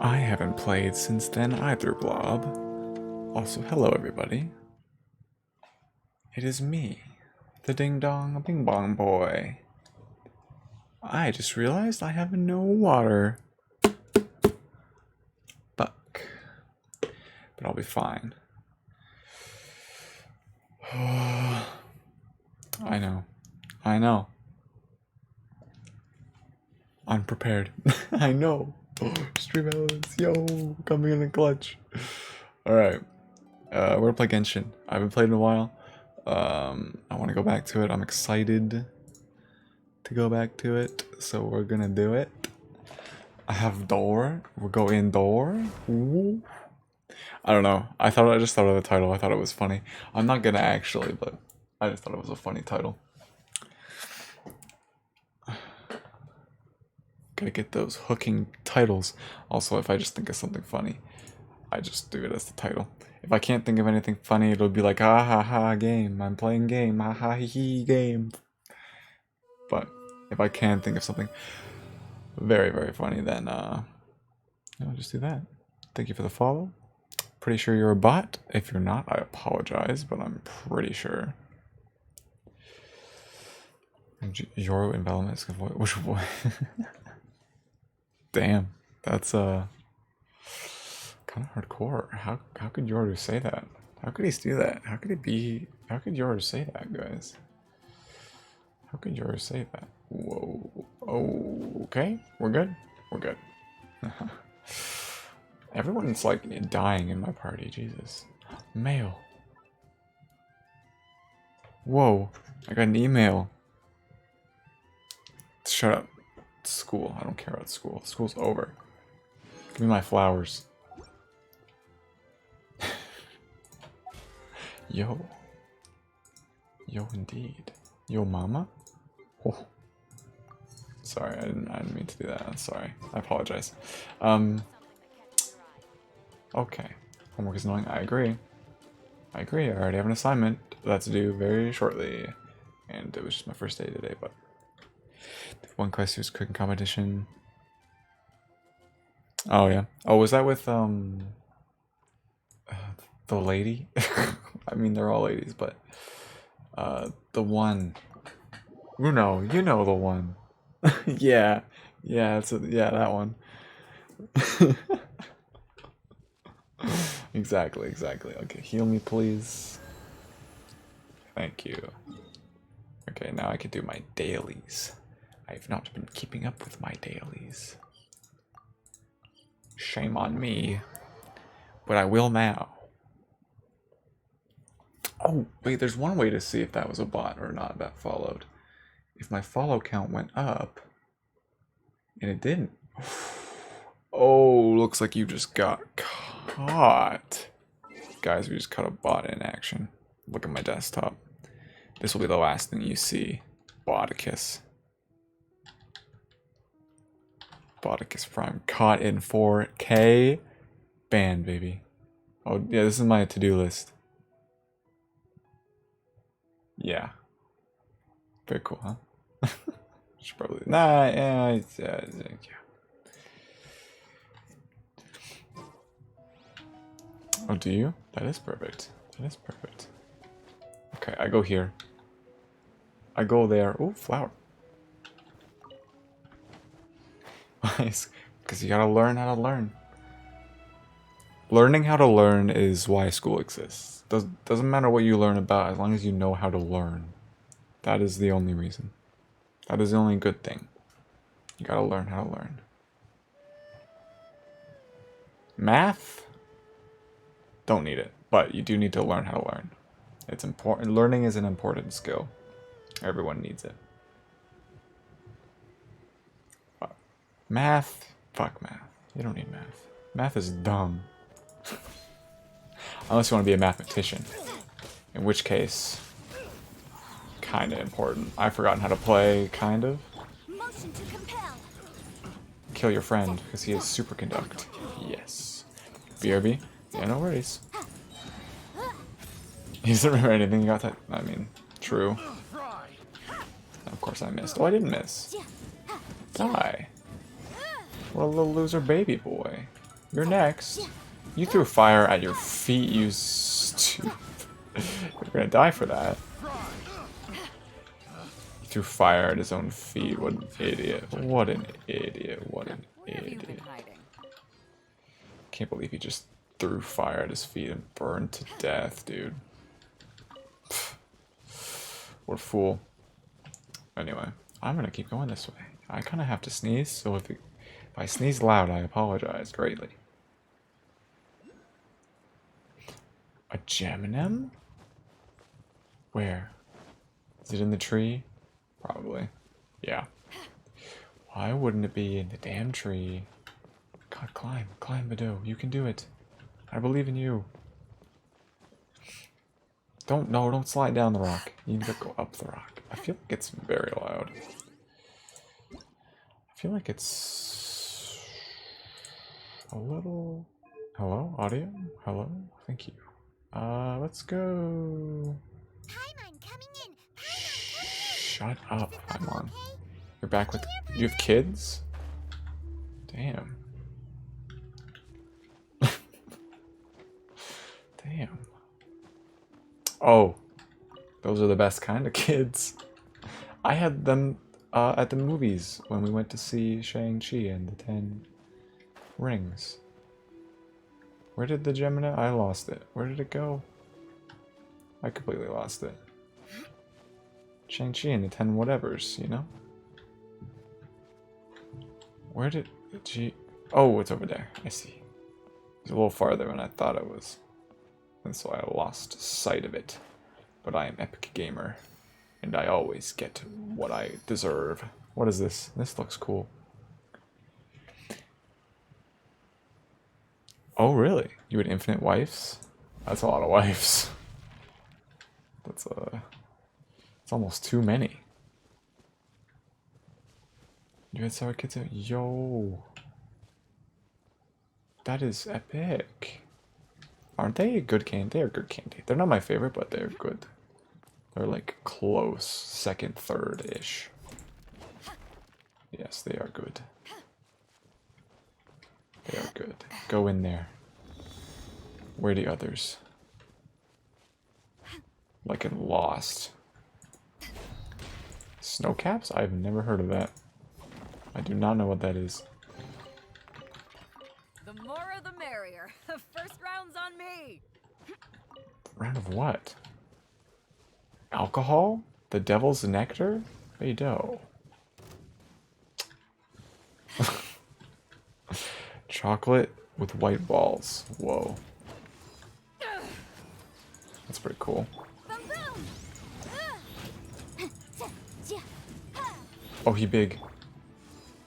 I haven't played since then either, Blob. Also, hello everybody. It is me, the Ding Dong Bing Bong Boy. I just realized I have no water. Fuck. But I'll be fine. I know. I know. Unprepared. I know. Stream elements, yo, coming in a clutch. Alright. We're gonna play Genshin. I haven't played in a while. I want to go back to it. I'm excited to go back to it. So we're gonna do it. I have door. We'll go indoor. Ooh. I don't know. I just thought of the title. I thought it was funny. I'm not gonna actually, but I just thought it was a funny title. Gotta get those hooking titles. Also, if I just think of something funny, I just do it as the title. If I can't think of anything funny, it'll be like, ha ha ha, game. I'm playing game. Ha ha he game. But if I can think of something very, very funny, then I'll just do that. Thank you for the follow. Pretty sure you're a bot. If you're not, I apologize, but I'm pretty sure. Yoro envelopment. Which boy? Damn, that's kind of hardcore. How could Yoru say that? How could he do that? How could Yoru say that, guys? How could Yoru say that? Whoa. Oh, okay. We're good. We're good. Everyone's like dying in my party. Jesus. Mail. Whoa. I got an email. Shut up. School. I don't care about school. School's over. Give me my flowers. Yo. Yo, indeed. Yo, mama? Oh. Sorry, I didn't mean to do that. I'm sorry. I apologize. Okay. Homework is annoying. I agree. I agree. I already have an assignment that's due very shortly. And it was just my first day today, but... One quest was cooking competition. Oh, yeah. Oh, was that with, the lady? I mean, they're all ladies, but... the one... You know the one. Yeah. Yeah, yeah, that one. Exactly. Okay, heal me, please. Thank you. Okay, now I can do my dailies. I have not been keeping up with my dailies. Shame on me. But I will now. Oh, wait, there's one way to see if that was a bot or not that followed. If my follow count went up, and it didn't. Oh, looks like you just got caught. Guys, we just caught a bot in action. Look at my desktop. This will be the last thing you see. Boticus. Boticus Prime caught in 4K. Banned, baby. Oh, yeah, this is my to-do list. Yeah. Very cool, huh? Should probably... Nah, yeah. Oh, do you? That is perfect. That is perfect. Okay, I go here. I go there. Oh, flower. Nice. Because you gotta learn how to learn. Learning how to learn is why school exists. Doesn't matter what you learn about, as long as you know how to learn. That is the only reason. That is the only good thing. You gotta learn how to learn. Math? Don't need it, but you do need to learn how to learn. It's important. Learning is an important skill. Everyone needs it. Math? Fuck math. You don't need math. Math is dumb. Unless you want to be a mathematician. In which case, kind of important. I've forgotten how to play, kind of. Kill your friend, because he is superconduct. Yes. BRB? Yeah, no worries. He doesn't remember anything. You got that? I mean, true. Of course I missed. Oh, I didn't miss. Die. What a little loser baby boy. You're next. You threw fire at your feet, you stupid. You're gonna die for that. He threw fire at his own feet. What an idiot. What an idiot. What an idiot. Can't believe he just threw fire at his feet and burned to death, dude. What a fool. Anyway, I'm gonna keep going this way. I kind of have to sneeze, so if I sneeze loud, I apologize greatly. A Geminem? Where? Is it in the tree? Probably. Yeah. Why wouldn't it be in the damn tree? God, climb. Climb, Bado. You can do it. I believe in you. Don't slide down the rock. You need to go up the rock. I feel like it's very loud. I feel like it's a little... Hello? Audio? Hello? Thank you. Let's go. Shut up, Paimon. You're back with... You have kids? Damn. Damn. Oh. Those are the best kind of kids. I had them at the movies when we went to see Shang-Chi and the 10 Rings. Where did the Gemini? I lost it. Where did it go? I completely lost it. Shang-Chi and the 10 whatevers, you know? Where did she... Oh, it's over there. I see. It's a little farther than I thought it was. And so I lost sight of it. But I am Epic Gamer. And I always get what I deserve. What is this? This looks cool. Oh, really? You had infinite wives? That's a lot of wives. That's it's almost too many. You had sour kids out? Yo. That is epic. Aren't they a good candy? They're good candy. They're not my favorite, but they're good. They're like close, second, third-ish. Yes, they are good. They are good. Go in there. Where are the others? Like in Lost. Snowcaps? I've never heard of that. I do not know what that is. The more the merrier. First round's on me. Round of what? Alcohol? The devil's nectar? Beidou. Chocolate with white balls. Whoa. That's pretty cool. Oh, he big.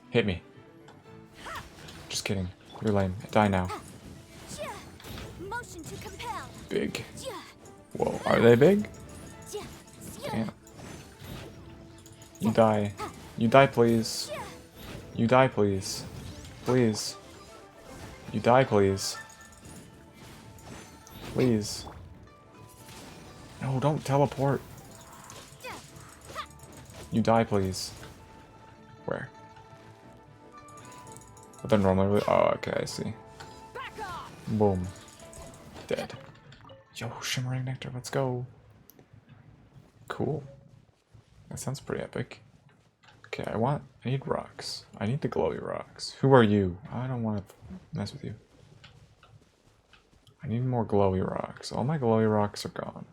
Hit me. Just kidding. You're lame. Die now. Big. Whoa, are they big? Damn. You die. You die, please. You die, please. Please. You die, please. Please. No, don't teleport. You die, please. Where? But they're normally... Oh, okay, I see. Boom. Dead. Yo, Shimmering Nectar, let's go. Cool. That sounds pretty epic. Okay, I need rocks. I need the glowy rocks. Who are you? I don't want to mess with you. I need more glowy rocks. All my glowy rocks are gone.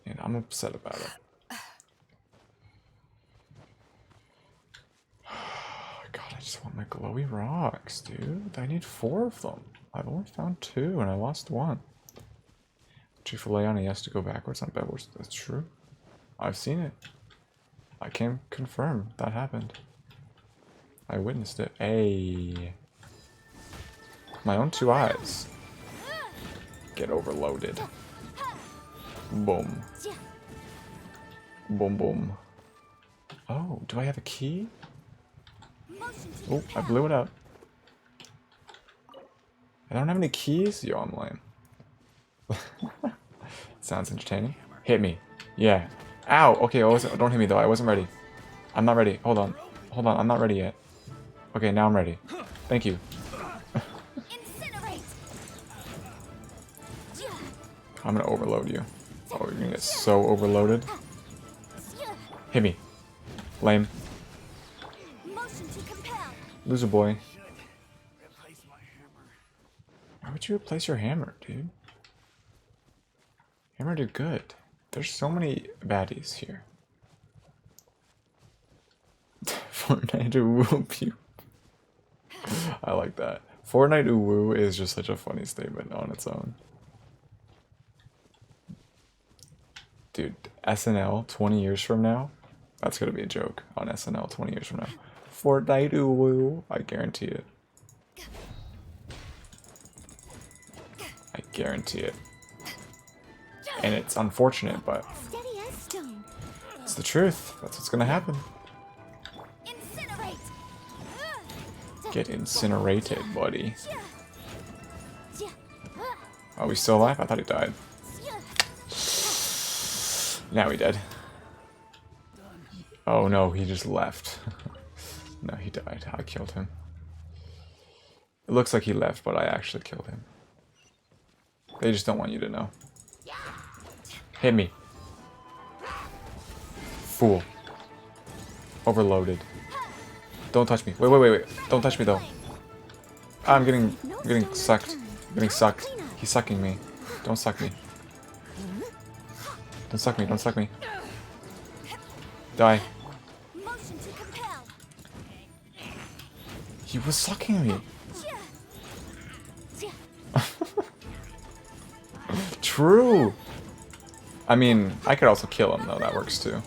And I'm upset about it. God, I just want my glowy rocks, dude. I need 4 of them. I've only found 2 and I lost 1. Chief Leone has to go backwards on backwards. That's true. I've seen it. I can confirm that happened. I witnessed it. Hey. My own 2 eyes. Get overloaded. Boom. Boom, boom. Oh, do I have a key? Oh, I blew it up. I don't have any keys? Yo, I'm lame. Sounds entertaining. Hit me. Yeah. Ow! Okay, don't hit me though. I wasn't ready. I'm not ready. Hold on. Hold on, I'm not ready yet. Okay, now I'm ready. Thank you. I'm gonna overload you. Oh, you're gonna get so overloaded. Hit me. Lame. Motion to compel. Loser boy. Why would you replace your hammer, dude? Hammer did good. There's so many baddies here. Fortnite will whoop you. I like that. Fortnite Uwu is just such a funny statement on its own. Dude, SNL 20 years from now, that's gonna be a joke on SNL 20 years from now. Fortnite Uwu, I guarantee it. I guarantee it. And it's unfortunate, but Steady as stone. it's the truth. That's what's gonna happen. Incinerate. Get incinerated, buddy. Oh, he's still alive? I thought he died. Now he dead. Oh no, he just left. No, he died. I killed him. It looks like he left, but I actually killed him. They just don't want you to know. Hit me. Fool. Overloaded. Don't touch me. Wait. Don't touch me though. I'm getting sucked. I'm getting sucked. He's sucking me. Don't suck me. Don't suck me. Don't suck me. Die. Motion to compel. He was sucking me. True. I mean, I could also kill him though. That works too.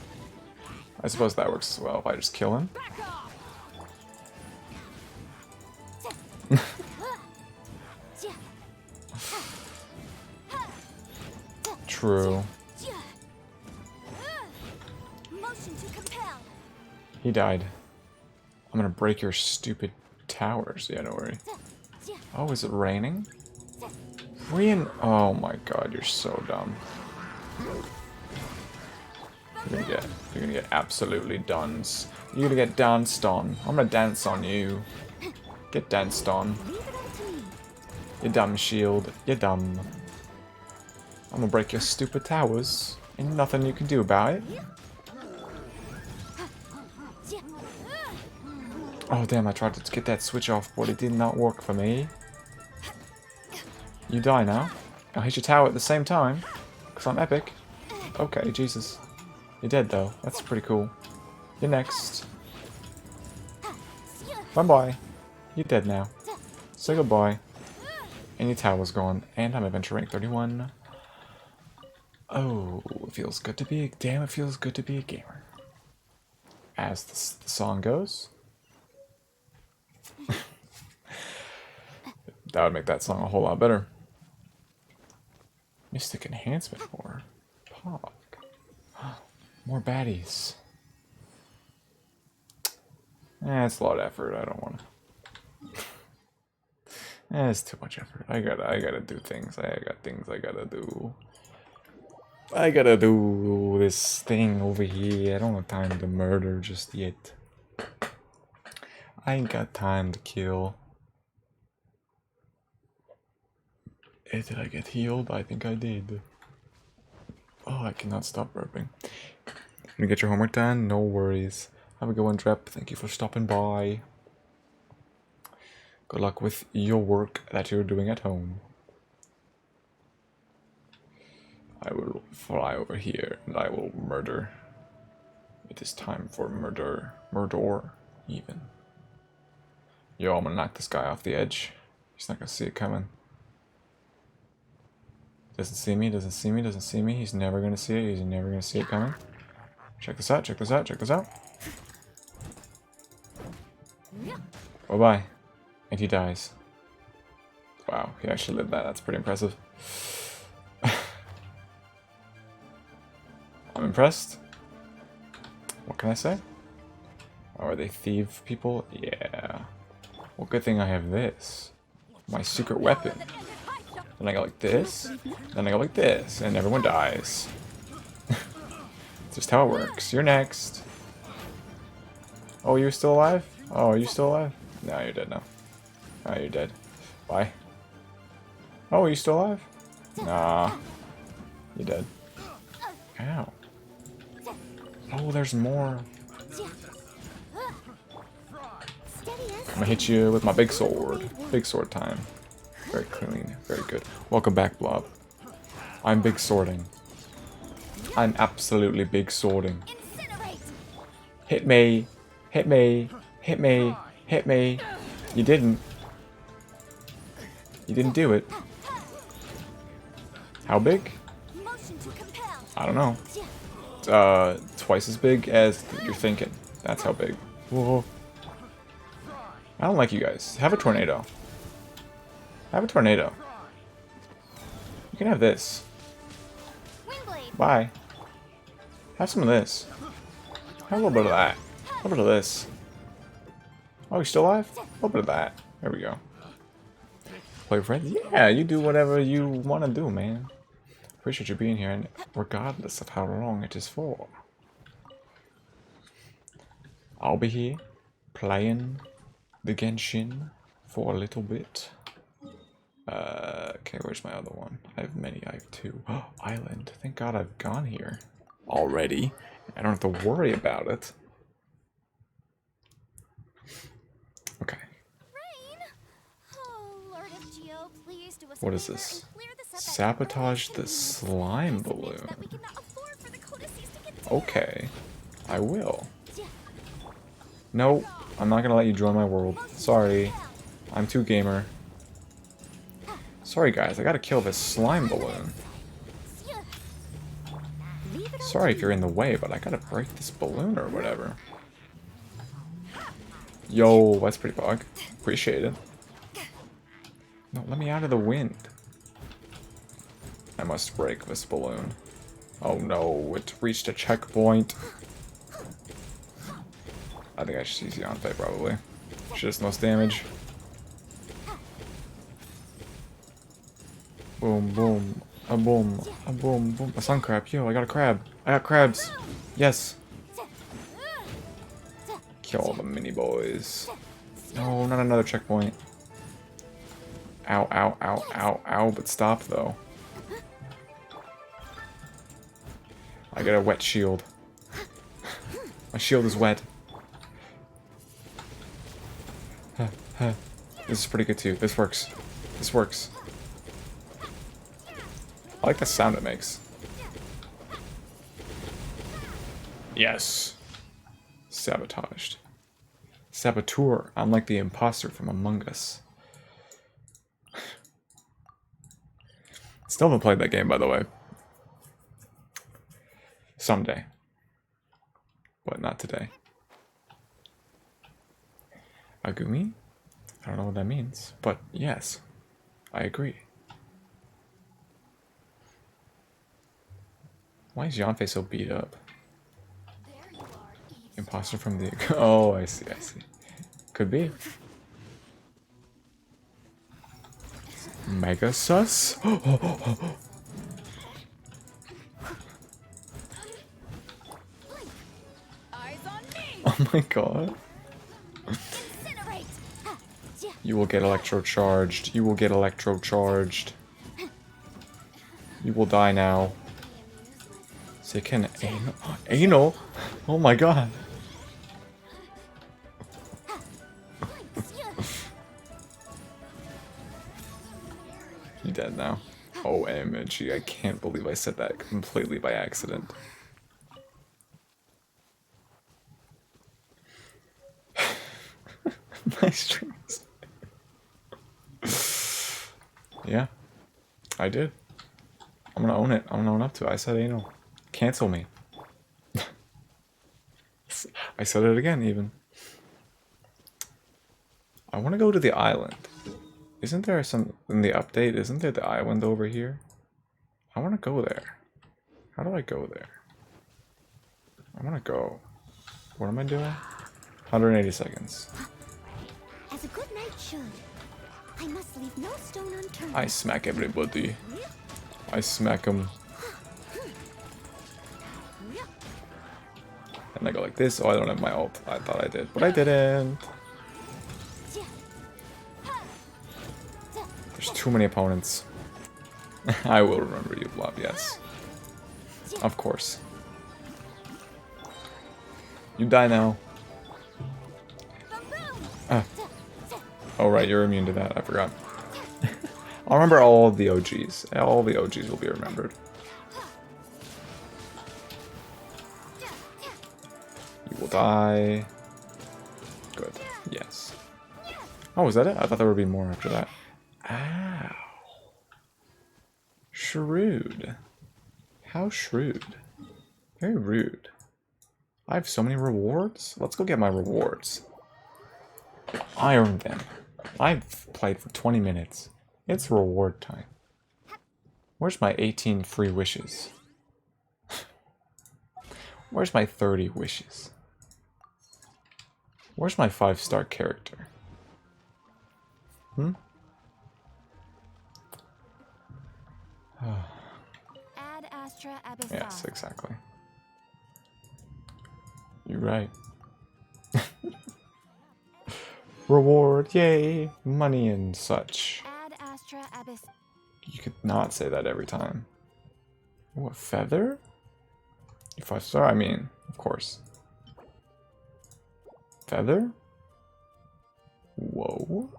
I suppose that works as well if I just kill him. True. Motion to compel. He died. I'm gonna break your stupid towers. Yeah, don't worry. Oh, is it raining? Rain. Oh my god, you're so dumb. You're gonna get absolutely duns. You're gonna get danced on. I'm gonna dance on you. Get danced on. You dumb shield. You dumb. I'm gonna break your stupid towers. Ain't nothing you can do about it. Oh damn, I tried to get that switch off, but it did not work for me. You die now. I'll hit your tower at the same time. Because I'm epic. Okay, Jesus. You're dead though. That's pretty cool. You're next. Bye-bye. You're dead now. Say goodbye. And your tower's gone. And I'm adventure rank 31. Oh, it feels good to be... Damn, it feels good to be a gamer. As the song goes. That would make that song a whole lot better. Mystic enhancement more. Pog. More baddies. It's a lot of effort. I don't want to. It's too much effort. I gotta do things. I got things I gotta do. I gotta do this thing over here. I don't have time to murder just yet. I ain't got time to kill. Did I get healed? I think I did. Oh, I cannot stop burping. You get your homework done? No worries. Have a good one, Drep. Thank you for stopping by. Good luck with your work that you're doing at home. I will fly over here and I will murder. It is time for murder. Murder, even. Yo, I'm gonna knock this guy off the edge. He's not gonna see it coming. Doesn't see me, doesn't see me, doesn't see me. He's never gonna see it. He's never gonna see it coming. Check this out, check this out, check this out. Bye-bye. And he dies. Wow, he actually lived that. That's pretty impressive. I'm impressed. What can I say? Oh, are they thief people? Yeah. Well, good thing I have this. My secret weapon. Then I go like this. Then I go like this. And everyone dies. It's just how it works. You're next. Oh, you're still alive? Oh, are you still alive? No, you're dead now. Oh, you're dead. Bye. Oh, are you still alive? Nah. You dead. Ow. Oh, there's more. I'm gonna hit you with my big sword. Big sword time. Very clean. Very good. Welcome back, Blob. I'm big swording. I'm absolutely big swording. Hit me. Hit me. Hit me. Hit me. You didn't. You didn't do it. How big? I don't know. Twice as big as you're thinking. That's how big. Whoa. I don't like you guys. Have a tornado. Have a tornado. You can have this. Bye. Have some of this. Have a little bit of that. A little bit of this. Oh, you still alive? A little bit of that. There we go. Play with friends? Yeah, you do whatever you want to do, man. Appreciate you being here, and regardless of how long it is for. I'll be here, playing the Genshin for a little bit. Okay, where's my other one? I have many. I have two. Oh, island. Thank God I've gone here already. I don't have to worry about it. Okay. What is this? Sabotage the slime balloon. Okay. I will. No, I'm not gonna let you join my world. Sorry. I'm too gamer. Sorry guys, I gotta kill this slime balloon. Sorry if you're in the way, but I gotta break this balloon or whatever. Yo, that's pretty bug. Appreciate it. No, let me out of the wind. I must break this balloon. Oh no, it reached a checkpoint. I think I should use Yonfei probably. She does the most damage. Boom, boom, a boom, a boom, boom. A sun crab. Yo, I got a crab. I got crabs. Yes. Kill all the mini boys. No, not another checkpoint. Ow, ow, ow, ow, ow, but stop though. I got a wet shield. My shield is wet. This is pretty good too. This works. This works. I like the sound it makes. Yes. Sabotaged. Saboteur. I'm like the imposter from Among Us. Still haven't played that game, by the way. Someday. But not today. Agumi? I don't know what that means, but yes, I agree. Why is Yonfei so beat up? Imposter from the... Oh, I see, I see. Could be. Mega sus? Oh my god. You will get electro-charged. You will get electro-charged. You will die now. So you can anal? Anal? Oh my god. You dead now. OMG, I can't believe I said that completely by accident. My strings. Yeah, I did. I'm gonna own it. I'm gonna own up to it. I said anal. Cancel me. I said it again, even. I want to go to the island. Isn't there some... In the update, isn't there the island over here? I want to go there. How do I go there? I want to go... What am I doing? 180 seconds. As a good knight should. I must leave no stone unturned. I smack everybody. I smack them. And I go like this. Oh, I don't have my ult. I thought I did, but I didn't. There's too many opponents. I will remember you, Blob, yes. Of course. You die now. Ah. Oh right, you're immune to that. I forgot. I'll remember all of the OGs. All the OGs will be remembered. You will die. Good. Yes. Oh, is that it? I thought there would be more after that. Ow. Shrewd. How shrewd. Very rude. I have so many rewards. Let's go get my rewards. I earned them. I've played for 20 minutes. It's reward time. Where's my 18 free wishes? Where's my 30 wishes? Where's my 5-star character? Ad Astra Abyssal. Yes, exactly. You're right. Reward, yay! Money and such. Ad Astra Abyssal. You could not say that every time. Oh, a feather? You 5-star? I mean, of course. Feather? Whoa.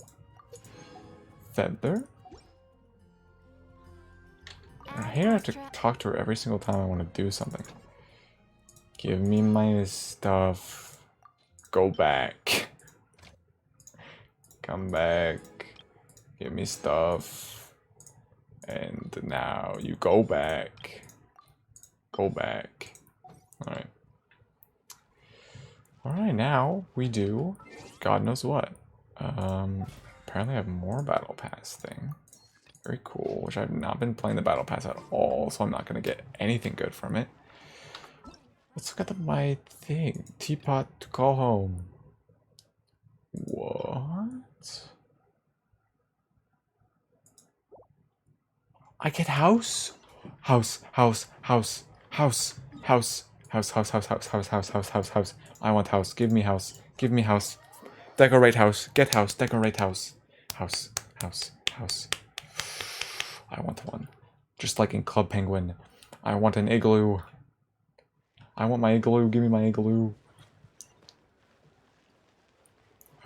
Feather? I hate I have to talk to her every single time I want to do something. Give me my stuff. Go back. Come back. Give me stuff. And now you go back. Go back. Alright. Alright, now we do God knows what. Apparently I have more Battle Pass thing. Very cool, which I've not been playing the Battle Pass at all, so I'm not going to get anything good from it. Let's look at my thing. Teapot to call home. What? I get house? House. I want house. Give me house. Give me house. Decorate house. Get house. Decorate house. House. I want one. Just like in Club Penguin. I want an igloo. I want my igloo. Give me my igloo.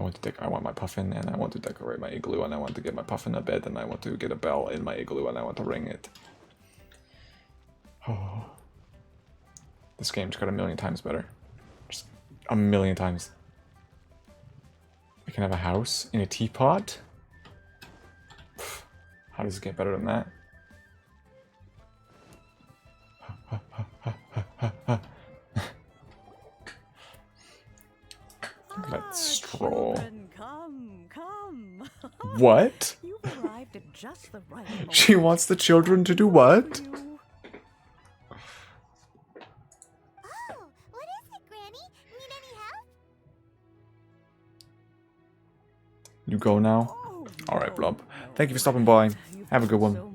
I want my puffin, and I want to decorate my igloo, and I want to get my puffin a bed, and I want to get a bell in my igloo, and I want to ring it. Oh. This game just got a million times better. Just a million times. I can have a house in a teapot? How does it get better than that? Look at that stroll. Children, come. What? You've arrived at just the right moment. She wants the children to do what? Oh, what is it, Granny? Need any help? You go now? Alright, Blob. Thank you for stopping by. Have a good one.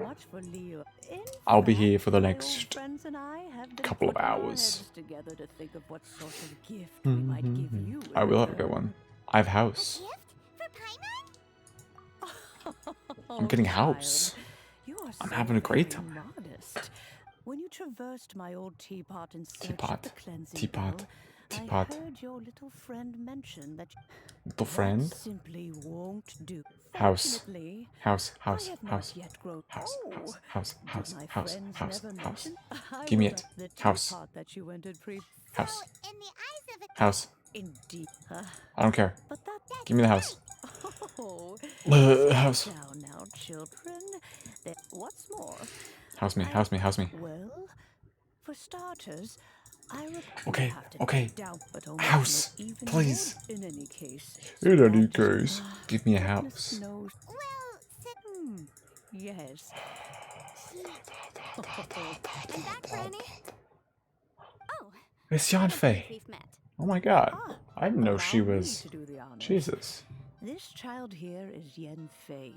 I'll be here for the next couple of hours. I will have a good one. I have house. Gift for Paimon? I'm getting house. I'm having a great time. When you traversed my old teapot and searched Teapot. the cleansing Teapot. bowl, Teapot. I heard your little friend mention that Little friend? that simply won't do. House. Fortunately, House. I have not yet grown. House. Oh, House. did my friends never House. mention? I Give me was it. the House. teapot that you entered House. So, in the eyes of a House. Indeed. I don't care. But that Give me the house. Oh, House. down now, children. What's more? House me. Well, for starters, I would Okay, have to okay. get down, but only House, to make even please. more In any case. In any That is- case, give me a goodness house. knows- well, Yes. is that Granny? Oh, It's Yan Fei. we've met. Oh my god. Ah, I didn't know she allow me was... to do the honors. Jesus. This child here is Yen Fei.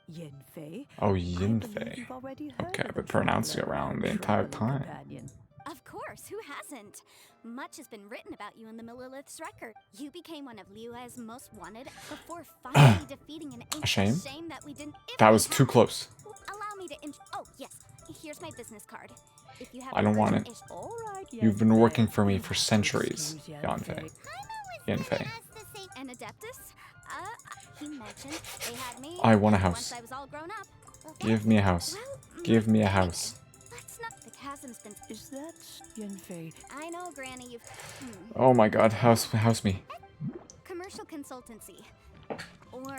Yen Fei? Oh, I Yin believe Fei. you've already heard Okay, of I've the been pronouncing it traveler wrong the and entire traveling time. companion. Of course, who hasn't? Much has been written about you in the Millilith's record. You became one of Liu's most wanted before finally defeating an ancient shame? that we didn't. If That we was too had- close. Allow me to. Oh yes, here's my business card. If you have I don't want it. All right, You've been Yen working Fei. for me You'll for have to centuries, excuse Yanfei. Paimon was Yanfei. gonna ask the same. An Adeptus? He mentioned they had me. I want a and house. Once I was all grown up. Well, Give me a house. well, Give me a my- house. Let's not. The chasm's been. Is that Yen Fei? I know, Granny. You've. Oh my god, house me. Commercial consultancy. Or.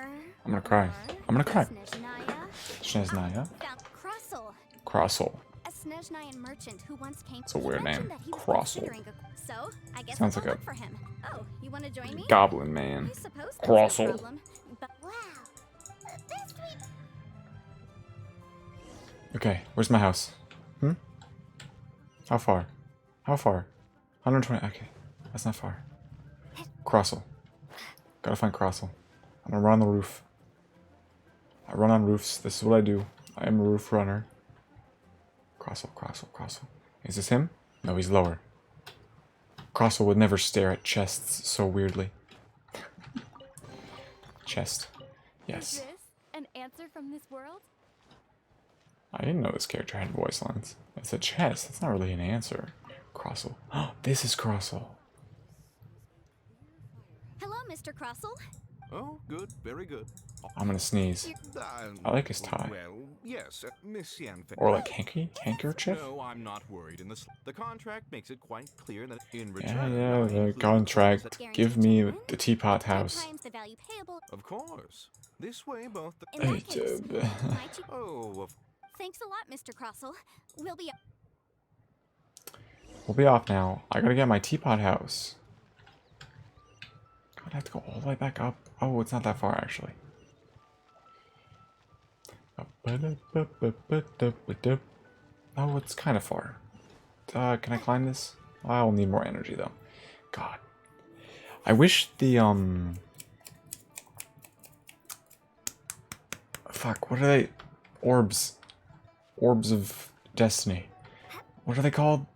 I'm gonna cry. I'm gonna cry. Snezhnaya. Snezhnaya. Found Crossel. Crossel. A Snezhnayan merchant who once came. It's a weird He mentioned name. that he was Crossel. considering a- So, I guess Sounds I'll like go a look for him. Oh, you want to join me? Goblin man. I suppose that's Crossel. no problem. But wow. Best we Okay, where's my house? How far? How far? 120. Okay, that's not far. Crossel. Gotta find Crossel. I'm gonna run on the roof. I run on roofs. This is what I do. I am a roof runner. Crossel, Crossel, Crossel. Is this him? No, he's lower. Crossel would never stare at chests so weirdly. Chest. Yes. Is this an answer from this world? I didn't know this character had voice lines. It's a chest. That's not really an answer. Crossel. Oh, this is Crossel. Hello, Mr. Crossel. Oh, good, very good. I'm gonna sneeze. I like his tie. Well, yes, Miss Yanfei. Or like handkerchief? No, I'm not worried. The contract makes it quite clear that in Yeah, return, yeah, I the include contract. Guaranteed Give me gentleman? the teapot 10 house. times the value payable. Of course. This way, both. In Hey, that case, Jeb. my cheap- Oh, thanks a lot, Mr. Crossel. We'll be. We'll be off now. I gotta get my teapot house. God, I have to go all the way back up. Oh, it's not that far actually. Oh, it's kind of far. Can I climb this? I'll need more energy though. God. I wish the fuck, what are they? Orbs. Orbs of destiny. What are they called?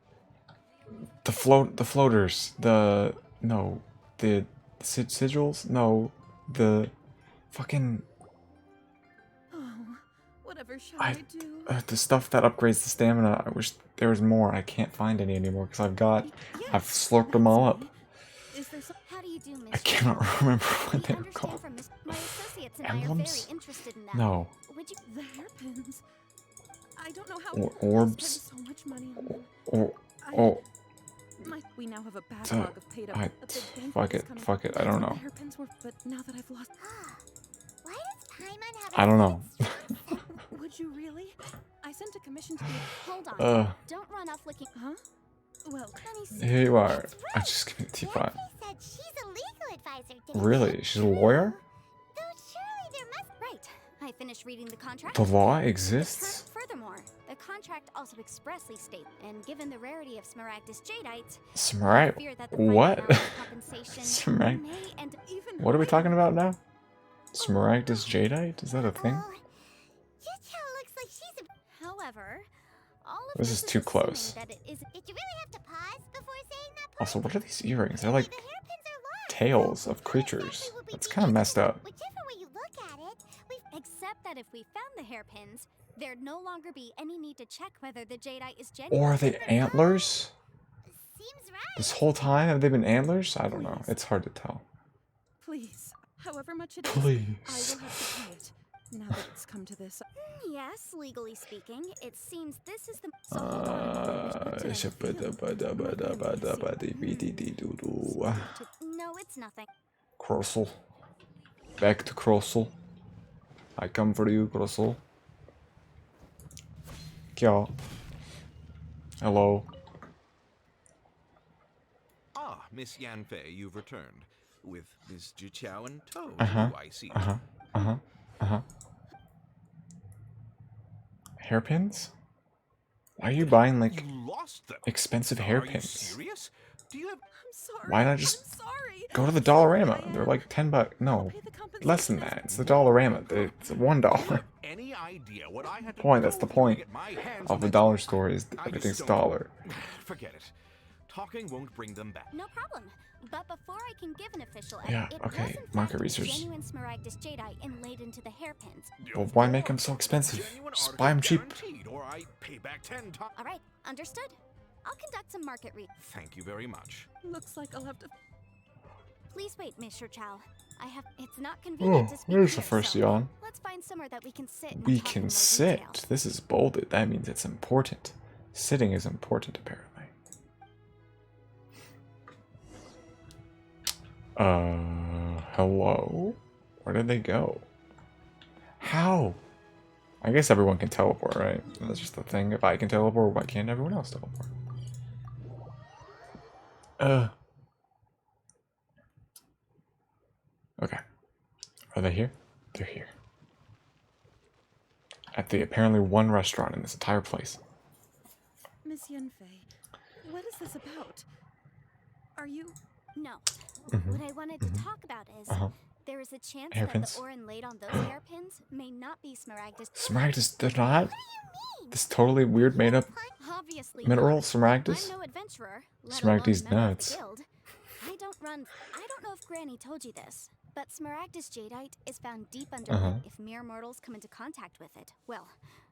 The floaters. The sigils? No. The fucking Oh, whatever shall I do? the stuff that upgrades the stamina. I wish there was more. I can't find any anymore because I've slurped them all up. Is there some? How do you do, Miss? I cannot remember what We they were understand called. from my associates and I are very Emblems? interested in that. No. Would you? The hairpins. I don't know how. Or I orbs. spent so much money on them. Oh, I- oh, We now have a backlog of paid up. I- a big bank fuck that is it, coming. fuck it, I That's don't what know. the hairpins were, but now that I've lost, Why does Paimon have? I don't know. would you really? I sent a commission to. Hold on. Don't run off looking. Huh? Well, Let me see. Here you are. I just give me the teapot. said she's a legal advisor. Really? She's a lawyer? Though surely there must. Right. I finished reading the contract. The law exists? Furthermore, the contract also expressly states, and given the rarity of Smaragdus jadeite, I Smaragd? fear that the final What? amount of compensation Smaragd? may end even What are we talking about now? Smaragdus jadeite? Is that a thing? looks like she's a. However, all of This is too assuming close. That it is. Did you really have to pause before saying that? Also, what are these earrings? They're like The hairpins are large. tails of creatures. That's kind of messed up. Whichever way you look at it, except that if we found the hairpins, there'd no longer be any need to check whether the jadeite is genuine. Or are they antlers? Seems right. This whole time have they been antlers? I don't know. It's hard to tell. please, however much it is, Please. I will have to pay it. Now that it's come to this, Yes, legally speaking, it seems this is the. No, it's nothing. Crossel. Back to Crossel. I come for you, Crossel. Kya? Hello. Ah, Miss Yanfei, you've returned. With Miss Jiqiao and Toad, Uh-huh. who I see. Hairpins? Why are you buying like You lost them. expensive Are you hairpins? serious? Do you have... I'm sorry. Why not just I'm sorry. go to the Dollarama? They're like $10. I'll No, pay the compensation less than as- that. It's the Dollarama. It's Do you $1. have any idea what I had to Point. That's go the through to point get my hands of on the that- dollar store is I just everything's don't- dollar. Forget it. Talking won't bring them back. No problem. But before I can give an official Yeah, it okay, was in fact market research. genuine Smaragdus jadeite inlaid into the hairpins. Well, why make them so expensive? Genuine Just article buy them cheap. guaranteed, or I pay back 10 times. All right, Understood. I'll conduct some market research. Thank you very much. Looks like I'll have to. Please wait, Mr. Chow. It's not convenient to speak There's the here, first so yawn. let's find somewhere that we can sit and We talk in can more sit. detail. This is bolded. That means it's important. Sitting is important, apparently. Hello? Where did they go? How? I guess everyone can teleport, right? That's just the thing. If I can teleport, why can't everyone else teleport? Okay. Are they here? They're here. At the apparently one restaurant in this entire place. Miss Yenfei, what is this about? Are you? No. Mhm. What I wanted to talk about is there is a chance that Hairpins? the Orin laid on those hairpins may not be Smaragdus. Smaragdus, they're not? What do you mean? This totally weird made up Obviously mineral, not. Smaragdus? I'm no adventurer, let Smaragdus alone a member of nuts. the guild. I don't know if Granny told you this, but Smaragdus jadeite is found deep underground. If mere mortals come into contact with it, well,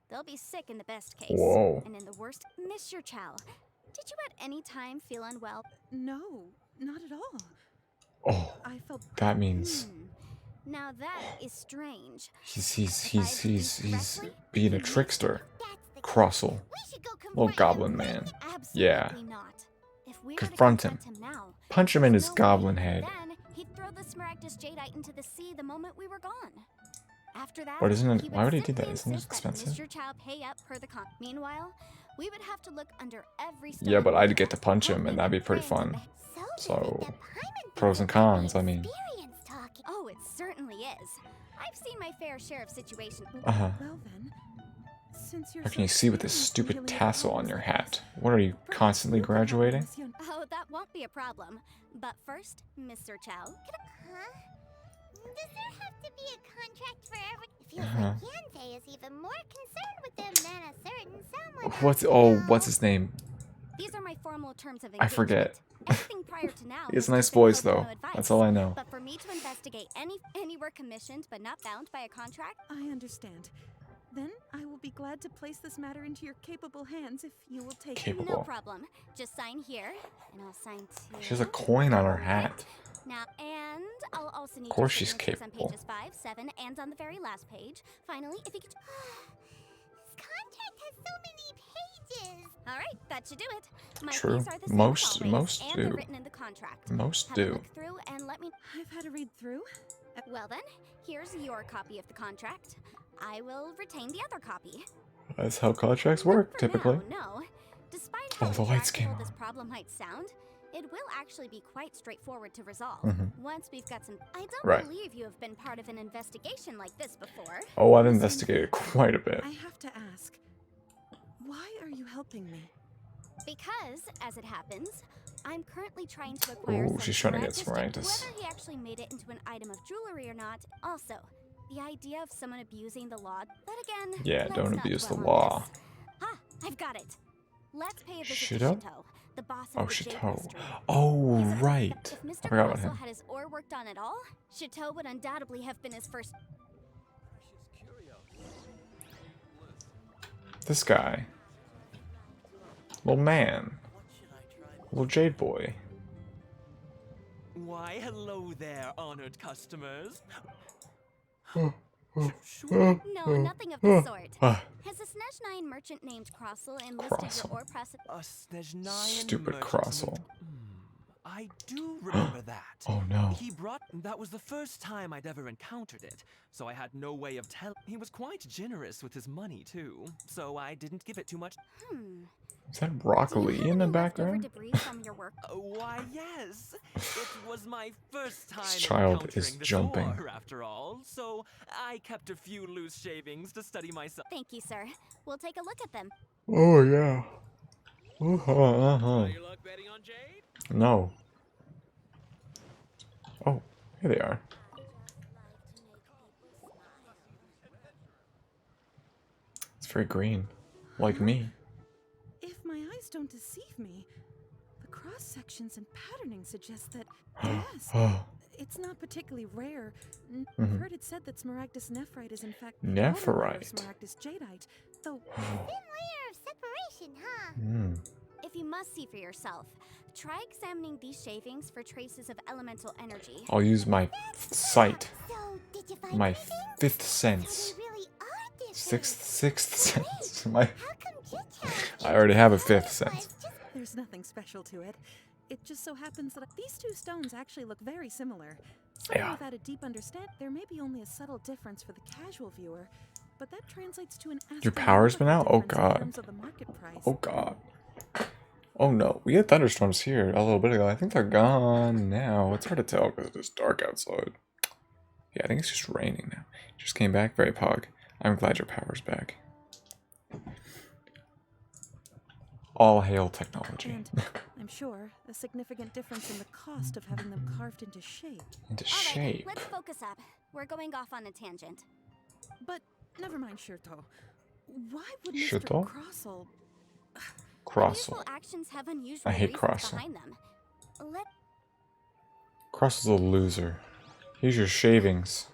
they'll be sick in the best case. Whoa. And in the worst, Mr. Chow, did you at any time feel unwell? No, not at all. Oh, I felt. that means Now that is strange. he's being a trickster. That's the Crossel. We should go Little confront goblin him. man. Absolutely Yeah. not. If we were Confront to him. confront him now, Punch him in there's his no goblin way. head. Then he'd throw the Smaragdus jadeite into the sea the moment we were gone. After that, What isn't it? he Why would he do simply that? Isn't it insist that expensive? Mr. Chow pay up per the con. Meanwhile, we would have to look under every stone. Yeah, but I'd get to hoping punch him, and that'd be pretty praying fun. that So, pros and cons, I mean. Oh, it certainly is. I've seen my fair share of situations. Well then, since you're. How can you see with this stupid tassel on your hat? What are you, constantly graduating? Oh, that won't be a problem. But first, Mr. Chow. Huh? Does there have to be a contract for every? It feels like Yanfei is even more concerned with them than a certain someone. What's his name? These are my formal terms of I engagement. forget. Everything prior to now. He has a has nice just been voice, pro though. bono advice. That's all I know. But for me to investigate anywhere commissioned but not bound by a contract, I understand. Then I will be glad to place this matter into your capable hands if you will take it. Capable. no problem. Just sign here, and I'll sign too. She has a coin on her hat. Now, and I'll also need Of course your she's signatures capable. on pages 5, 7, and on the very last page. Finally, if you could. This contract has so many pages. All right, that should do it. My True. fees are the same Most- as always, most and they're do. written in the contract. Most Have a do. look through and let me. I've had a read through. Well then, here's your copy of the contract. I will retain the other copy. That's how contracts work, For typically. now, no. Despite Oh, how the lights came impractical this on. problem might sound, it will actually be quite straightforward to resolve. Once we've got some. I don't Right. believe you have been part of an investigation like this before. Oh, I've investigated quite a bit. I have to ask, why are you helping me? Because, as it happens, I'm currently trying to acquire Ooh, some she's trying to get Smaragdus. Smaragdus. Whether he actually made it into an item of jewelry or not. Also, the idea of someone abusing the law. But again, Yeah, let's don't not abuse the dwell on law. this. Ah, I've got it. Let's pay a visit Shito? to Shito, the boss of Oh, the Jade Shito. Mystery. Oh, He's upset right. that If I Mr. forgot about Crossell him. had his ore worked on at all, Shito would undoubtedly have been his first. This guy. Little man. Little jade boy. Why, hello there, honored customers. No, nothing of the sort. Ah, Has a Snezhnine merchant named Crossell enlisted Crossell. your ore process? A Snezhnine Stupid merchant Crossell. I do remember that. Oh no. He brought. That was the first time I'd ever encountered it, so I had no way of telling. He was quite generous with his money too, so I didn't give it too much. Is that Rock Do you Lee have in the any leftover background? debris from your work? Why, yes. It was my first time child encountering is this jumping. ore, after all, so I kept a few loose shavings to study myself. Thank you, sir. We'll take a look at them. Oh yeah. Your luck betting on Jade? No. Oh, here they are. It's very green. Like me. If my eyes don't deceive me, the cross sections and patterning suggest that yes, Oh, it's not particularly rare. Mhm. I've heard it said that Smaragdus nephrite is in fact Nephrite. Smaragdus jadeite, though Thin layer of separation connection, huh? Hmm. If you must see for yourself, try examining these shavings for traces of elemental energy. I'll use my sight. So, did you find My anything? fifth So sense. they really are different. Sixth sense. How come Jit I already have a fifth sense. There's nothing special to it. It just so happens that these two stones actually look very similar. Someone Yeah. without a deep understanding, there may be only a subtle difference for the casual viewer, but that translates to an Your power's been out? Oh, astronomical difference God. in terms of the market price. Oh god. Oh no. We had thunderstorms here a little bit ago. I think they're gone now. It's hard to tell because it's dark outside. Yeah, I think it's just raining now. Just came back. Very pog. I'm glad your power's back. All hail technology. And I'm sure a significant difference in the cost of having them carved into shape. Into All right, shape. let's focus up. We're going off on a tangent. But never mind, Shirto. Why would Shirto? Mr. Crossel... Crossel. Unusual actions have unusual I hate reasons Crossel. behind them. Let Crossel's a loser. Here's your shavings.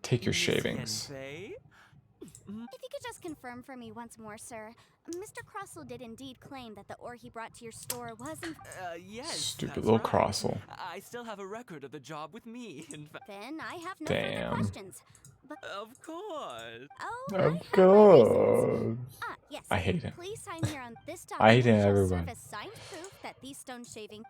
Take your Miss shavings. Yanfei? If you could just confirm for me once more, sir. Mr. Crossel did indeed claim that the ore he brought to your store wasn't. Yes. Stupid that's little right. Crossel. I still have a record of the job with me, in fact. Then I have no Damn. further questions. But Of course. oh, I Of have my reasons. course. Ah, yes. I hate him. Please sign here on this I hate document. Shall everyone. serve as signed proof that these stone shaving.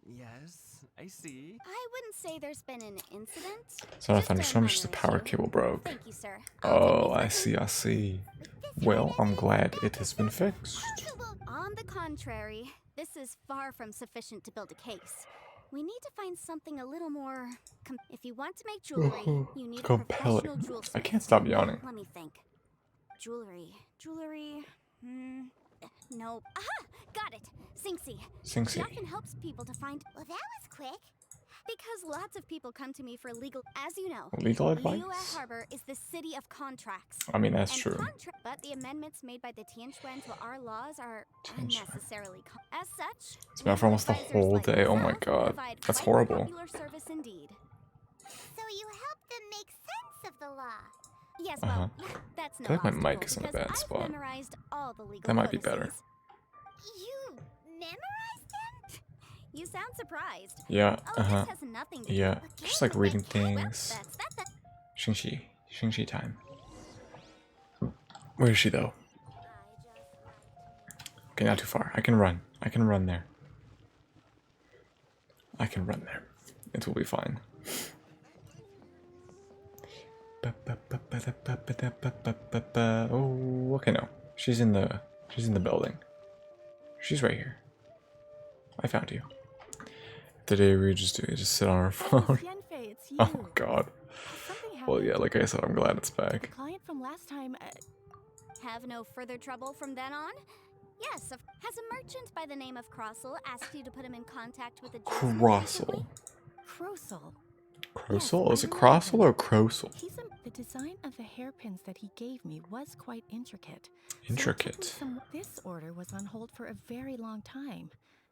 Yes, I see. I wouldn't say there's been an incident. It's not a just thunderstorm, it's minor just a power issue. cable broke. Thank you, sir. Oh, I see, I see. Well, I'm glad it has been fixed. On the contrary, this is far from sufficient to build a case. We need to find something a little more. If you want to make jewelry, you need a Compelling. professional jewel I smith. can't stop yawning. Let me think. Jewelry. Nope. Aha! Got it. Sinxie. She Sinxie. often helps people to find. Well, that was quick. Because lots of people come to me for legal. As you know, Legal advice? Liyue Harbor is the city of contracts. I mean, that's And true. but the amendments made by the Tianquan to our laws are Tianquan. unnecessarily. As such, It's been out for almost the advisors whole like day. Oh my yourself god. provide That's quite horrible. Popular service indeed. So you helped them make sense of the law. Yes, Uh-huh. well, that's no I feel like my obstacle mic is in a because bad I've spot. memorized all the legal That might be better. codices. You memorized them? You sound surprised. Yeah, Oh, uh-huh. this has nothing to Yeah, do with just like reading things. Well, that's that. Xingxi time. Where is she though? Okay, not too far. I can run. I can run there. I can run there. It will be fine. Oh, okay, no. She's in the building. She's right here. I found you. Today we just sit on our phone. Yanfei, it's you. Oh god. Something Well, happened. yeah, like I said, I'm glad it's The back. client from last time. Have no further trouble from then on? Yes, has a merchant by the name of Crossel asked you to put him in contact with a jewelsmith recently? Crossel. Crossel. Crossel? Yes, Is it I know Crossel him. or Crossel? The design of the hairpins that he gave me was quite intricate. Intricate. So it took me this order was on hold for a very long time,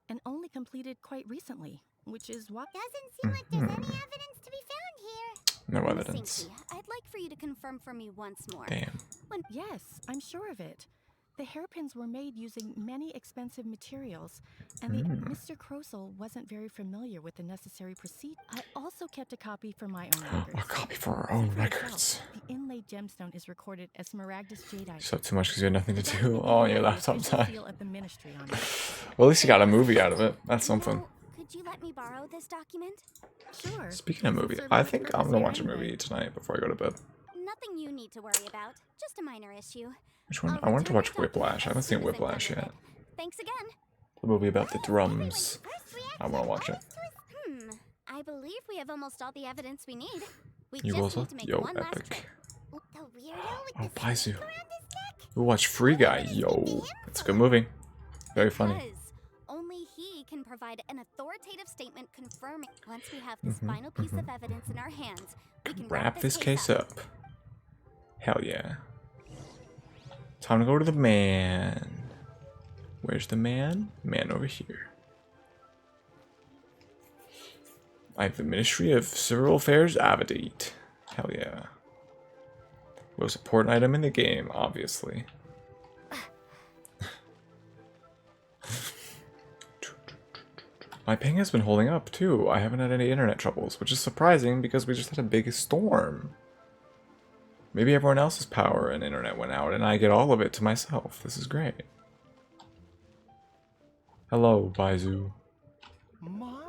and only completed quite recently, which is why. Doesn't seem like there's any evidence to be found here. No Miss evidence. Sinky, I'd like for you to confirm for me once more. Damn. Yes, I'm sure of it. The hairpins were made using many expensive materials, and Mr. Crossel wasn't very familiar with the necessary procedure. I also kept a copy for my own records. A copy for our own For records. itself, the inlaid gemstone is recorded as Smaragdus jadeite. You slept too much because you had nothing to The do. document Oh, your even has the laptop official died. seal of the ministry on it. Well, at least you got a movie out of it. That's something. Now, could you let me borrow this document? Sure. Speaking of This'll movie, serve I as think purpose I'm gonna here watch a anyway. movie tonight before I go to bed. Nothing you need to worry about. Just a minor issue. Which one? I'll I wanted to return watch your document Whiplash. I as haven't seen soon as I'm done Whiplash with yet. it. Thanks again. The movie about the drums. First reaction I want to watch it. I believe we have almost all the evidence we need. We You just also? need to make Yo, one last epic. trip. The weirdo with Oh, the Paizu. snake around his neck? We'll watch Free Guy. Yo, it's a good movie. Very funny. Because only he can provide an authoritative statement confirming. Once we have this Mhm, final piece of evidence in our hands, we can Wrap this case up. Hell yeah. Time to go to the man. Where's the man? Man over here. I have the Ministry of Civil Affairs Avadite. Hell yeah. Most important item in the game, obviously. My ping has been holding up too. I haven't had any internet troubles, which is surprising because we just had a big storm. Maybe everyone else's power and internet went out and I get all of it to myself. This is great. Hello, Baizu. My.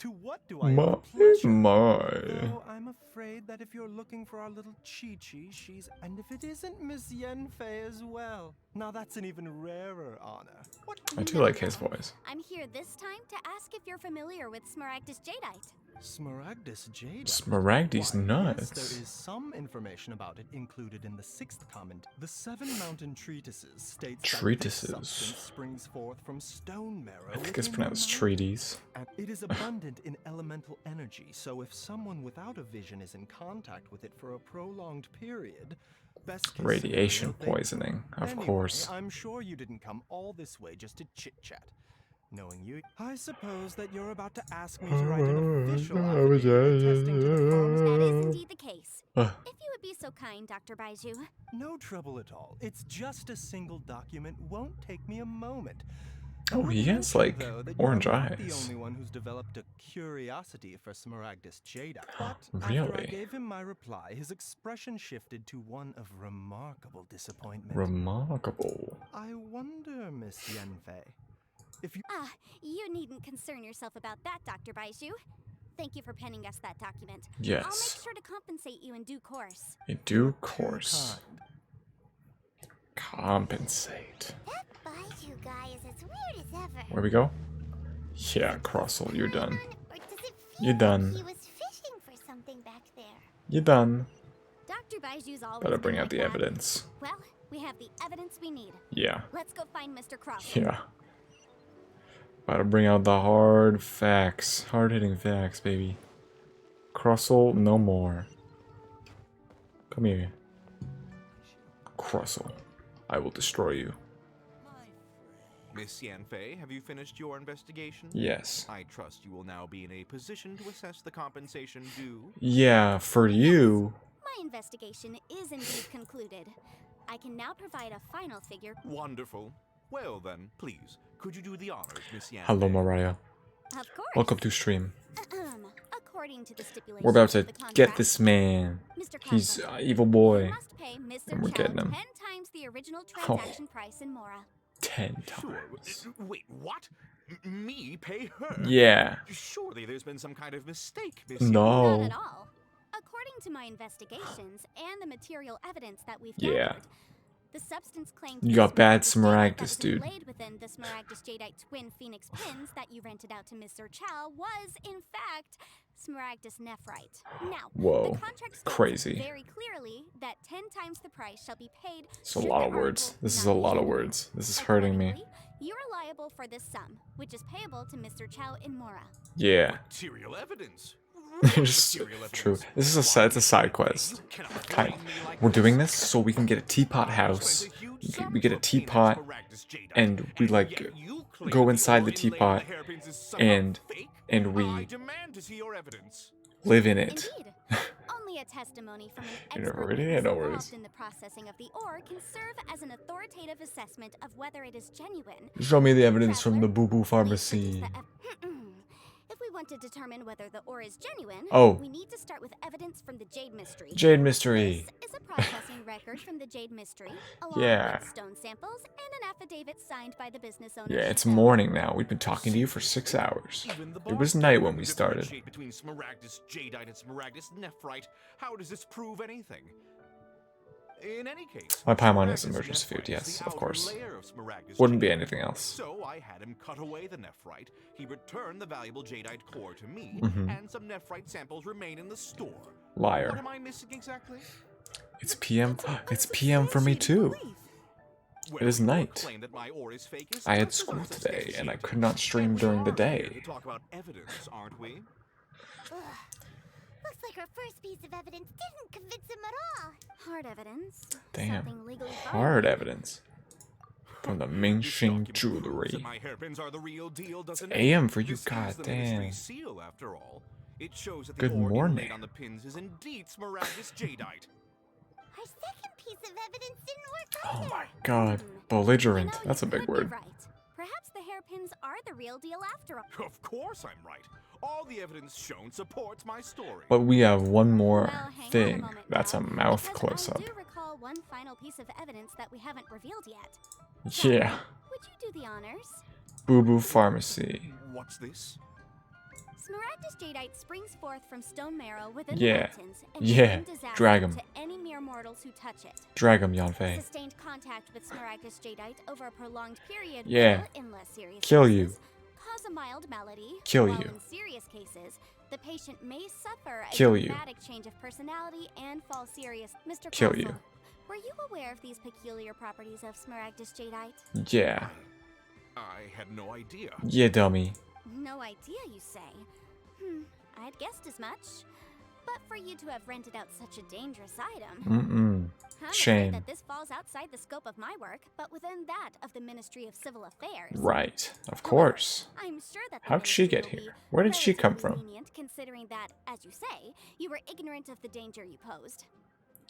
To what do I owe the pleasure? Though I'm afraid that if you're looking for our little Chi-Chi, she's... And if it isn't Miss Yanfei as well. Now that's an even rarer honor. What I do like his voice. I'm here this time to ask if you're familiar with Smaragdus Jadeite. Smaragdus Jadeite? Smaragdus Why, nuts. Yes, there is some information about it included in the 6th comment. The 7 mountain treatises states that this substance springs forth from stone marrow. I think it's within pronounced the treaties. and it is abundant in elemental energy, so if someone without a vision is in contact with it for a prolonged period, best case Radiation scenario, they poisoning, of Anyway, course. I'm sure you didn't come all this way just to chit-chat. Knowing you, I suppose that you're about to ask me to write an official affidavit attesting to the firm's... That is indeed the case. Uh. If you would be so kind, Dr. Baiju. No trouble at all. It's just a single document. Won't take me a moment. Oh, he has like orange You're eyes. not the only one who's developed a curiosity for Smaragdus Jadeite. But Really? after I gave him my reply, his expression shifted to one of remarkable disappointment. Remarkable. I wonder, Miss Yanfei, if you... You needn't concern yourself about that, Dr. Baiju. Thank you for penning us that document. Yes. I'll make sure to compensate you in due course. In due course. Compensate. That Baiju guy is as weird as ever. Where we go? Yeah, Crossel, you're done. Or does it feel You're done. like he was fishing for something back there? You're done. Dr. Baiju's always Better been bring like out the that. evidence. Well, we have the evidence we need. Yeah. Let's go find Mr. Cross. Yeah. Gotta bring out the hard facts. Hard-hitting facts, baby. Crossel, no more. Come here. Crossel. I will destroy you. Miss Yanfei, have you finished your investigation? Yes. I trust you will now be in a position to assess the compensation due. Yeah, for you. My investigation is indeed concluded. I can now provide a final figure. Wonderful. Well then, please, could you do the honors, Miss Yanfei? Hello, Mariah. Of course. Welcome to stream. According to the stipulations We're about to of the contract, get this man. Mr. He's Crossell, evil boy. you must pay Mr. And we're Chow getting 10 him. times the original transaction price in Mora. 10 Sure. times. Wait, what? Me pay her? Yeah. Surely there's been some kind of mistake, Miss Not No. at all. According to my investigations and the material evidence that we've Yeah. gathered, the substance claimed You to got be bad Smaragdus Smaragdus, jadeite that was dude. inlaid within the Smaragdus Jadeite twin phoenix pins that you rented out to Mr. Chow was, in fact, Smaragdus nephrite. Now, Whoa. the contract states Crazy. very clearly that 10 times the price shall be paid. It's a should lot the of words. article This is not a be lot of genuine. words. This is hurting me. Accordingly, you are liable for this sum, which is payable to Mr. Chow in Mora. Yeah. Material evidence. Just true. This is it's a side quest. Kind of. We're doing this so we can get a teapot house. We get a teapot, and we like go inside the teapot, and we live in it. Indeed. Only a testimony from an You never expert really witness know where it involved is. in the processing of the ore can serve as an authoritative assessment of whether it is genuine. Show me the evidence from the Traveler, Boo Boo please Pharmacy. produce the If we want to determine whether the ore is genuine, Oh. we need to start with evidence from the Jade Mystery. Jade Mystery. This is a processing record from the Jade Mystery, along Yeah. with stone samples and an affidavit signed by the business owner. Yeah, it's himself. morning now. We've been talking to you for 6 hours. It was night when we started. Differentiate between Smaragdus Jadeite and Smaragdus nephrite. How does this prove anything? In any case, My Paimon is Smaragdus emergency nephrite food, yes, is the of outer course. layer of Smaragdus Wouldn't be jadeite. anything else. So I had him cut away the nephrite. He returned the valuable jadeite core to me, Mhm. and some nephrite samples remain in the store. What Liar. am I missing exactly? It's PM. It's PM for me too. Well, It is your night. claim that my ore is fake is I had just as school today, unsubstantiated. and I could not stream And we during the are here day. to talk about evidence, aren't we? Ugh. Looks like our first piece of evidence didn't convince him at all. Hard evidence. Damn. Something legally Hard binding. evidence. From the This Mingxing document proves that Jewelry. my hairpins are the real deal, doesn't it? AM for you, This is the goddamn. ministry seal, after all. It shows that the Good ore morning. inlaid on the pins is indeed Smaragdus jadeite. Our second piece of evidence didn't work Oh either. my god. Belligerent. You know, That's a you big could be word. right. Perhaps the hairpin hairpins are the real deal after all. Of course I'm right. All the evidence shown supports my story. But we have one more Well, hang on a thing. moment That's now, a mouth because close-up. I do recall one final piece of evidence that we haven't revealed yet. Yeah. Would you do the honors? Boo Boo Pharmacy. What's this? Smaragdus jadeite springs forth from stone marrow within Yeah. the mountains and Yeah. can disaster Drag 'em. to any mere mortals who touch it. Drag 'em, Yanfei. Sustained contact with Smaragdus jadeite over a prolonged period Yeah. will, in less serious Kill you. cases, cause a mild malady. Kill while you. in serious cases, the patient may suffer a Kill you. dramatic change of personality and fall serious. Mr. Kill Crossell, you. were you aware of these peculiar properties of Smaragdus jadeite? Yeah. I had no idea. Yeah, dummy. No idea, you say? I'd guessed as much. But for you to have rented out such a dangerous item, Mm-mm. I'm Shame. afraid that this falls outside the scope of my work, but within that of the Ministry of Civil Affairs. Right. Of course. I'm sure that the How'd she Ministry get will here? be Where did she come relatively from? lenient, considering that, as you say, you were ignorant of the danger you posed.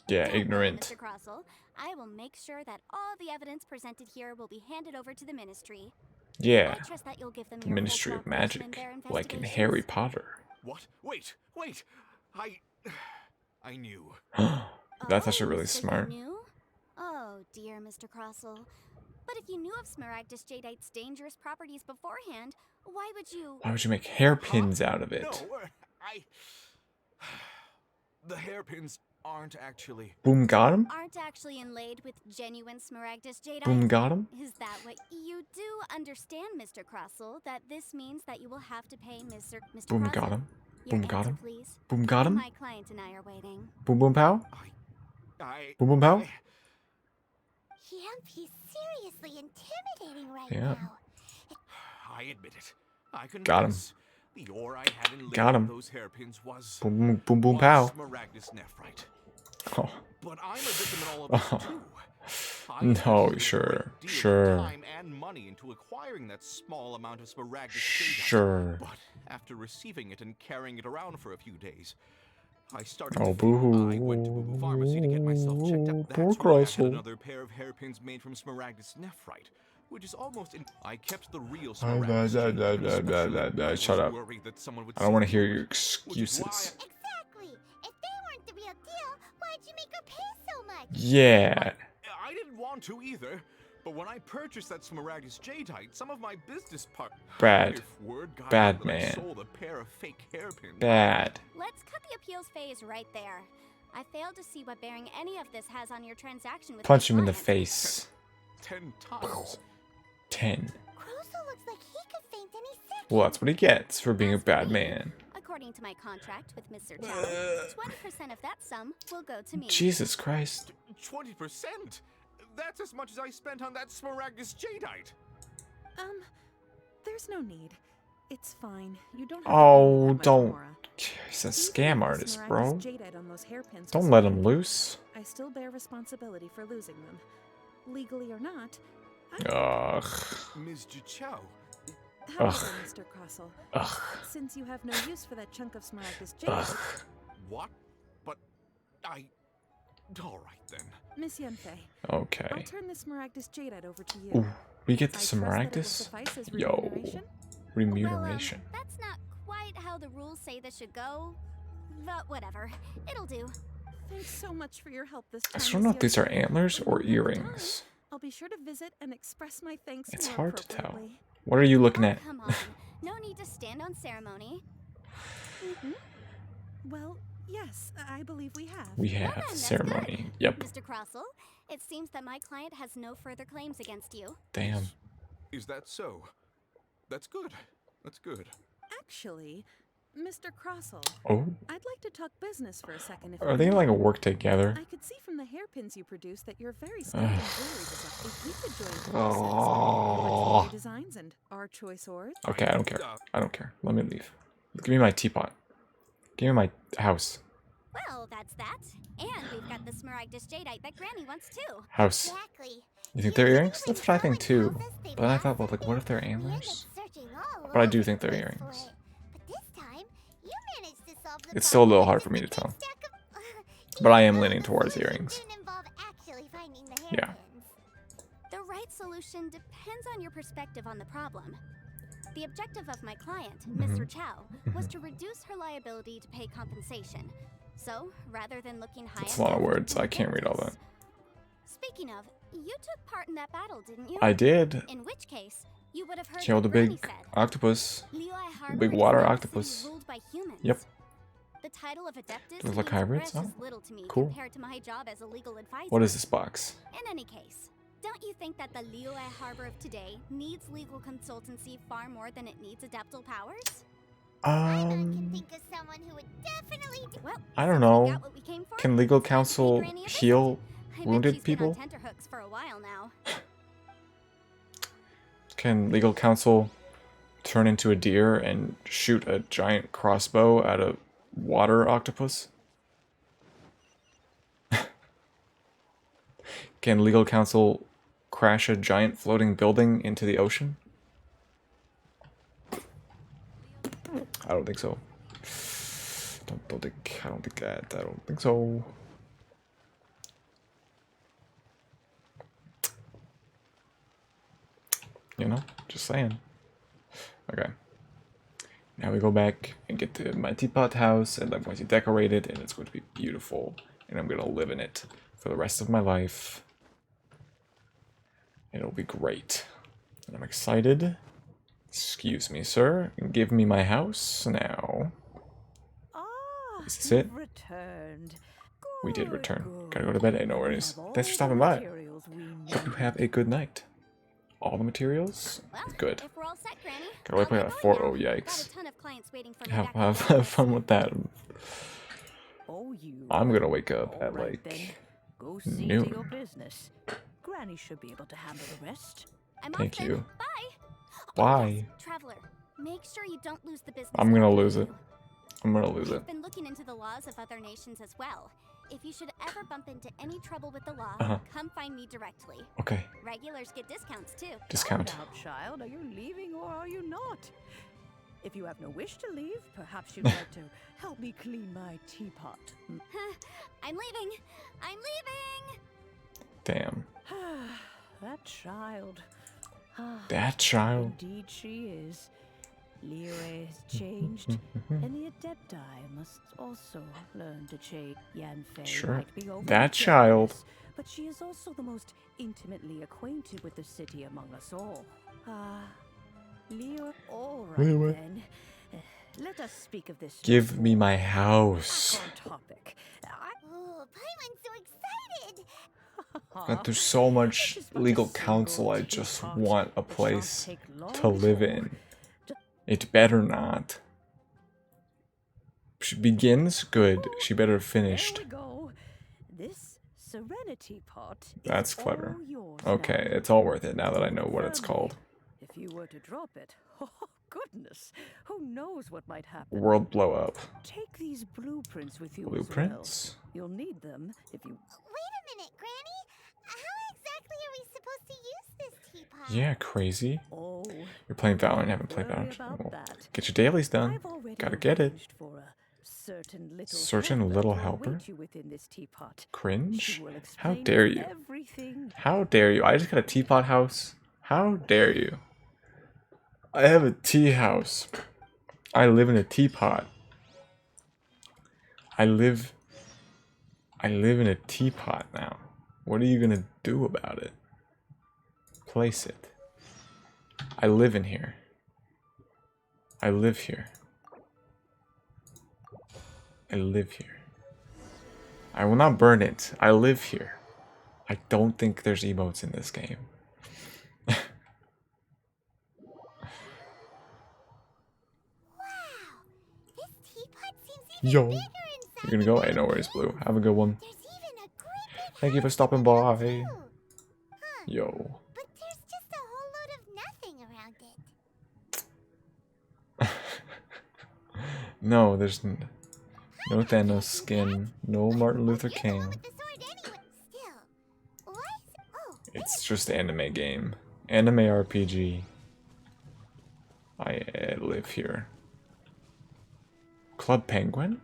Yeah, Don't worry, ignorant. Mr. Crossell. I will make sure that all the evidence presented here will be handed over to the Ministry. Yeah. I trust that you'll give them The your full Ministry of cooperation in Magic. their Like in investigations. Harry Potter. What? Wait. I knew. That's actually Oh, really so you smart. knew? Oh, dear Mr. Crossell. But if you knew of Smaragdus jadeite's dangerous properties beforehand, why would you... Why would you make hairpins out of it? No, the hairpins aren't actually. Boom got him? aren't actually inlaid with genuine Smaragdus jadeite? Boom got him? Is that what you do understand, Mr. Crossell, that this means that you will have to pay Mr. Boom Crossell? got him? Your Boom got answer, him? please. Boom got him? My client and I are waiting. Boom boom pow? I. Boom boom pow? He's seriously intimidating right Yeah. now. I admit it. I confess. Got him. The ore I had in Got him. those hairpins was. Boom boom boom boom was pow. Smaragdus nephrite. Oh. But I'm a victim in all of this Oh. too. I No, invested a sure, great deal of sure. time and money into acquiring that small amount of Smaragdus jadeite. Sure. But after receiving it and carrying it around for a few days, I started Oh, to feel boo-hoo. I went to Boo Boo Pharmacy to get myself checked up. Poor That's where I Crossell. had another pair of hairpins made from Smaragdus nephrite, which is almost in. I kept the real Smaragdus jadeite, especially Shut I up. was worried that someone would I don't want to steal hear it, your which is why excuses. Exactly. If they weren't the real deal, why'd you make her pay so much? Yeah. I didn't want to either, but when I purchased that Smaragdus jadeite, some of my business partners. Bad. Bad that man. I sold a pair of fake hairpins. Bad. Let's cut the appeals phase right there. I failed to see what bearing any of this has on your transaction with Punch my him in the client. face. 10 times. 10. Crossell looks like he could faint any second. Well, that's what he gets for being a As for bad me, man. According to my contract with Mr. Chow, 20% of that sum will go to me. Jesus Christ. 20%? That's as much as I spent on that Smaragdus jadeite. There's no need. It's fine. You don't have to pay me Oh, that much, don't. Mora. He's a Even scam if the artist, Smaragdus bro. jadeite on those hairpins Don't was let him fake, loose. I still bear responsibility for losing them. Legally or not. Ugh. Ms. Jichao, However, Mr. Crossell, Ugh. since you have no use for that chunk of Smaragdus Ugh. jadeite, what? But I. Alright then. Miss Yanfei, Okay. I'll turn this Smaragdus jadeite over to you. Ooh, we get the I trust that it will Smaragdus? suffice as Yo. remuneration. Remuneration. Well, that's not quite how the rules say this should go. But whatever. It'll do. Thanks so much for your help this I time. just don't know if these are Yanfei. antlers or When we have time, earrings. I'll be sure to visit and express my thanks It's more hard to tell. appropriately. What are you looking Oh, at? come on. No need to stand on ceremony. Well, yes, I believe we have. We Well have then, that's ceremony. good. Yep. Mr. Crossell, it seems that my client has no further claims against you. Damn. Is that so? That's good. That's good. Actually, Mr. Crossell, Oh. I'd like to talk business for a second if Are you they may. like work together? I could see from the hairpins you produce that you're very skilled in jewelry design. If we could join forces, your jewelry designs and our choice ores. Okay, I don't care. I don't care. Let me leave. Give me my teapot. Give me my house. Well, that's that. And we've got the Smaragdus jadeite that Granny wants too. House. Exactly. You think they're earrings? That's what I think too. But I thought, well, like, what if they're antlers? But I do think they're earrings. But this time, you managed to solve the It's still a little problem hard with for me the to tell. big stack of- But I am Well, leaning the towards solution earrings. didn't involve actually finding the Yeah. hairpins. The right solution depends on your perspective on the problem. The objective of my client, Mr. Chow, was to reduce her liability to pay compensation. So, rather than looking high That's a lot of words. I can't read all that. Speaking of, you took part in that battle, didn't you? I did. In which case, you would have heard Killed a what Granny big said. octopus. Liyue Harbor Big is water now a octopus. city ruled by humans. Yep. The title of Adeptus Those look means hybrids? precious Oh, little to me cool. compared to my job as a legal advisor. What is this box? In any case, don't you think that the Liyue Harbor of today needs legal consultancy far more than it needs adeptal powers? I can think of someone who would definitely do. Well, I don't since we know. got what we came for, Can legal it's time to pay counsel Granny a visit. heal I bet wounded she's been on people? tenterhooks for a while now. Can legal counsel turn into a deer and shoot a giant crossbow at a water octopus? Can legal counsel crash a giant floating building into the ocean? I don't think so. I don't think so. You know, just saying. Okay. Now we go back and get to my teapot house, and I'm going to decorate it, and it's going to be beautiful, and I'm going to live in it for the rest of my life. It'll be great. And I'm excited. Excuse me, sir. Give me my house now. Is this it? Returned. We did return. Gotta go to bed. I know where it is. Thanks for stopping by. Hope you have a good night. All the materials? Well, Good. if we're all set, Granny, Gotta wait I'll for get that going 4. now. Oh, yikes. Got a ton of clients waiting for me Have, back at the have office. fun with that. Oh, you. I'm gonna wake up at Alright then. like Go see to noon. your business. Granny should be able to handle the rest. I'm Thank off then. you. Bye. Bye. Yes, Traveler, make sure you don't lose the business. I'm gonna card lose with it. you. I'm gonna lose it. I've been looking into the laws of other nations as well. If you should ever bump into any trouble with the law, come find me directly. Okay. Regulars get discounts too. Discount. Now, child, are you leaving or are you not? If you have no wish to leave, perhaps you'd like to help me clean my teapot. I'm leaving. I'm leaving. Damn. That child. That child. Indeed she is. Liyue has changed, and the Adepti must also learn to change. Yanfei Sure. might be over That child. but she is also the most intimately acquainted with the city among us all. Liyue, all right Liyue. then. Let us speak of this. Give me my Back house. on topic. Oh, Paimon's so excited. God, there's so much legal counsel. I just want a place to live in. It better not. She begins good. She better have finished. There we go. This serenity pot is That's clever. all yours Okay, now. it's all worth it now that I know what it's called. If you were to drop it, oh goodness, who knows what might happen. World blow up. Take these blueprints with you Blueprints? as well. You'll need them if you... Wait a minute, Granny. How exactly are we supposed to use this teapot? Yeah, crazy. Oh, You're playing Valorant, haven't played worry Valorant. about Well, that. get your dailies done. I've already Gotta get it. arranged for a Certain little to helper? await you within this teapot. Cringe? She will How explain dare you? everything. How dare you? I just got a teapot house. How dare you? I have a tea house. I live in a teapot. I live in a teapot now. What are you gonna do about it? Place it. I live in here. I live here. I live here. I will not burn it. I live here. I don't think there's emotes in this game. This teapot seems even Yo. bigger inside. You're gonna go? I know where it's blue. Have a good one. There's even a great big Thank you for house stopping with it, by. too. Yo. But there's just a whole load of nothing around it. No, there's no Thanos skin. No Martin Luther You're the one King. with the sword anyway. Still, why is it? Oh, It's just anime game. Anime RPG. I live here. Club Penguin?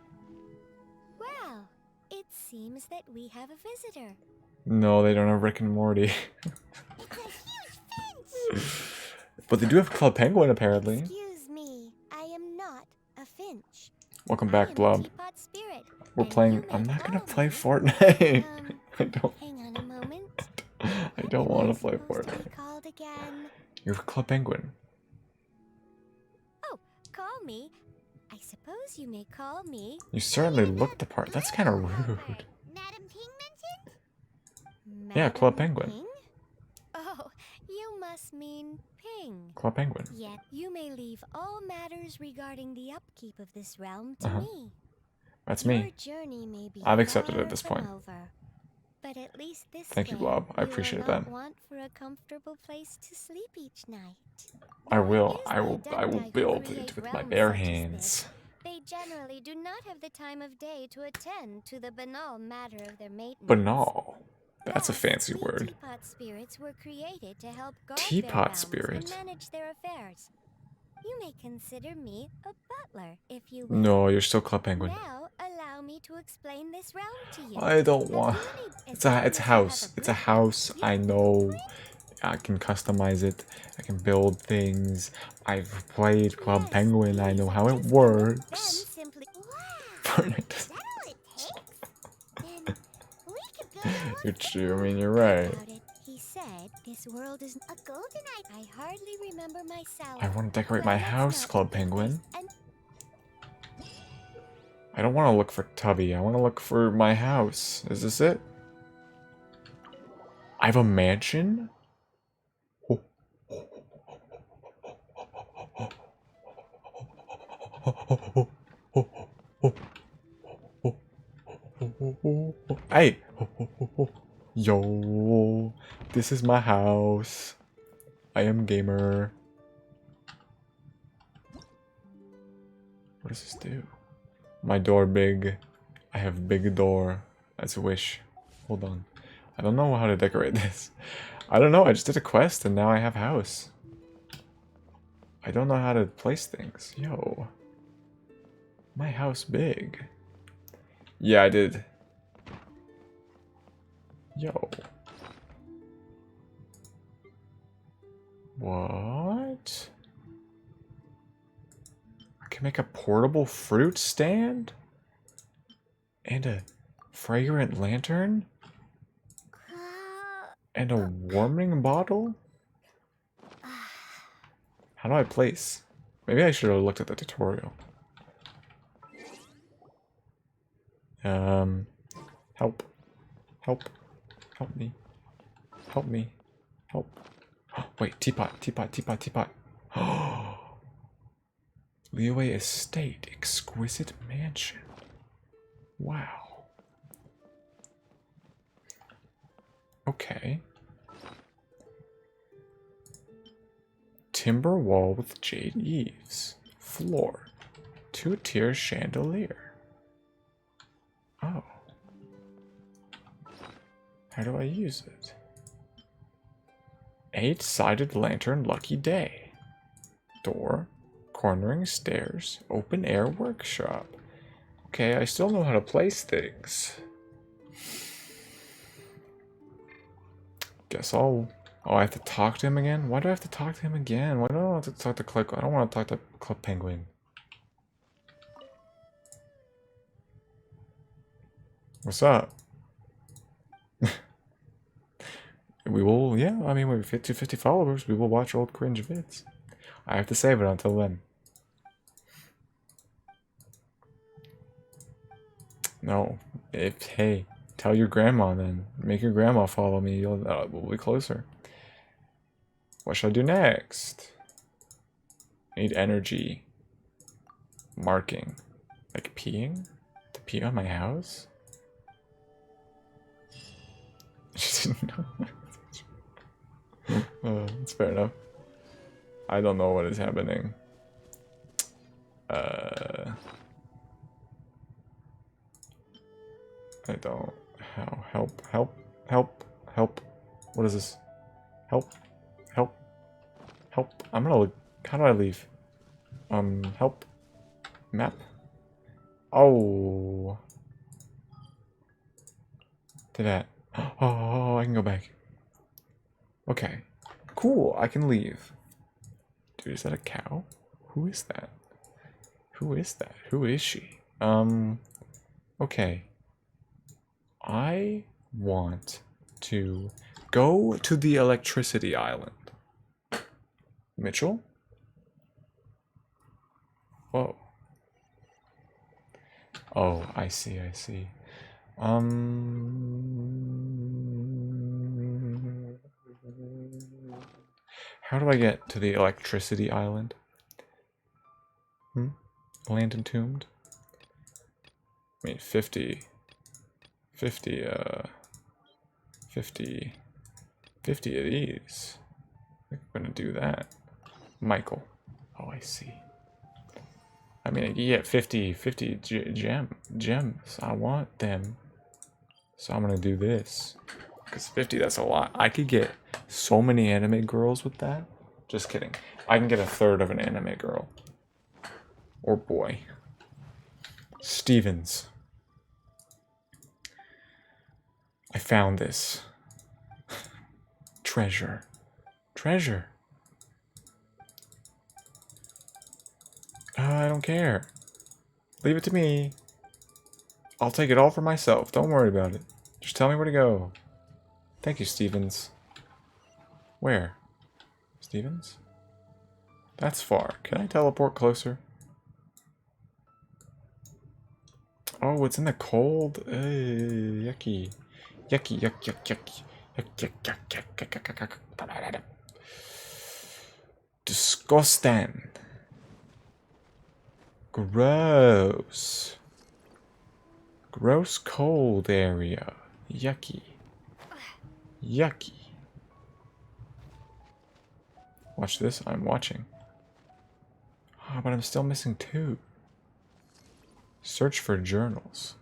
Well, it seems that we have a visitor. No, they don't have Rick and Morty. it's a huge But they do have Club Penguin, apparently. Excuse me, I am not a finch. Welcome I back, am a Blob. teapot spirit. We're and playing... you may I'm not gonna call play me- Fortnite. I don't... Hang on a moment. I don't want to play Supposed to be Fortnite. called again. You're Club Penguin. Oh, call me. I suppose you may call me. You certainly look the part. That's kind of rude. Madam Ping mentioned? Yeah, Club Madam Penguin. Ping? Oh, you must mean Ping. Club Penguin. Yet you may leave all matters regarding the upkeep of this realm to Uh-huh. me. That's Your me. journey may be I've accepted far at this from point. over, but at least this Thank you, way, Blob. I you will appreciate not that. want for a comfortable place to sleep each night. I Though it will. is I the will Adepti who build create it with my realms bare such as hands. this. They generally do not have the time of day to attend to the banal matter of their maintenance. Banal. That's a Thus, fancy we word. teapot spirits were created to help guard Teapot their realms spirit? and manage their affairs. You may consider me a butler, if you will. No, you're still Club Penguin. Now, allow me to explain this realm to you. I don't want... As many- It's as a long it's a as you have house. It's a blueprint, house. you I have a know. blueprint? I can customize it. I can build things. I've played Club Yes, Penguin. I please know how it adjust them and then works. simply... Wow! Fortnite Is doesn't- that all it takes? Then we could build our own You're true. I football. mean, you're right. About it, he said, this world is a golden eye. I hardly remember myself. I want to decorate But my let's house, not Club repeat this Penguin. and- I don't want to look for Tubby. I want to look for my house. Is this it? I have a mansion? Hey! Yo! This is my house. I am gamer. What does this do? My door big. I have big door. That's a wish. Hold on. I don't know how to decorate this. I don't know. I just did a quest and now I have house. I don't know how to place things. Yo. My house big. Yeah, I did. Yo. What? I can make a portable fruit stand? And a fragrant lantern? And a warming bottle? How do I place? Maybe I should have looked at the tutorial. Help. Help. Help me. Help me. Help. Wait, teapot, teapot, teapot, teapot. Leeway Estate, exquisite mansion. Wow. Okay. Timber wall with jade eaves. Floor. 2-tier chandelier. Oh. How do I use it? 8-sided lantern lucky day. Door. Cornering stairs. Open air workshop. Okay, I still know how to place things. Guess I'll... Oh, I have to talk to him again? Why do I have to talk to him again? Why do I want to talk to Club... I don't want to talk to Club Penguin. What's up? We will... Yeah, I mean, we've hit 250 followers. We will watch old cringe vids. I have to save it until then. No. Hey, tell your grandma then. Make your grandma follow me. We'll be closer. What should I do next? I need energy. Marking. Like peeing? To pee on my house? I just didn't know. That's fair enough. I don't know what is happening. I don't. How? Help. Help. Help. Help. What is this? Help. Help. Help. I'm gonna look. How do I leave? Help. Map. Oh. To that. Oh, I can go back. Okay. Cool, I can leave. Dude, is that a cow? Who is that? Who is that? Who is she? Okay. I want to go to the electricity island. Mitchell? Whoa. Oh, I see, I see. How do I get to the electricity island? Land entombed? I mean, 50 of these. I think I'm gonna do that. Michael. Oh, I see. I mean, you get 50 gems. I want them. So I'm gonna do this. Because 50, that's a lot. I could get so many anime girls with that. Just kidding. I can get a third of an anime girl. Or boy. Stevens. I found this. Treasure. Treasure. I don't care. Leave it to me. I'll take it all for myself. Don't worry about it. Just tell me where to go. Thank you, Stevens. Where? Stevens? That's far. Can I teleport closer? Oh, it's in the cold. Yucky. Yucky, yuck, yuck, yuck. Yuck, yuck, yuck, yuck, yuck, yuck, yuck, yuck. Disgusting. Gross. Gross cold area. Yucky. Yucky. Watch this. I'm watching. Ah, but I'm still missing 2. Search for journals.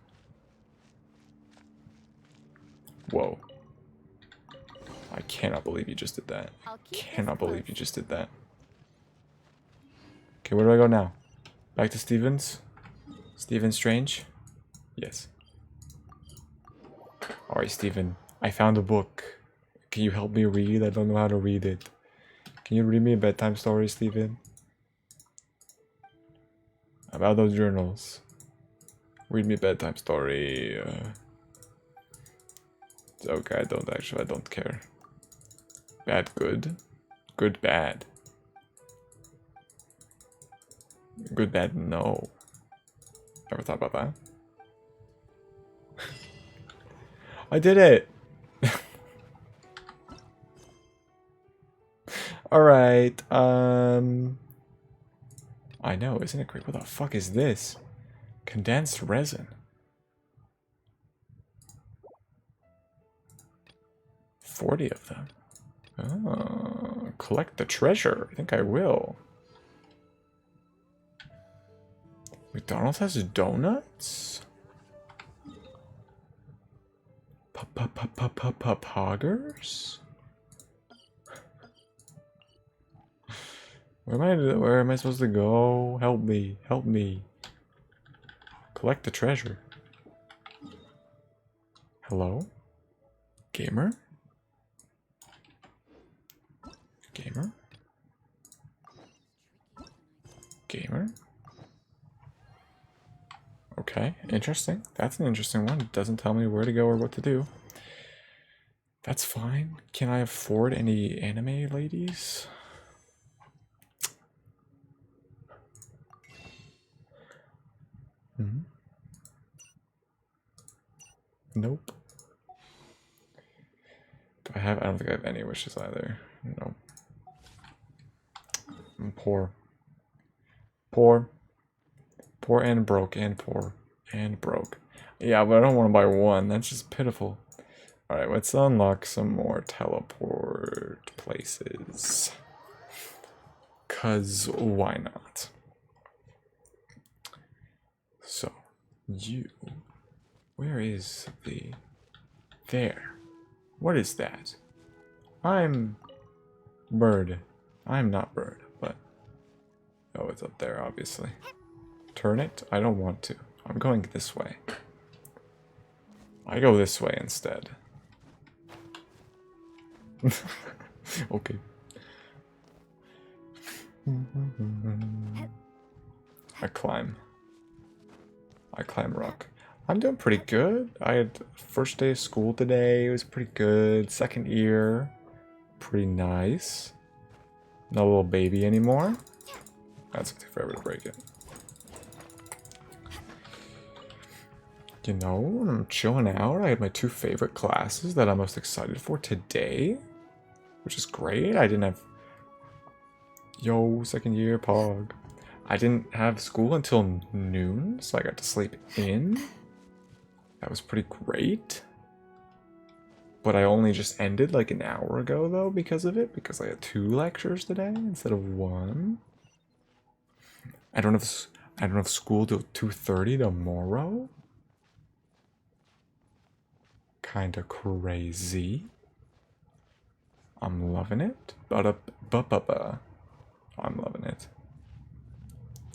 Whoa. I cannot believe you just did that. Cannot believe you just did that. Okay, where do I go now? Back to Stevens? Stephen Strange? Yes. Alright, Stephen. I found a book. Can you help me read? I don't know how to read it. Can you read me a bedtime story, Stephen? About those journals. Read me a bedtime story. It's okay, I don't care. Bad, good. Good, bad. Good, bad, no. Ever thought about that? I did it! Alright, I know, isn't it great? What the fuck is this? Condensed resin. 40 of them. Oh, collect the treasure. I think I will. McDonald's has donuts? Poggers? Where am I supposed to go? Help me. Help me. Collect the treasure. Hello? Gamer? Gamer? Gamer? Okay, interesting. That's an interesting one. It doesn't tell me where to go or what to do. That's fine. Can I afford any anime ladies? Nope. Do I have? I don't think I have any wishes either. Nope. I'm poor. Poor. Poor and broke and poor and broke. Yeah, but I don't want to buy one. That's just pitiful. Alright, let's unlock some more teleport places. 'Cause why not? So, you... Where is the... There. What is that? I'm... Bird. I'm not bird, but... Oh, it's up there, obviously. Turn it? I don't want to. I'm going this way. I go this way instead. Okay. I climb. I climb rock. I'm doing pretty good. I had first day of school today. It was pretty good. Second year. Pretty nice. Not a little baby anymore. That's gonna take forever to break it. You know, I'm chilling out. I had my 2 favorite classes that I'm most excited for today. Which is great. I didn't have... Yo, second year, Pog. I didn't have school until noon, so I got to sleep in. That was pretty great. But I only just ended like an hour ago, though, because of it. Because I had 2 lectures today instead of 1. I don't have school till 2:30 tomorrow. Kinda crazy. I'm loving it. I'm loving it.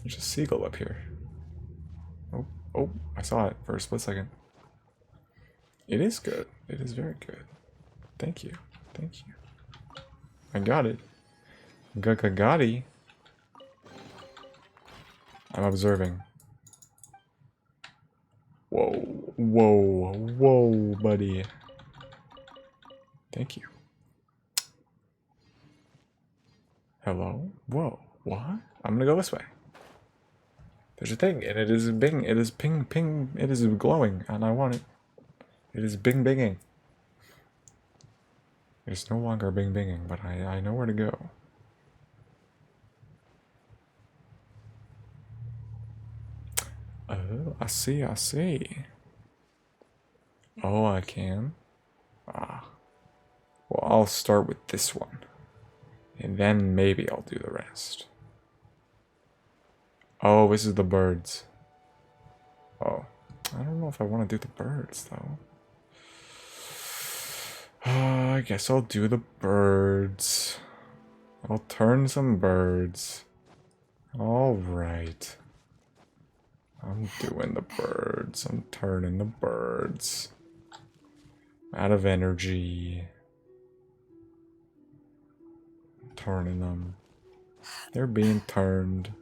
There's a seagull up here. Oh, I saw it for a split second. It is good. It is very good. Thank you. Thank you. I got it. Gagagati. I'm observing. Whoa, buddy. Thank you. Hello? Whoa, what? I'm gonna go this way. There's a thing, and it is bing, it is ping, it is glowing, and I want it. It is binging. It's no longer binging, but I know where to go. Oh, I see. Oh, I can? Ah. Well, I'll start with this one. And then maybe I'll do the rest. Oh, this is the birds. Oh. I don't know if I want to do the birds, though. I guess I'll do the birds. I'll turn some birds. Alright. I'm doing the birds. I'm turning the birds. Out of energy. Turning them. They're being turned.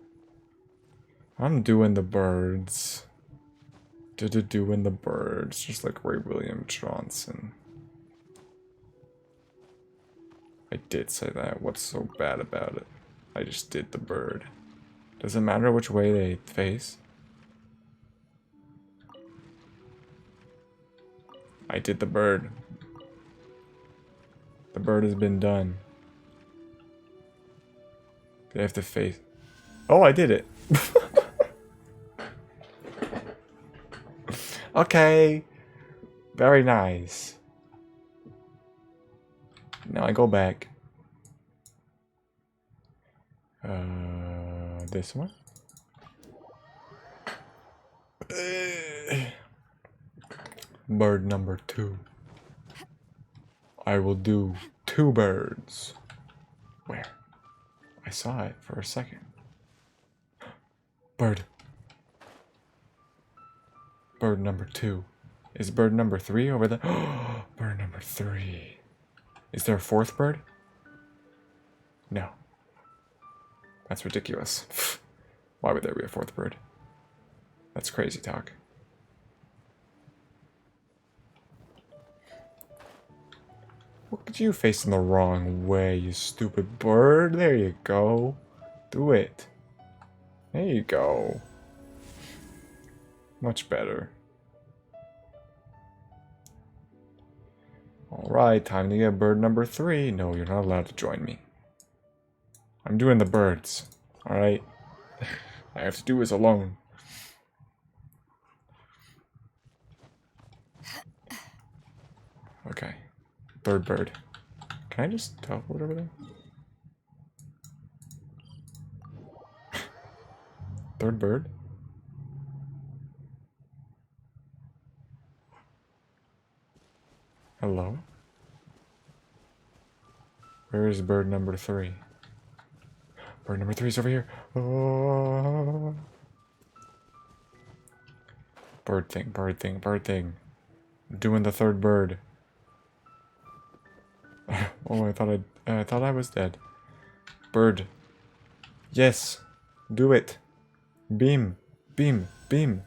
I'm doing the birds. Doing the birds. Just like Ray William Johnson. I did say that. What's so bad about it? I just did the bird. Does it matter which way they face? I did the bird. The bird has been done. They have to face... Oh, I did it! Okay. Very nice. Now I go back. This one? Bird number 2. I will do 2 birds. Where? I saw it for a second. Bird. Bird number 2. Is bird number 3 over there? Bird number 3. Is there a 4th bird? No. That's ridiculous. Why would there be a 4th bird? That's crazy talk. Look at you facing the wrong way, you stupid bird. There you go. Do it. There you go. Much better. Alright, time to get bird number 3. No, you're not allowed to join me. I'm doing the birds. Alright? I have to do this alone. Okay. Bird. Can I just teleport over there? Third bird? Hello? Where is bird number 3? Bird number 3 is over here. Oh. Bird thing. I'm doing the 3rd bird. Oh, I thought I was dead. Bird. Yes. Do it. Beam. Beam. Beam.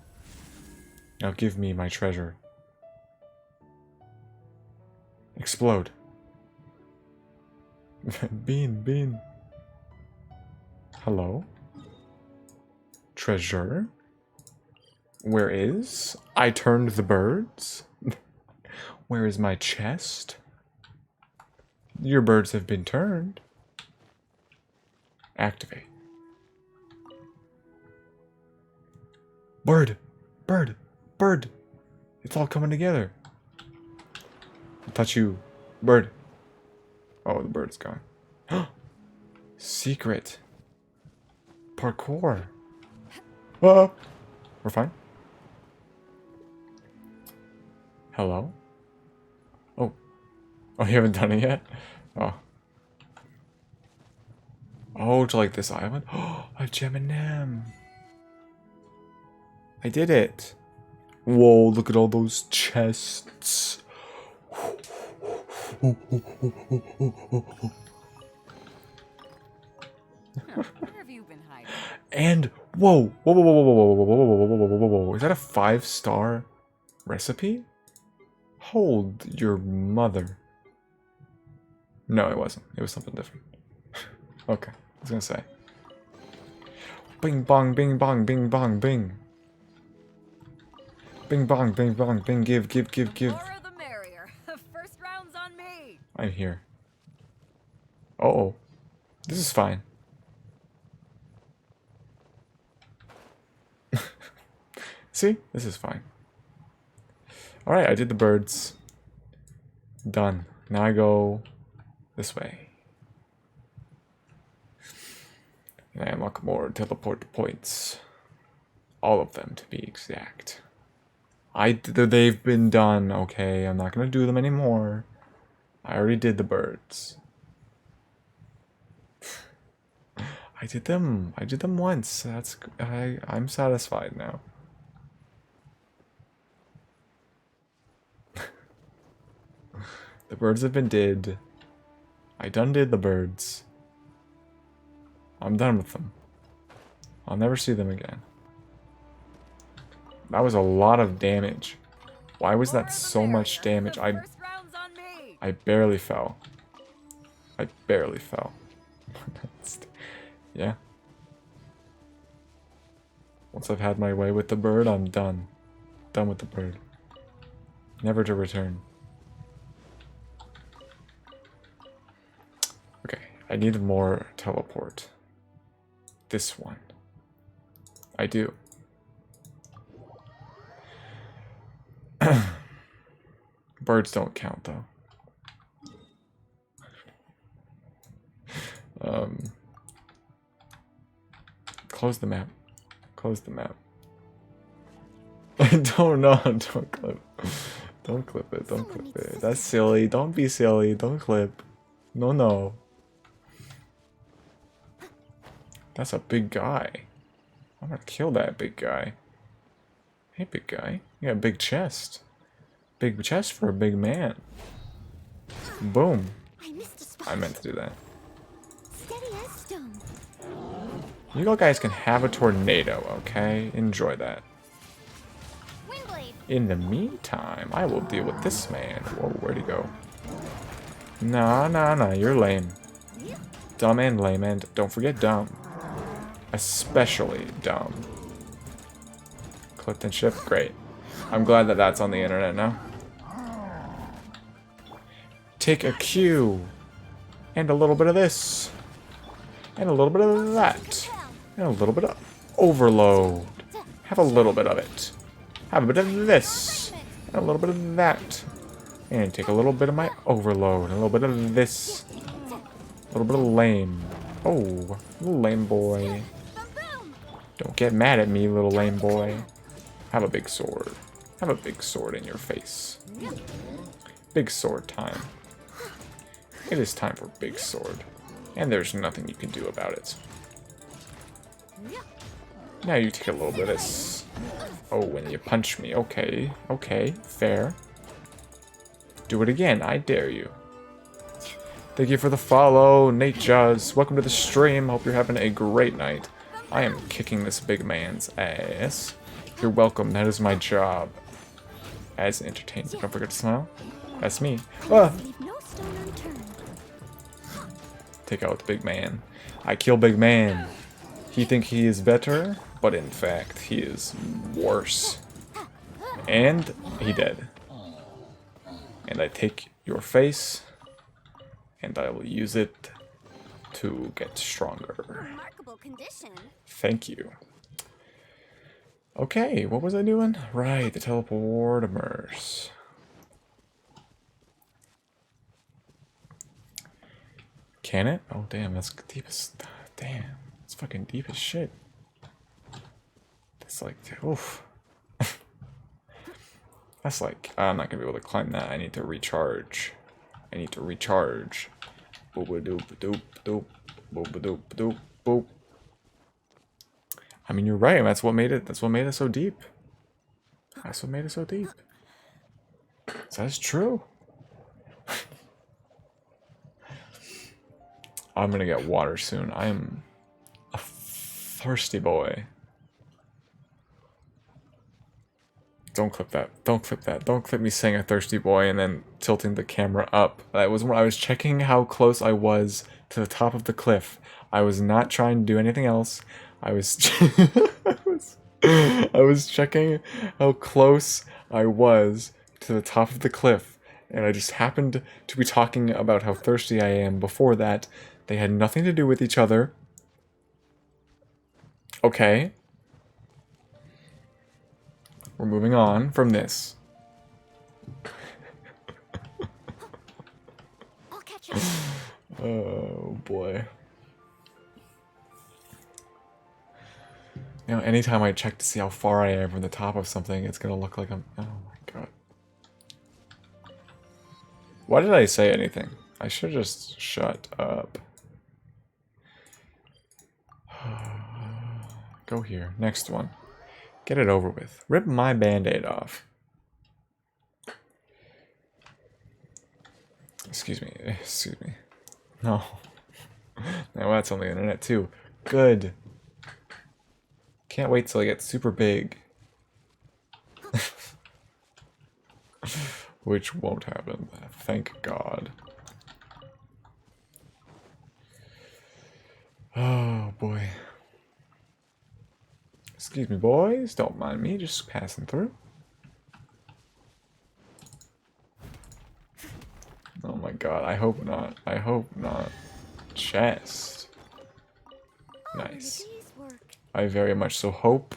Now give me my treasure. Explode. Beam. Beam. Hello? Treasure? Where is? I turned the birds? Where is my chest? Your birds have been turned. Activate. Bird! Bird! Bird! It's all coming together. I'll touch you. Bird. Oh, the bird's gone. Secret. Parkour. Ah! We're fine. Hello? Oh. Oh, you haven't done it yet? Oh. Oh, to like this island? Oh, I have Gem and Nem. I did it. Whoa, look at all those chests. Where have you been hiding? And whoa, whoa, whoa, whoa, whoa, whoa, whoa, whoa, whoa, whoa, whoa, whoa, whoa, whoa! Is that a 5-star recipe? Hold your mother. No, it wasn't. It was something different. Okay, I was gonna say. Bing bong, bing bong, bing bong, bing. Bing bong, bing bong, bing. Give, give, give, give. The more the merrier. First round's on me. I'm here. Uh-oh. This is fine. See? This is fine. Alright, I did the birds. Done. Now I go this way. And I unlock more teleport points. All of them, to be exact. They've been done, okay? I'm not gonna do them anymore. I already did the birds. I did them once. I'm satisfied now. The birds have been did. I done did the birds. I'm done with them. I'll never see them again. That was a lot of damage. Why was that so much damage? I barely fell. I barely fell. Yeah. Once I've had my way with the bird, I'm done. Done with the bird. Never to return. Okay, I need more teleport. This one. I do. Birds don't count, though. Close the map. Close the map. Don't clip. Don't clip it. Don't clip it. That's silly. Don't be silly. Don't clip. No. That's a big guy. I'm gonna kill that big guy. Hey, big guy. You got a big chest. Big chest for a big man. Boom. I meant to do that. Steady as stone. You guys can have a tornado, okay? Enjoy that. Windblade. In the meantime, I will deal with this man. Whoa, where'd he go? Nah, you're lame. Dumb and lame, and don't forget dumb. Especially dumb. Clipped and shift, great. I'm glad that that's on the internet now. Take a Q. And a little bit of this. And a little bit of that. And a little bit of overload. Have a little bit of it. Have a bit of this. And a little bit of that. And take a little bit of my overload. And a little bit of this. A little bit of lame. Oh, little lame boy. Don't get mad at me, little lame boy. Have a big sword. Have a big sword in your face. Big sword time. It is time for big sword. And there's nothing you can do about it. Now you take a little bit of this. Oh, when you punch me. Okay, fair. Do it again, I dare you. Thank you for the follow, Nate Jazz. Welcome to the stream. Hope you're having a great night. I am kicking this big man's ass. You're welcome. That is my job as an entertainer. Don't forget to smile. That's me. Ah! Leave no stone unturned. Take out the big man. I kill big man. He think he is better, but in fact he is worse. And he dead. And I take your face, and I will use it to get stronger. Remarkable condition. Thank you. Okay, what was I doing? Right, the teleporters. Can it? Oh damn, that's deep as damn. It's fucking deep as shit. That's like oof. That's like I'm not gonna be able to climb that. I need to recharge. I need to recharge. Boop doop doop doop. Boop doop doop boop. I mean, you're right. That's what made it. That's what made it so deep. That's what made it so deep. That's true. I'm gonna get water soon. I am a thirsty boy. Don't clip that. Don't clip that. Don't clip me saying a thirsty boy and then tilting the camera up. That was when I was checking how close I was to the top of the cliff. I was not trying to do anything else. I was I was checking how close I was to the top of the cliff, and I just happened to be talking about how thirsty I am before that. They had nothing to do with each other. Okay. We're moving on from this. I'll catch you. Oh boy. You know, anytime I check to see how far I am from the top of something, it's gonna look like I'm... Oh my god. Why did I say anything? I should just shut up. Go here. Next one. Get it over with. Rip my band-aid off. Excuse me. Excuse me. No. No, that's on the internet too. Good. Can't wait till I get super big. Which won't happen. Thank God. Oh boy. Excuse me, boys. Don't mind me. Just passing through. Oh my god. I hope not. I hope not. Chest. Nice. I very much so hope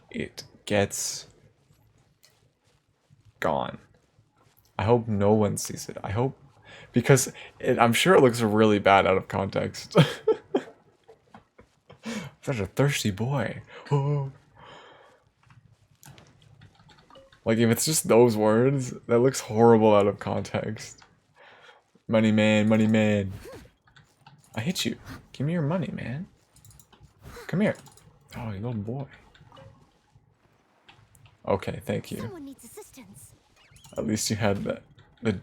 it gets gone. I hope no one sees it. I hope... Because I'm sure it looks really bad out of context. Such a thirsty boy. Oh. Like, if it's just those words, that looks horrible out of context. Money man, money man. I hit you. Give me your money, man. Come here. Oh, you little boy. Okay, thank you. Someone needs assistance. At least you had that. At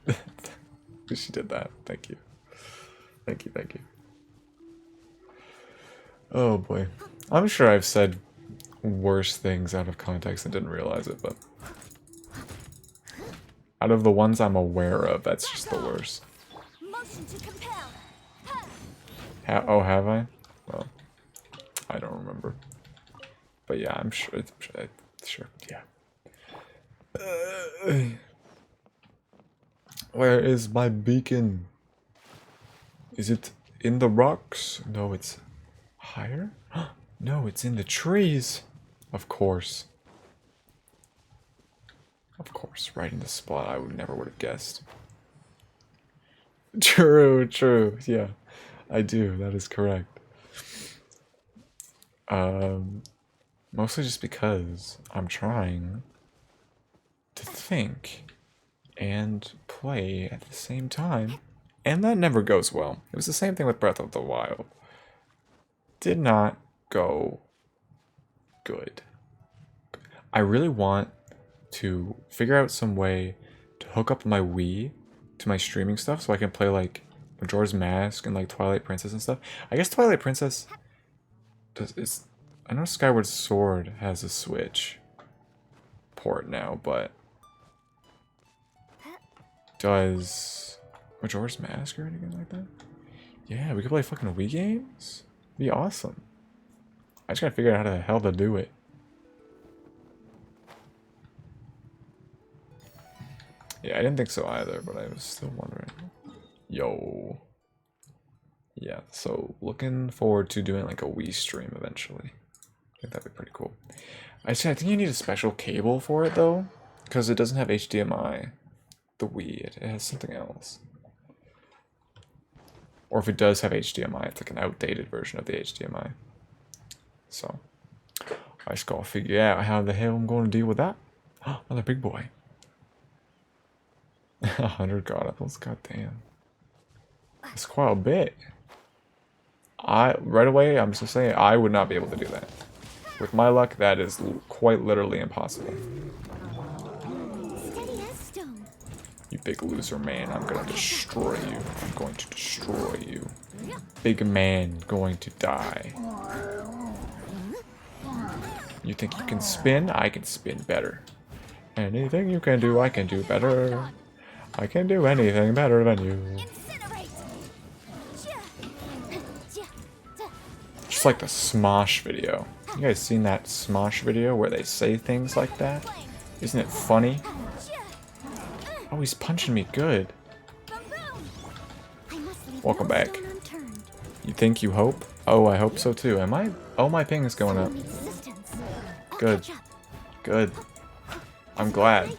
least you did that. Thank you. Thank you, thank you. Oh boy. I'm sure I've said worse things out of context and didn't realize it, but... Out of the ones I'm aware of, that's just the worst. Motion to compel. Oh, have I? Well, I don't remember. But yeah, I'm sure. Sure, yeah. Where is my beacon? Is it in the rocks? No, it's higher? No, it's in the trees. Of course. Of course, right in the spot I never would have guessed. True, true, yeah. I do, that is correct. Mostly just because I'm trying to think and play at the same time, and that never goes well. It was the same thing with Breath of the Wild. Did not go good. I really want to figure out some way to hook up my Wii to my streaming stuff so I can play like Majora's Mask and like Twilight Princess and stuff. I guess Twilight Princess is. I know Skyward Sword has a Switch port now, but does Majora's Mask or anything like that? Yeah, we could play fucking Wii games. Be awesome. I just gotta figure out how the hell to do it. Yeah, I didn't think so either, but I was still wondering. Yo. Yeah, so looking forward to doing like a Wii stream eventually. I think that'd be pretty cool. I think you need a special cable for it though, because it doesn't have HDMI. The Wii, it has something else. Or if it does have HDMI, it's like an outdated version of the HDMI. So, I just gotta figure out how the hell I'm going to deal with that. Another big boy. 100 god apples, goddamn. That's quite a bit. Right away, I'm just saying, I would not be able to do that. With my luck, that is quite literally impossible. Steady as stone. You big loser, man. I'm gonna destroy you. I'm going to destroy you. Big man going to die. You think you can spin? I can spin better. Anything you can do, I can do better. I can do anything better than you. Just like the Smosh video. You guys seen that Smosh video where they say things like that? Isn't it funny? Oh, he's punching me good. Welcome back. You think you hope? Oh, I hope so too. Am I? Oh, my ping is going up. Good. Good. I'm glad.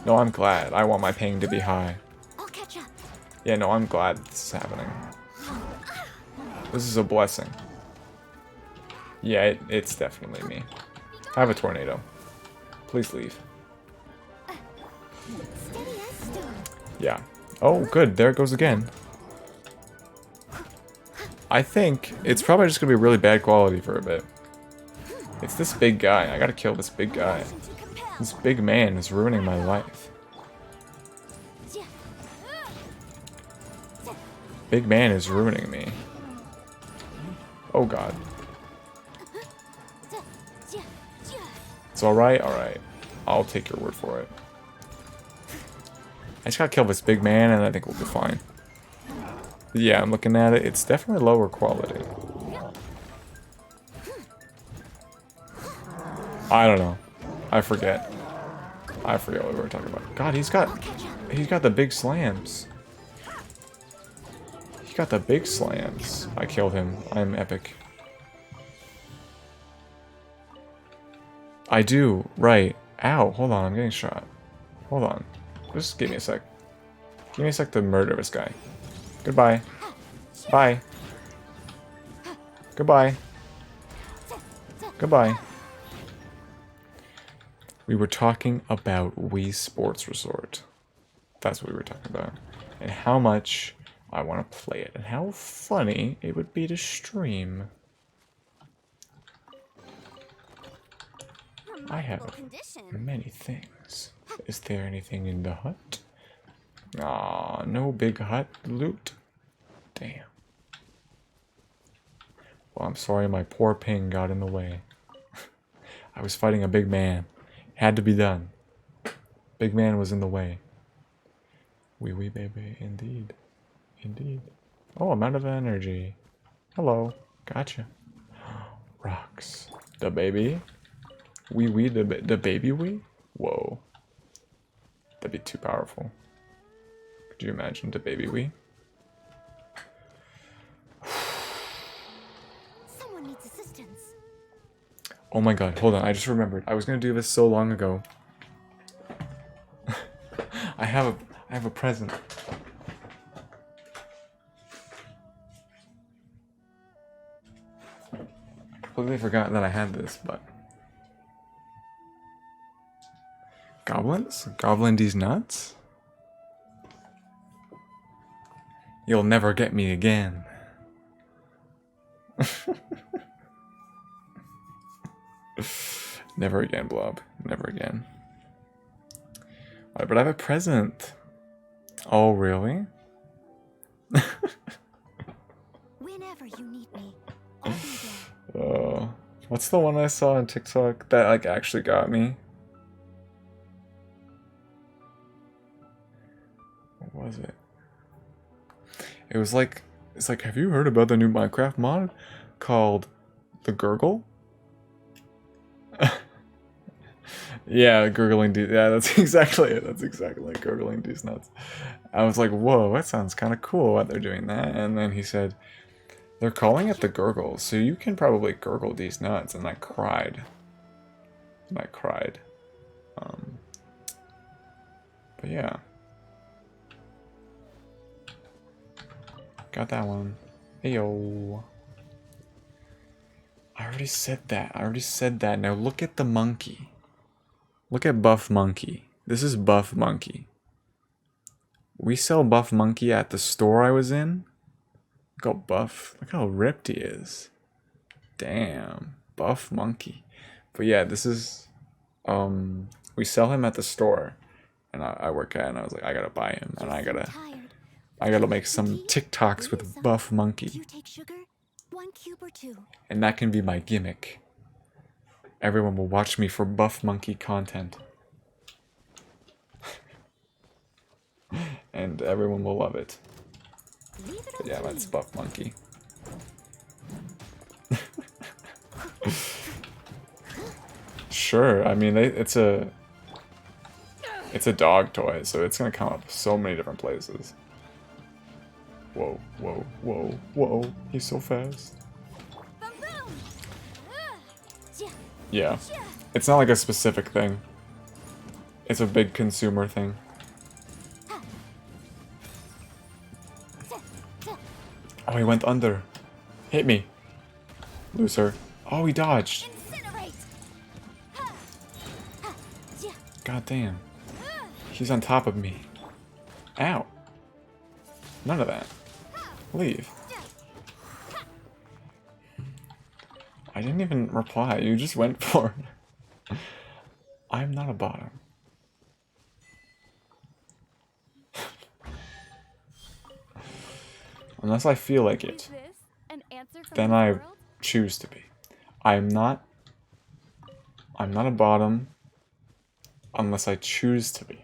No, I'm glad. I want my ping to be high. Yeah, no, I'm glad this is happening. This is a blessing. Yeah, it's definitely me. I have a tornado. Please leave. Yeah. Oh, good. There it goes again. I think it's probably just going to be really bad quality for a bit. It's this big guy. I gotta kill this big guy. This big man is ruining my life. Big man is ruining me. Oh god. It's alright? Alright. I'll take your word for it. I just gotta kill this big man and I think we'll be fine. Yeah, I'm looking at it. It's definitely lower quality. I don't know. I forget. I forget what we were talking about. God, he's got the big slams. He got the big slams. I killed him. I'm epic. I do. Right. Ow. Hold on. I'm getting shot. Hold on. Just give me a sec. Give me a sec to murder this guy. Goodbye. Bye. Goodbye. Goodbye. We were talking about Wii Sports Resort. That's what we were talking about. And how much I want to play it. And how funny it would be to stream. I have many things. Is there anything in the hut? Aw, no big hut loot. Damn. Well, I'm sorry my poor ping got in the way. I was fighting a big man. Had to be done. Big man was in the way. Wee wee baby, indeed. Indeed. Oh, I'm out of energy. Hello. Gotcha. Rocks. The baby? Wee wee, the baby wee? Whoa. That'd be too powerful. Could you imagine the baby wee? Someone needs assistance. Oh my god, hold on, I just remembered. I was gonna do this so long ago. I have a present. Completely forgot that I had this, but goblins? Goblin these nuts? You'll never get me again. Never again, Blob. Never again. Alright, but I have a present. Oh, really? Whenever you need me, I'll be there. What's the one I saw on TikTok that like actually got me? What was it? It was like, it's like, have you heard about the new Minecraft mod called The Gurgle? Yeah, gurgling dude. Yeah, that's exactly it. That's exactly like gurgling dude's nuts. I was like, whoa, that sounds kind of cool that they're doing that. And then he said, they're calling it the gurgle, so you can probably gurgle these nuts. And I cried. And I cried. But yeah. Got that one. Heyo. I already said that. I already said that. Now look at the monkey. Look at Buff Monkey. This is Buff Monkey. We sell Buff Monkey at the store I was in. Look how buff. Look how ripped he is. Damn. Buff Monkey. But yeah, this is... we sell him at the store. And I work at it, and I was like, I gotta buy him. And I gotta make some TikToks with Buff Monkey. You take sugar? 1 cube or 2. And that can be my gimmick. Everyone will watch me for Buff Monkey content. And everyone will love it. But yeah, that's Buff Monkey. Sure, I mean, it's a dog toy, so it's gonna come up so many different places. Whoa, whoa, whoa, whoa, he's so fast. Yeah, it's not like a specific thing. It's a big consumer thing. Oh, he went under. Hit me. Loser. Oh, he dodged. God damn. He's on top of me. Ow. None of that. Leave. I didn't even reply. You just went for it. I'm not a bottom. Unless I feel like it. Then I choose to be. I'm not a bottom unless I choose to be.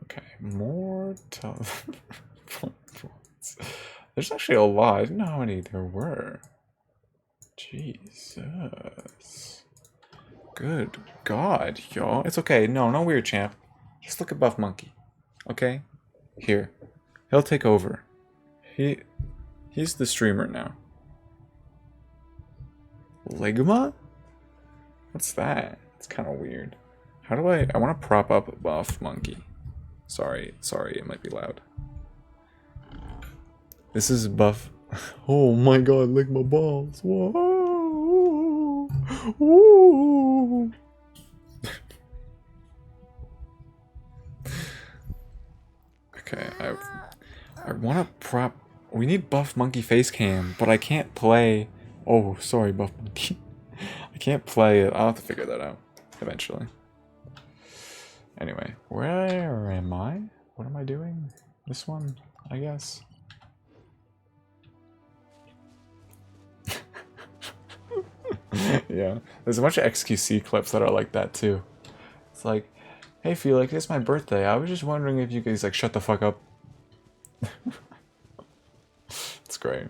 Okay, more points. There's actually a lot. I didn't know how many there were. Jesus. Good God, y'all. It's okay. No weird, champ. Just look at Buff Monkey. Okay? Here. He'll take over. He's the streamer now. Ligma? What's that? It's kind of weird. How do I want to prop up Buff Monkey. Sorry, it might be loud. This is Buff. Oh my God, lick my balls. Whoa. Woo. Okay, I want to prop. We need Buff Monkey face cam, but I can't play. Oh, sorry, Buff Monkey. I can't play it. I'll have to figure that out eventually. Anyway, where am I? What am I doing? This one, I guess. Yeah, there's a bunch of XQC clips that are like that too. It's like, hey Felix, it's my birthday. I was just wondering if you guys like shut the fuck up. It's great.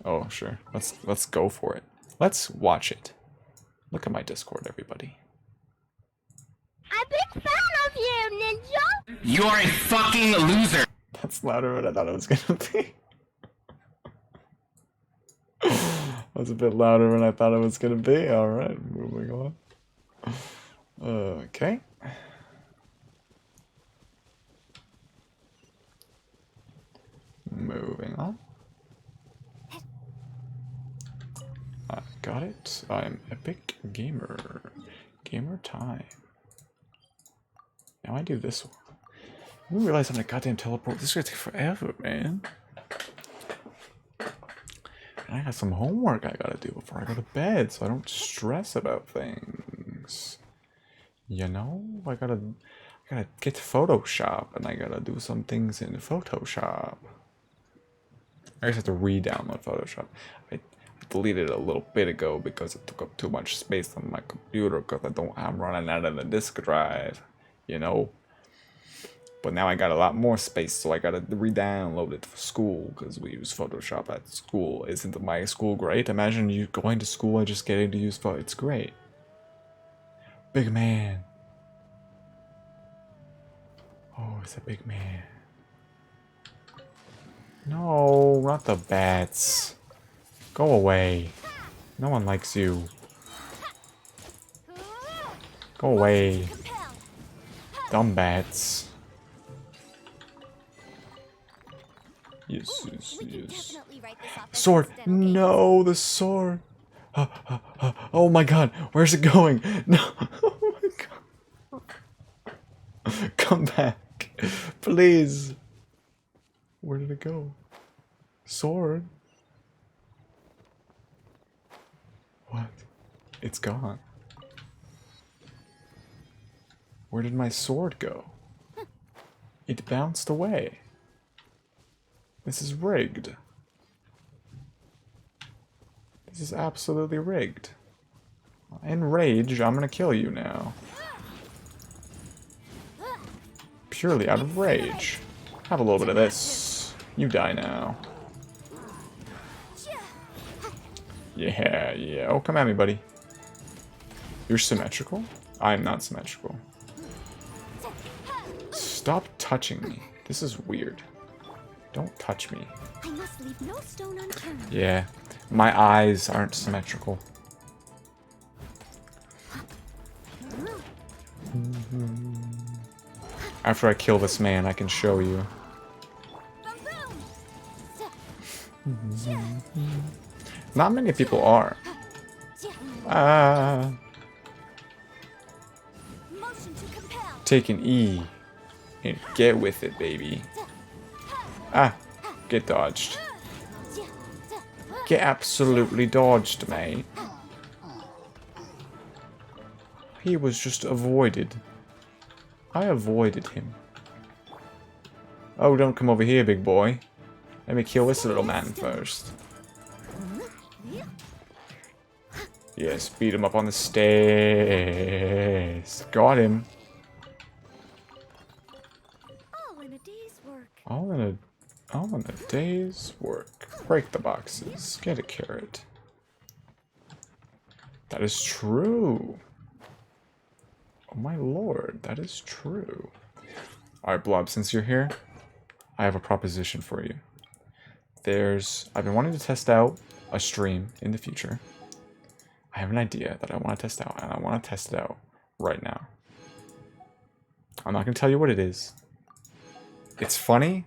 Oh, sure. Let's go for it. Let's watch it. Look at my Discord, everybody. I'm a big fan of you, Ninja! You're a fucking loser! That's louder than I thought it was gonna be. That's a bit louder than I thought it was gonna be. Alright, moving on. Okay. Moving on. I got it. I'm Epic Gamer. Gamer time. Now I do this one. I didn't realize I'm gonna goddamn teleport. This is gonna take forever, man. And I got some homework I gotta do before I go to bed, so I don't stress about things. You know, I gotta get to Photoshop, and I gotta do some things in Photoshop. I just have to re-download Photoshop. I deleted it a little bit ago because it took up too much space on my computer because I'm running out of the disk drive, you know. But now I got a lot more space, so I gotta re-download it for school because we use Photoshop at school. Isn't my school great? Imagine you going to school and just getting to use Photoshop. It's great. Big man. Oh, it's a big man. No, not the bats. Go away. No one likes you. Go away. Dumb bats. Yes, yes, yes. Sword! No, the sword! Oh my god, where's it going? No! Oh my god. Come back. Please. Where did it go? Sword? What? It's gone. Where did my sword go? It bounced away. This is rigged. This is absolutely rigged. In rage, I'm gonna kill you now. Purely out of rage. Have a little bit of this. You die now. Yeah, yeah. Oh, come at me, buddy. You're symmetrical? I'm not symmetrical. Stop touching me. This is weird. Don't touch me. I must leave no stone unturned. Yeah, my eyes aren't symmetrical. After I kill this man, I can show you. Not many people are. Take an E and get with it, baby. Get dodged. Get absolutely dodged, mate. He was just avoided. I avoided him. Oh, don't come over here, big boy. Let me kill this little man first. Yes, beat him up on the stairs. Got him. All in a day's work. All in a day's work. Break the boxes. Get a carrot. That is true. Oh my lord, that is true. Alright, Blob, since you're here, I have a proposition for you. I've been wanting to test out a stream in the future. I have an idea that I want to test out, and I want to test it out right now. I'm not going to tell you what it is. It's funny.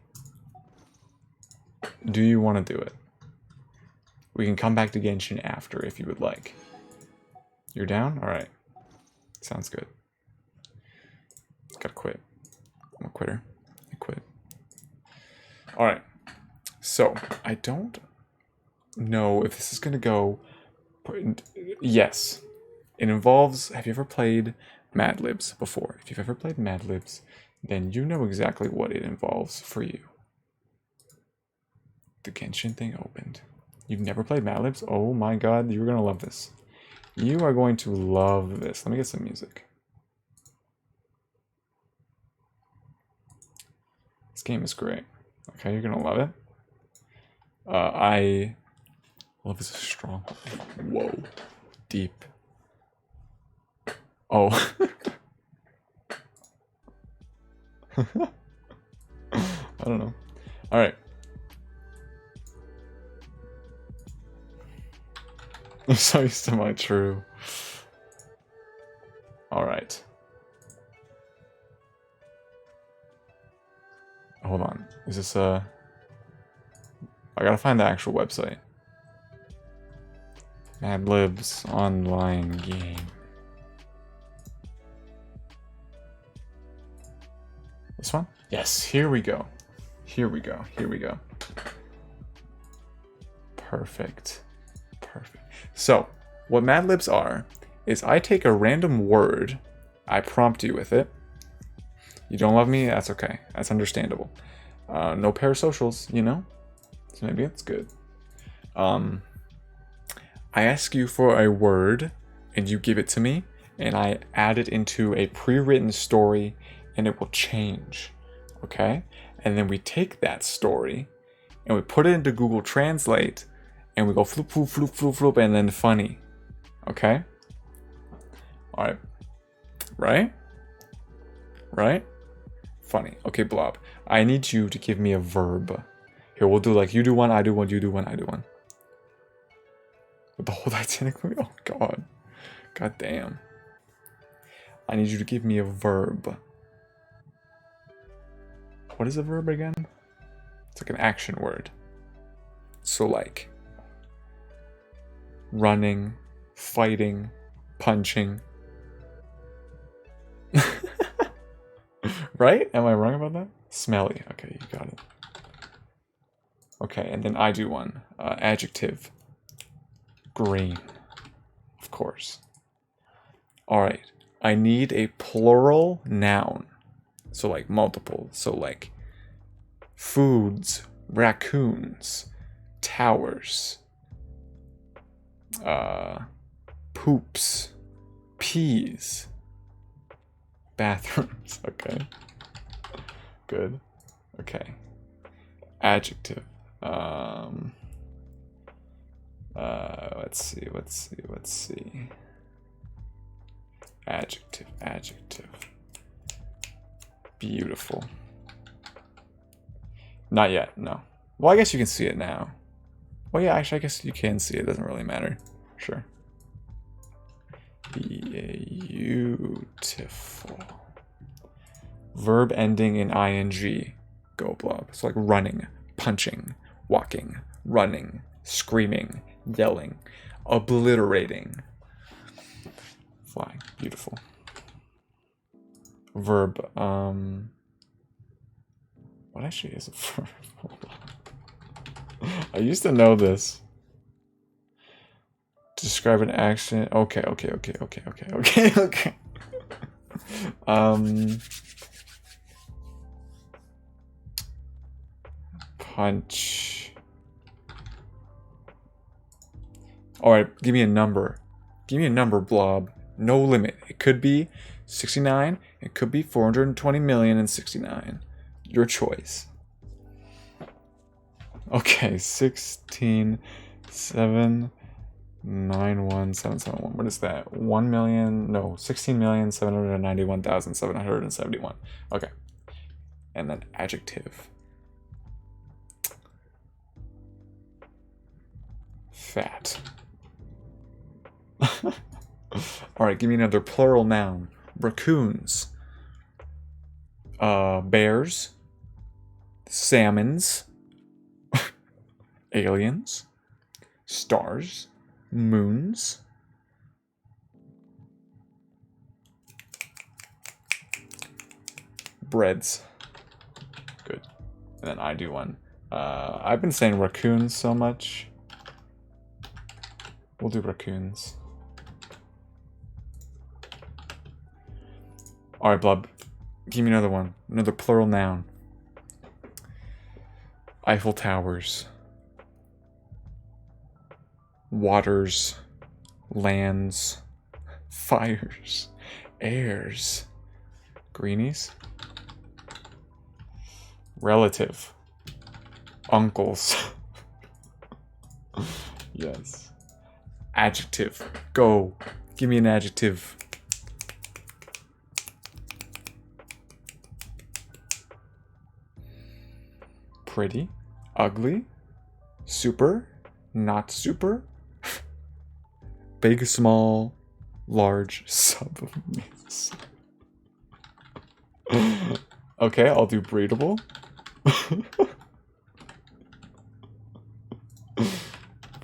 Do you want to do it? We can come back to Genshin after if you would like. You're down? Alright. Sounds good. Gotta quit. I'm a quitter. I quit. Alright. So, I don't know if this is going to go... Yes. It involves... Have you ever played Mad Libs before? If you've ever played Mad Libs, then you know exactly what it involves for you. The Genshin thing opened. You've never played Mad Libs? Oh my god, you're going to love this. You are going to love this. Let me get some music. This game is great. Okay, you're going to love it. Love is a strong... Whoa. Deep. Oh. I don't know. Alright. I'm so used to my true. Alright. Hold on. Is this I gotta find the actual website. Mad Libs online game. This one? Yes, here we go. Here we go. Here we go. Perfect. Perfect. So, what Mad Libs are, is I take a random word, I prompt you with it. You don't love me? That's okay. That's understandable. No parasocials, you know? So maybe it's good. I ask you for a word, and you give it to me, and I add it into a pre-written story, and it will change. Okay? And then we take that story, and we put it into Google Translate, and we go floop, floop, floop, floop, floop, and then funny. Okay? Alright. Right? Right? Funny. Okay, Blob. I need you to give me a verb. Here, we'll do like you do one, I do one, you do one, I do one. With the whole Titanic movie? Oh, God. God damn. I need you to give me a verb. What is a verb again? It's like an action word. So like running, fighting, punching. Right? Am I wrong about that? Smelly. Okay, you got it. Okay, and then I do one. Adjective. Green. Of course. Alright. I need a plural noun. So like multiple. So like foods, raccoons, towers, poops, peas, bathrooms. Okay. Good. Okay. Adjective. Let's see. Adjective. Beautiful. Not yet, no. Well, I guess you can see it now. Well, yeah, actually, I guess you can see it. It doesn't really matter. Sure. Beautiful. Verb ending in ing. Go, Blob. So like running, punching, walking, running, screaming, yelling, obliterating, flying. Beautiful. Verb. What actually is a verb? I used to know this. Describe an action. Okay. Punch. Alright, give me a number. Give me a number, Blob. No limit. It could be 69. It could be 420,069,069. Your choice. Okay, 16,791,771. What is that? 1,000,000. No, 16,791,771. Okay. And then adjective. Fat. Alright, give me another plural noun. Raccoons. Bears. Salmons. Aliens. Stars. Moons. Breads. Good. And then I do one. I've been saying raccoons so much. We'll do raccoons. Alright, Blob. Give me another one. Another plural noun. Eiffel Towers. Waters. Lands. Fires. Airs. Greenies. Relative. Uncles. Yes. Adjective. Go. Give me an adjective. Pretty. Ugly. Super. Not super. Big, small, large, submiss. Okay, I'll do breedable.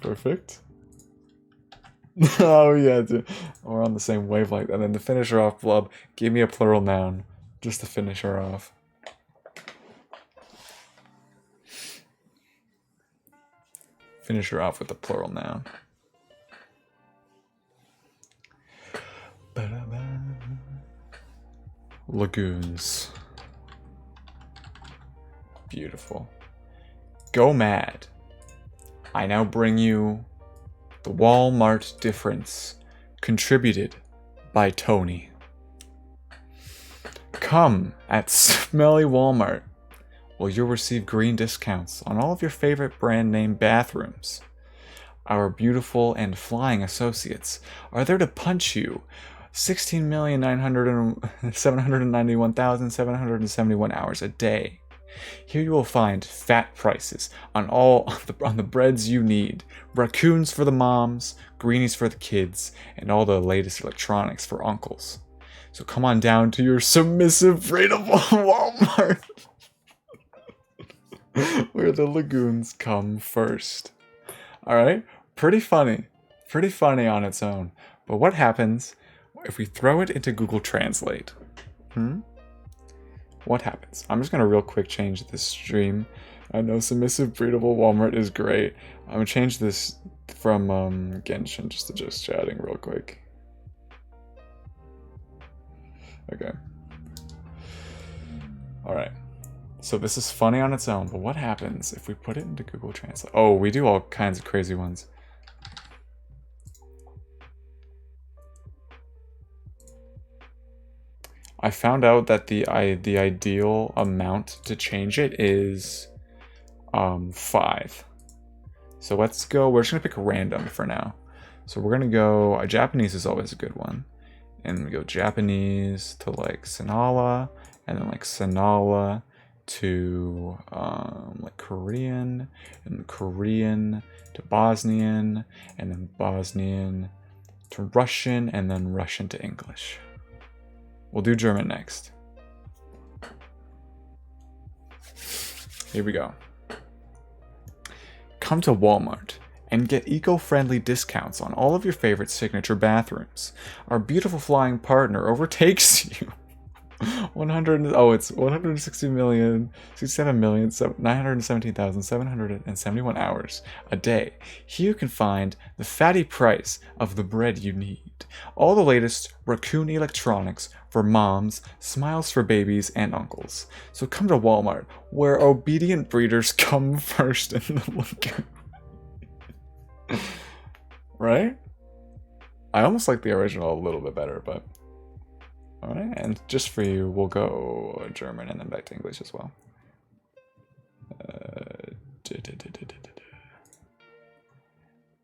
Perfect. Oh yeah, dude. We're on the same wavelength. And then to finish her off, Blub, give me a plural noun. Just to finish her off. Finish her off with the plural noun. Lagoons. Beautiful. Go mad. I now bring you the Walmart difference, contributed by Tony. Come at Smelly Walmart, where you'll receive green discounts on all of your favorite brand name bathrooms. Our beautiful and flying associates are there to punch you 16,791,771 hours a day. Here you will find fat prices on on the breads you need, raccoons for the moms, greenies for the kids, and all the latest electronics for uncles. So come on down to your submissive, freedomable Walmart, where the lagoons come first. Alright, pretty funny on its own. But what happens if we throw it into Google Translate? What happens? I'm just gonna real quick change this stream. I know submissive breedable Walmart is great. I'm gonna change this from Genshin just to just chatting real quick. Okay. Alright. So this is funny on its own, but what happens if we put it into Google Translate? Oh, we do all kinds of crazy ones. I found out that the ideal amount to change it is 5. So let's go, we're just gonna pick random for now. So we're gonna go, Japanese is always a good one. And we go Japanese to like Sinhala, and then like Sinhala to like Korean, and Korean to Bosnian, and then Bosnian to Russian, and then Russian to English. We'll do German next. Here we go. Come to Walmart and get eco-friendly discounts on all of your favorite signature bathrooms. Our beautiful flying partner overtakes you. It's 167,917,771 hours a day. Here you can find the fatty price of the bread you need. All the latest raccoon electronics for moms, smiles for babies and uncles. So come to Walmart, where obedient breeders come first in the lagoon. Right? I almost like the original a little bit better, but alright, and just for you, we'll go German and then back to English as well.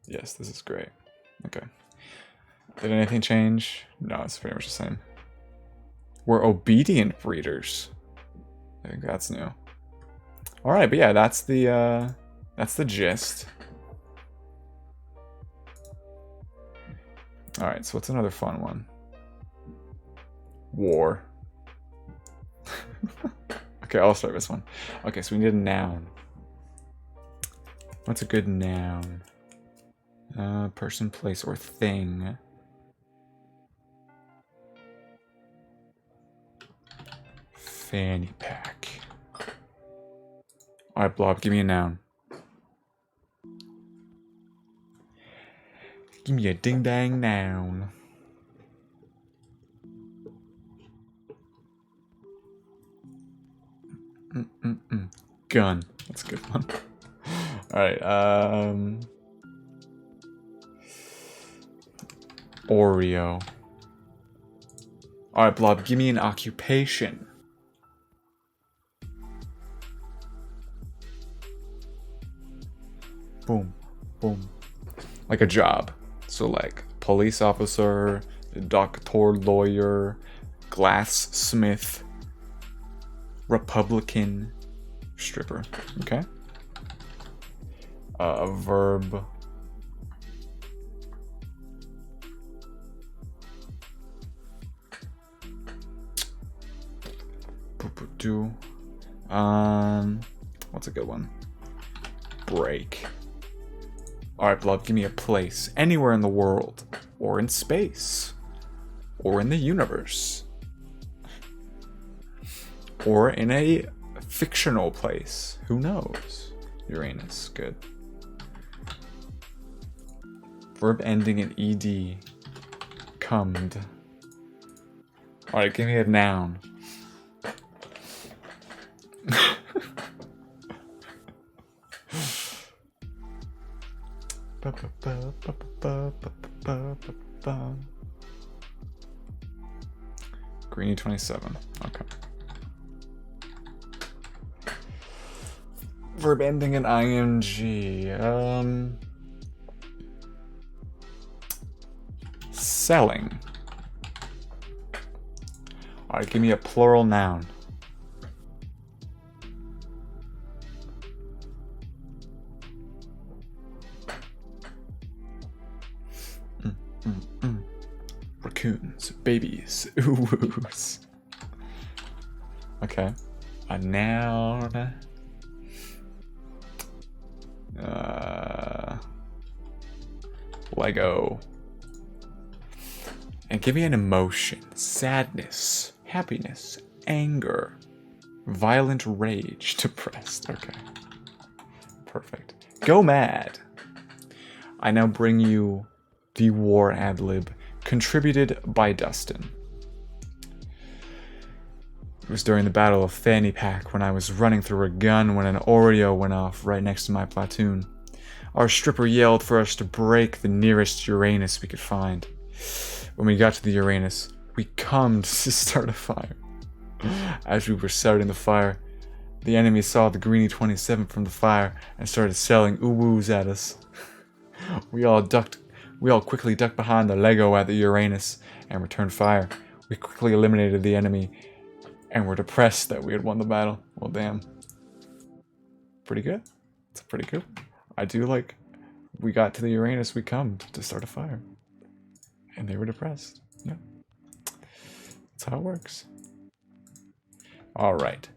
Yes, this is great. Okay. Did anything change? No, it's pretty much the same. We're obedient breeders. I think that's new. Alright, but yeah, that's the gist. Alright, so what's another fun one? War. Okay, I'll start this one. Okay, so we need a noun. What's a good noun? Person, place, or thing. Fanny pack. Alright, Blob, give me a noun. Give me a ding-dang noun. Gun. That's a good one. Alright, Oreo. Alright, Blob, give me an occupation. Boom. Boom. Like a job. So like, police officer, doctor, lawyer, glass-smith, Republican, stripper. Okay. A verb. Do. What's a good one? Break. Alright, Blob, give me a place. Anywhere in the world. Or in space. Or in the universe. Or in a fictional place. Who knows? Uranus. Good. Verb ending in ed. Cummed. Alright, give me a noun. Greenie 27. Okay. Verb ending in ing. Selling. Alright, give me a plural noun. Raccoons, babies, ooh-woos. Okay. A noun. Lego. And give me an emotion. Sadness, happiness, anger, violent rage, depressed. Okay. Perfect. Go mad. I now bring you the war ad-lib, contributed by Dustin. It was during the Battle of Fanny Pack when I was running through a gun when an Oreo went off right next to my platoon. Our stripper yelled for us to break the nearest Uranus we could find. When we got to the Uranus, we cummed to start a fire. As we were starting the fire, the enemy saw the Greenie 27 from the fire and started selling ooh-woos at us. We all quickly ducked behind the Lego at the Uranus and returned fire. We quickly eliminated the enemy and were depressed that we had won the battle. Well, damn. Pretty good. It's pretty good. I do like, we got to the Uranus, we come to start a fire. And they were depressed. Yeah. That's how it works. Alright.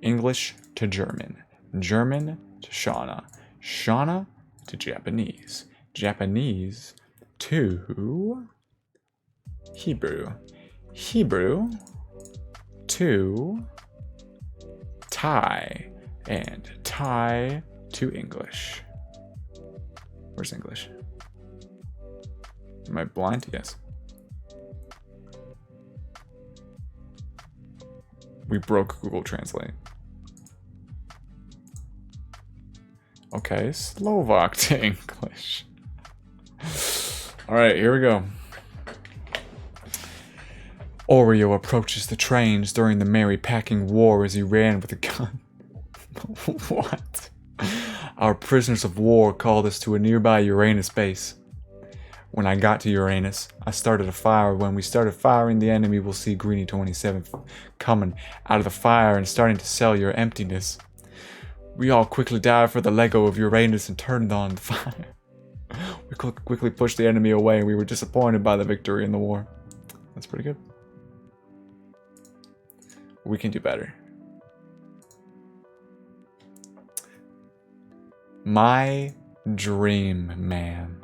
English to German. German to Shauna. Shauna to Japanese. Japanese to Hebrew. Hebrew to Thai. And Thai to English. Where's English? Am I blind? Yes. We broke Google Translate. Okay, Slovak to English. Alright, here we go. Oreo approaches the trains during the merry packing war as he ran with a gun. What? Our prisoners of war called us to a nearby Uranus base. When I got to Uranus, I started a fire. When we started firing, the enemy will see Greenie 27 coming out of the fire and starting to sell your emptiness. We all quickly dived for the Lego of Uranus and turned on the fire. We quickly pushed the enemy away and we were disappointed by the victory in the war. That's pretty good. We can do better. My dream man.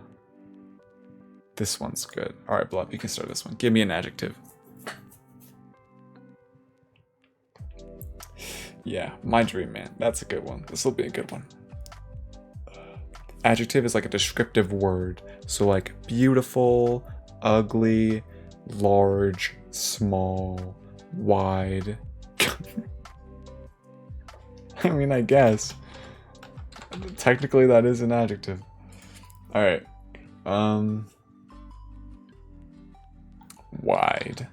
This one's good. Alright, Bluff, you can start this one. Give me an adjective. Yeah, my dream man. That's a good one. This will be a good one. Adjective is like a descriptive word. So like beautiful, ugly, large, small, wide. I mean, I guess. Technically that is an adjective. Alright. Wide.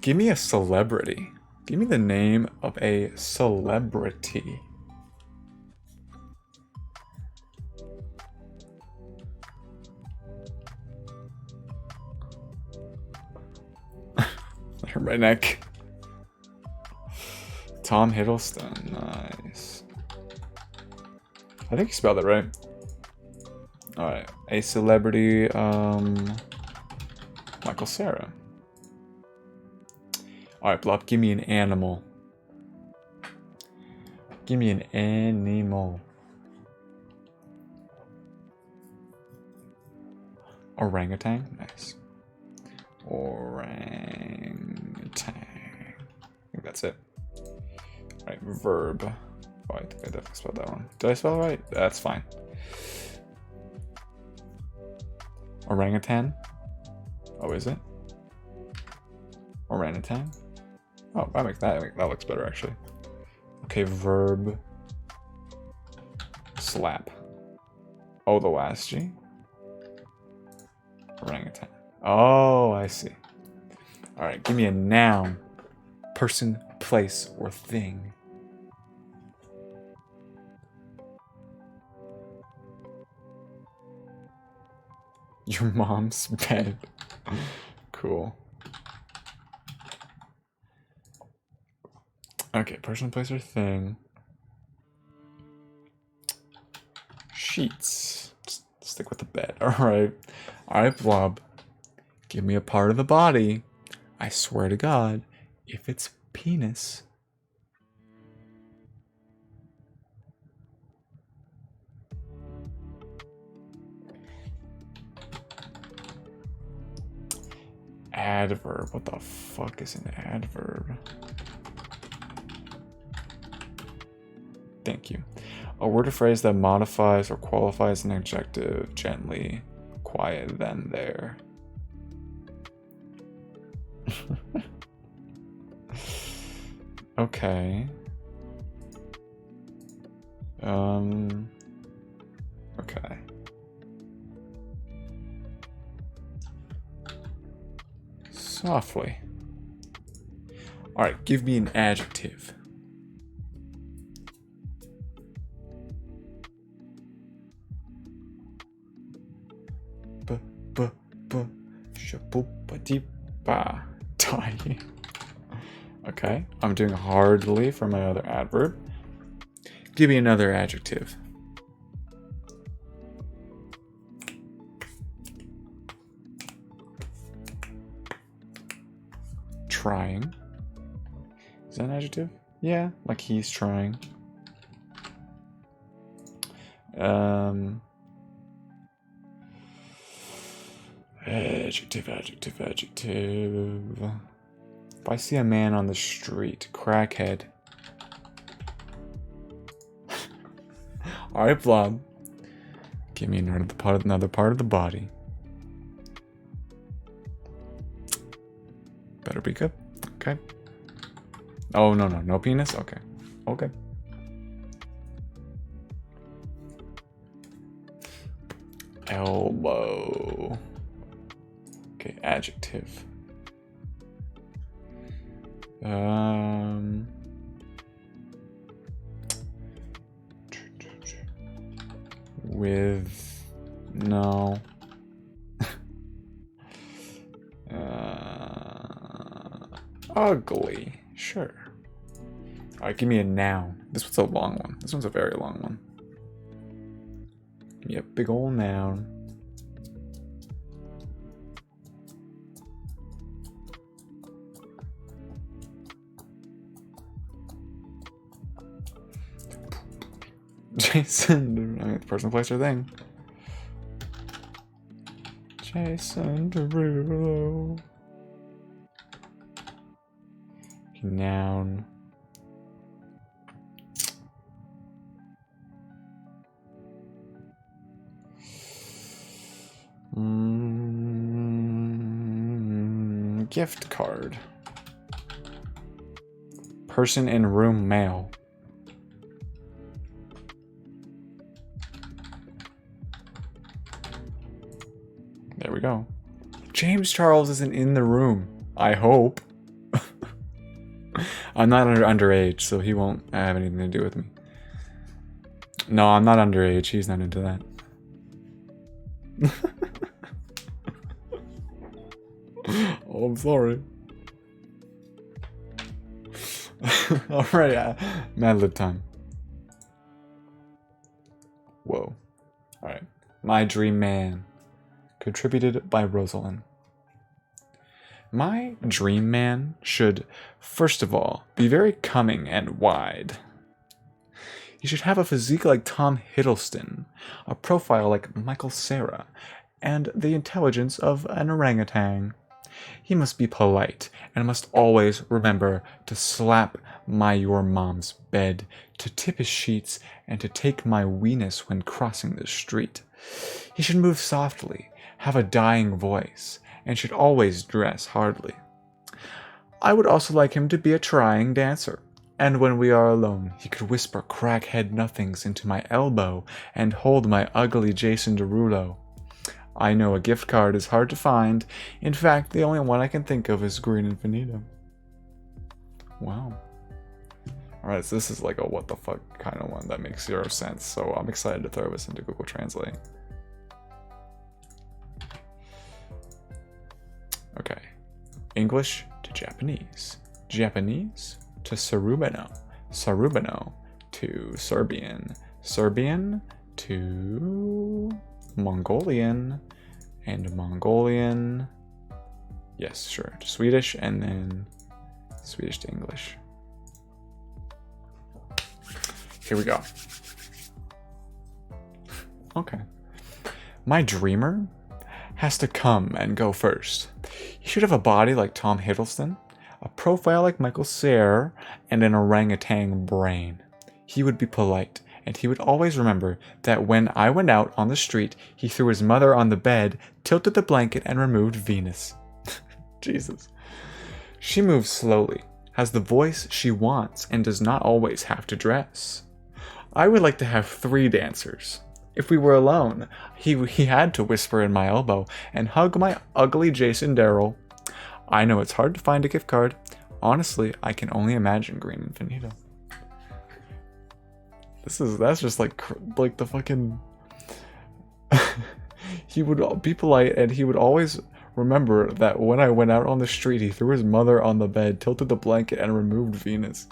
Give me a celebrity. Give me the name of a celebrity. Redneck. Tom Hiddleston. Nice. I think you spelled it right. Alright. A celebrity, Michael Cera. Alright, Blop, give me an animal. Give me an animal. Orangutan? Nice. Orangutan. I think that's it. Alright, verb. Oh, I think I definitely spelled that wrong. Did I spell it right? That's fine. Orangutan? Oh, is it? Orangutan? Oh, that looks better actually. Okay, verb. Slap. Oh, the last G? Orangutan. Oh, I see. Alright, give me a noun. Person, place, or thing. Your mom's bed. Cool. Okay, person, place, or thing. Sheets. Stick with the bed. Alright. Alright, Blob. Give me a part of the body. I swear to God, if it's penis. Adverb. What the fuck is an adverb? Thank you. A word or phrase that modifies or qualifies an adjective gently, quiet, then, there. Okay. Okay. Softly. Alright, give me an adjective. Die. Okay, I'm doing hardly for my other adverb. Give me another adjective. Trying. Is that an adjective? Yeah, like he's trying. Adjective. If I see a man on the street, crackhead. Alright, Blob. Give me another part of the body. Better be good. Okay. Oh, no penis? Okay. Okay. Elbow. Okay, adjective. With no. Ugly. Sure. Alright, give me a noun. This one's a long one. This one's a very long one. Give me a big old noun. Jason, I mean, person, place, or thing. Jason Derulo. Noun. Gift card. Person in room, male. There we go. James Charles isn't in the room. I hope. I'm not underage, so he won't have anything to do with me. No, I'm not underage. He's not into that. Oh, I'm sorry. Alright, Mad Lib time. Whoa. Alright. My Dream Man. Contributed by Rosalind. My dream man should, first of all, be very cunning and wide. He should have a physique like Tom Hiddleston, a profile like Michael Cera, and the intelligence of an orangutan. He must be polite and must always remember to slap your mom's bed, to tip his sheets, and to take my weenus when crossing the street. He should move softly, have a dying voice, and should always dress hardly. I would also like him to be a trying dancer, and when we are alone, he could whisper crackhead nothings into my elbow and hold my ugly Jason Derulo. I know a gift card is hard to find. In fact, the only one I can think of is Green Infinito. Wow. Alright, so this is like a what the fuck kind of one that makes 0 sense, so I'm excited to throw this into Google Translate. Okay. English to Japanese. Japanese to Sarubano. Sarubano to Serbian. Serbian to Mongolian. And Mongolian. Yes, sure. To Swedish and then Swedish to English. Here we go. Okay. My dreamer has to come and go first. He should have a body like Tom Hiddleston, a profile like Michael Cera, and an orangutan brain. He would be polite, and he would always remember that when I went out on the street, he threw his mother on the bed, tilted the blanket, and removed Venus. Jesus. She moves slowly, has the voice she wants, and does not always have to dress. I would like to have 3 dancers. If we were alone, he had to whisper in my elbow and hug my ugly Jason Darrell. I know it's hard to find a gift card. Honestly, I can only imagine Green Infinito. That's just like the fucking. He would be polite, and he would always remember that when I went out on the street, he threw his mother on the bed, tilted the blanket, and removed Venus.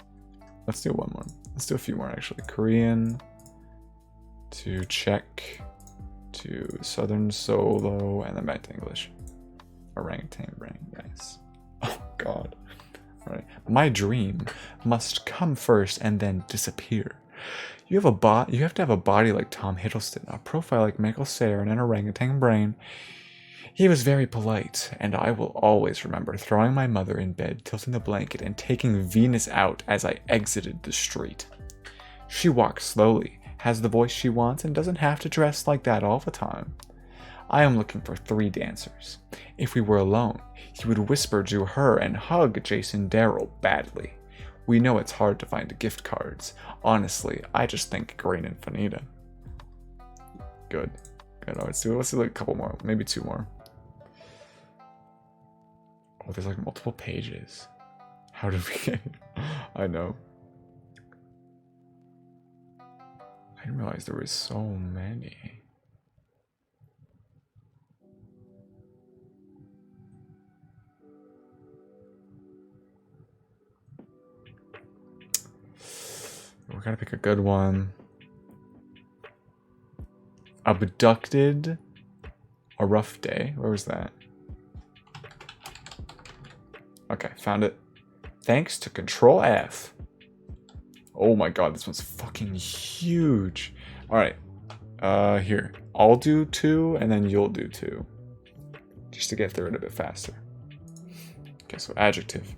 Let's do one more. Let's do a few more actually. Korean to Czech to Southern Solo, and then back to English. Orangutan brain, nice. Oh god. Alright. My dream must come first and then disappear. You have to have a body like Tom Hiddleston, a profile like Michael Cera, and an orangutan brain. He was very polite, and I will always remember throwing my mother in bed, tilting the blanket, and taking Venus out as I exited the street. She walks slowly, has the voice she wants, and doesn't have to dress like that all the time. I am looking for 3 dancers. If we were alone, he would whisper to her and hug Jason Darrell badly. We know it's hard to find gift cards. Honestly, I just think Green Infinita. Good. Good. Let's do like a couple more. Maybe 2 more. Oh, there's like multiple pages. How did we get here? I know. I didn't realize there were so many. We gotta pick a good one. Abducted. A rough day. Where was that? Okay, found it. Thanks to Control F. Oh my god, this one's fucking huge. Alright. Here. I'll do 2 and then you'll do 2. Just to get through it a bit faster. Okay, so adjective.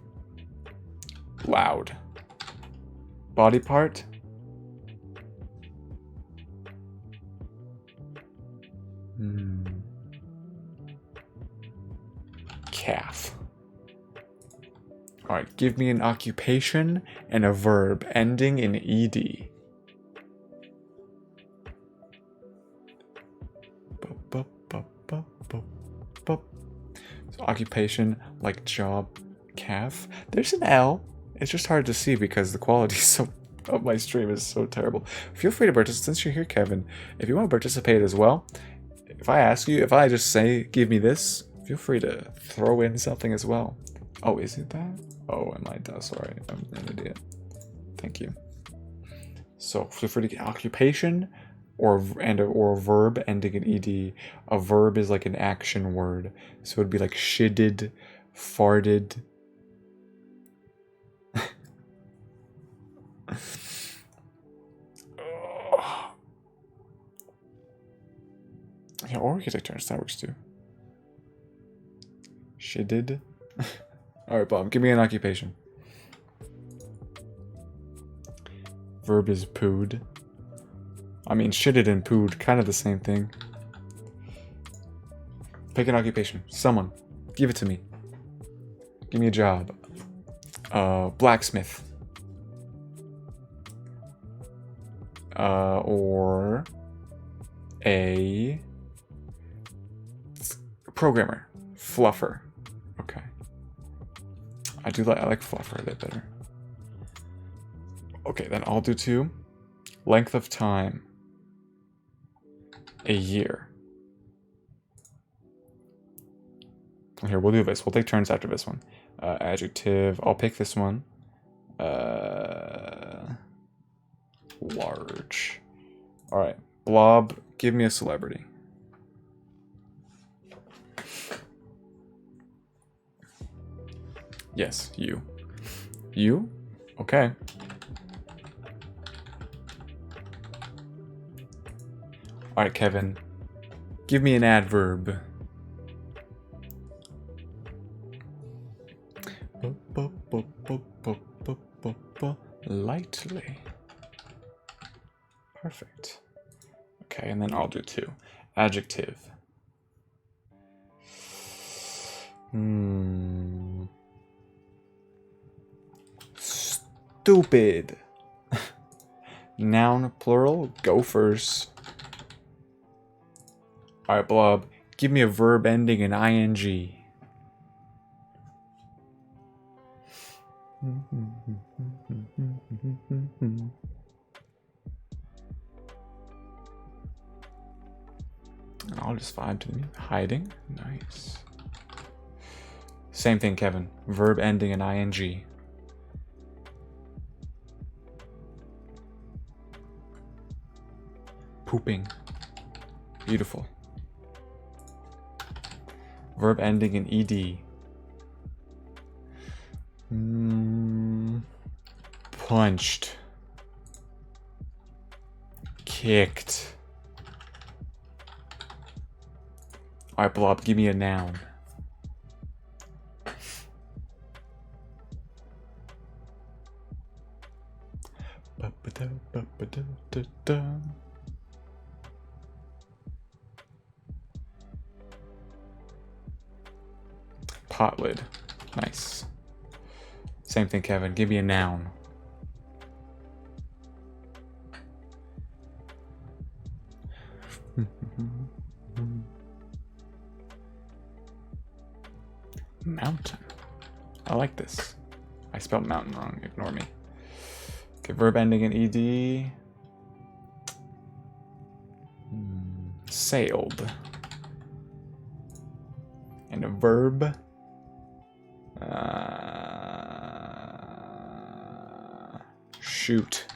Loud. Body part. Calf. Alright, give me an occupation and a verb ending in ed. So occupation, like job, calf. There's an L. It's just hard to see because the quality of my stream is so terrible. Feel free to participate. Since you're here, Kevin, if you want to participate as well, if I just say, give me this, feel free to throw in something as well. Oh, is it that? Oh, am I? Sorry, I'm an idiot. Thank you. So feel free to get occupation or a verb ending in ed. A verb is like an action word, so it'd be like shidded, farted. Yeah, or architecture, that works too. She did. Alright, Bob, give me an occupation. Verb is pooed. I mean, shitted and pooed, kind of the same thing. Pick an occupation. Someone. Give it to me. Give me a job. Blacksmith. Or a programmer. Fluffer. Okay. I like fluffer a bit better. Okay, then I'll do 2. Length of time. A year. Here, we'll do this. We'll take turns after this one. Adjective. I'll pick this one. Large. Alright. Blob, give me a celebrity. Yes, you. You? Okay. Alright, Kevin. Give me an adverb. Lightly. Perfect. Okay, and then I'll do 2. Adjective. Stupid. Noun, plural, gophers. Alright, Blob. Give me a verb ending in ing. I'll just vibe to the music. Hiding. Nice. Same thing, Kevin. Verb ending in ing. Pooping. Beautiful. Verb ending in ed. Punched. Kicked. Alright, Blob, give me a noun. Pot lid. Nice. Same thing, Kevin. Give me a noun. Mountain. I like this. I spelled mountain wrong. Ignore me. Okay, verb ending in ed. Sailed. And a verb. Shoot.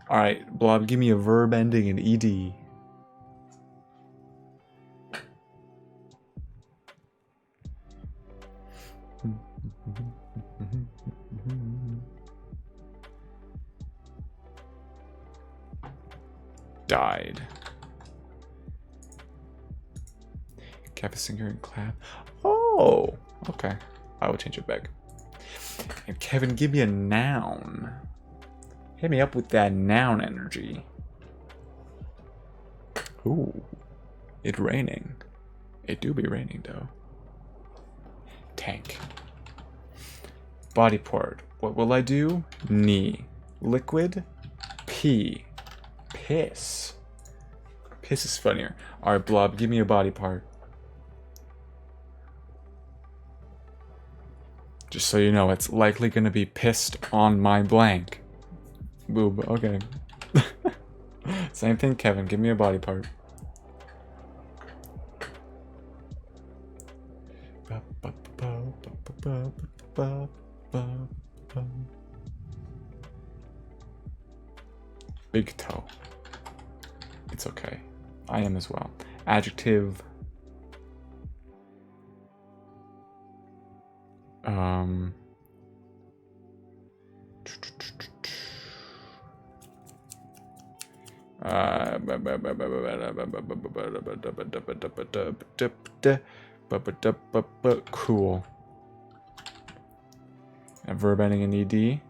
Alright, Blob, give me a verb ending in ed. Died. Kept a singer and clap. Oh, okay. I will change it back. And Kevin, give me a noun. Hit me up with that noun energy. Ooh, it raining. It do be raining though. Tank. Body part. What will I do? Knee. Liquid. Pee. Piss. Piss is funnier. Alright, Blob, give me a body part. Just so you know, it's likely gonna be pissed on my blank. Boob, okay. Same thing, Kevin, give me a body part. Big toe. It's okay. I am as well. Adjective. But cool. A verb ending in ed.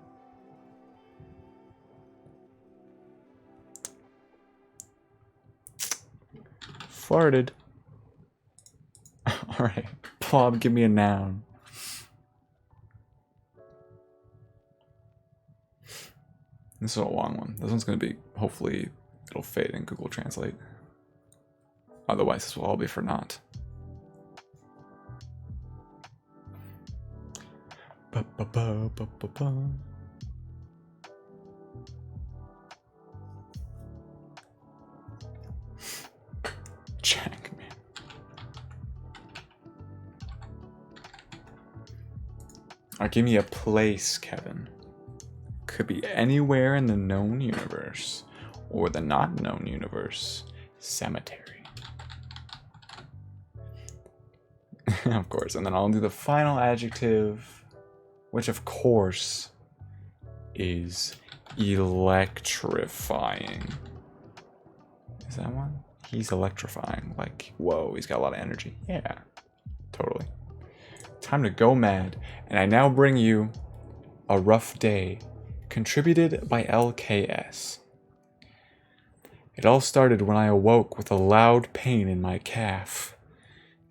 Farted. Alright. Blob, give me a noun. This is a long one. This one's going to be, hopefully, it'll fade in Google Translate. Otherwise, this will all be for naught. Jack, man. Alright, give me a place, Kevin. Could be anywhere in the known universe or the not known universe. Cemetery. Of course, and then I'll do the final adjective, which of course is electrifying. Is that one? He's electrifying. Like, whoa, he's got a lot of energy. Yeah, totally. Time to go mad. And I now bring you A Rough Day, contributed by LKS. It all started when I awoke with a loud pain in my calf.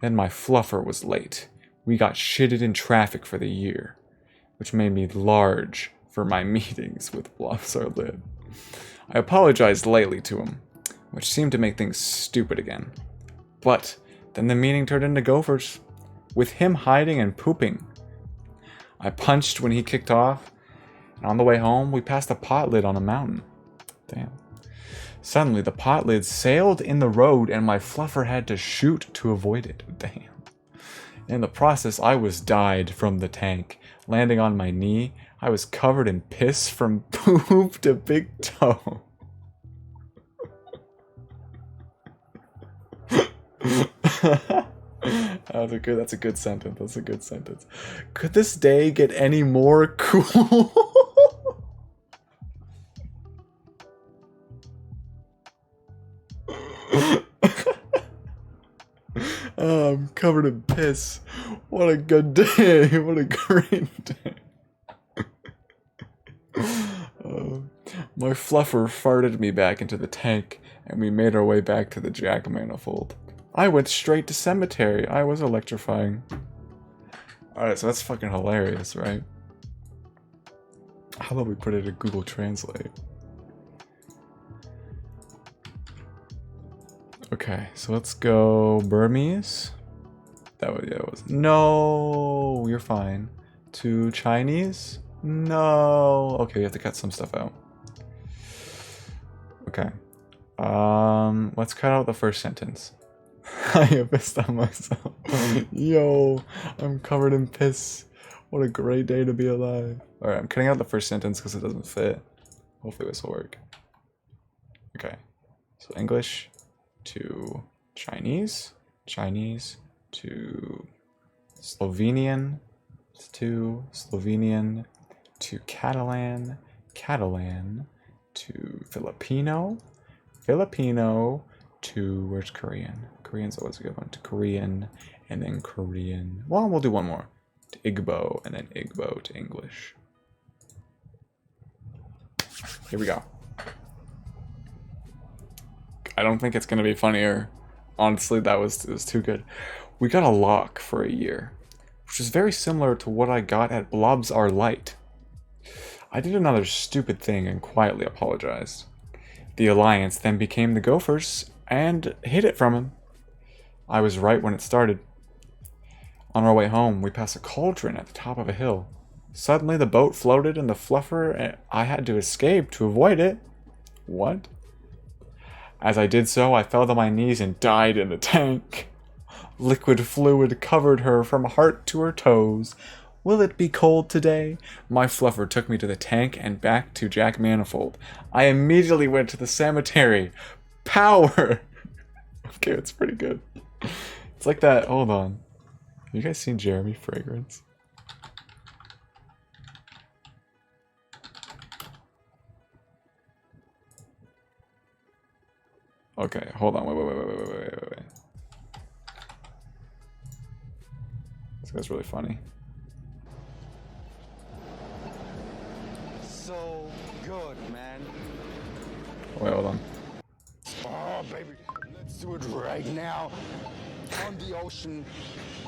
Then my fluffer was late. We got shitted in traffic for the year, which made me large for my meetings with Bluffs Are Lit. I apologized lightly to him, which seemed to make things stupid again. But then the meeting turned into gophers, with him hiding and pooping. I punched when he kicked off, and on the way home, we passed a pot lid on a mountain. Damn. Suddenly, the pot lid sailed in the road, and my fluffer had to shoot to avoid it. Damn. In the process, I was died from the tank. Landing on my knee, I was covered in piss from poop to big toe. That's a good sentence. That's a good sentence. Could this day get any more cool? Oh, I'm covered in piss. What a good day. What a great day. My fluffer farted me back into the tank, and we made our way back to the Jack Manifold. I went straight to cemetery. I was electrifying. Alright, so that's fucking hilarious, right? How about we put it in Google Translate? Okay, so let's go Burmese. That was no, you're fine. To Chinese? No. Okay, we have to cut some stuff out. Okay. Let's cut out the first sentence. I have pissed on myself. Yo, I'm covered in piss. What a great day to be alive. Alright, I'm cutting out the first sentence because it doesn't fit. Hopefully this will work. Okay. So English to Chinese, Chinese to Slovenian, to Slovenian to Catalan, Catalan to Filipino, Filipino to, where's Korean? Korean's always a good one. To Korean, and then Korean. Well, we'll do one more. To Igbo, and then Igbo to English. Here we go. I don't think it's going to be funnier. Honestly, it was too good. We got a lock for a year, which is very similar to what I got at Blobs Are Light. I did another stupid thing and quietly apologized. The Alliance then became the Gophers and hid it from him. I was right when it started. On our way home, we passed a cauldron at the top of a hill. Suddenly, the boat floated and the fluffer, and I had to escape to avoid it. What? As I did so, I fell to my knees and died in the tank. Liquid fluid covered her from heart to her toes. Will it be cold today? My fluffer took me to the tank and back to Jack Manifold. I immediately went to the cemetery. Power! Okay, it's pretty good. It's like that, hold on. Have you guys seen Jeremy Fragrance? Okay, hold on, wait. That's really funny. So good, man. Wait, hold on. Oh, baby, let's do it right now. On the ocean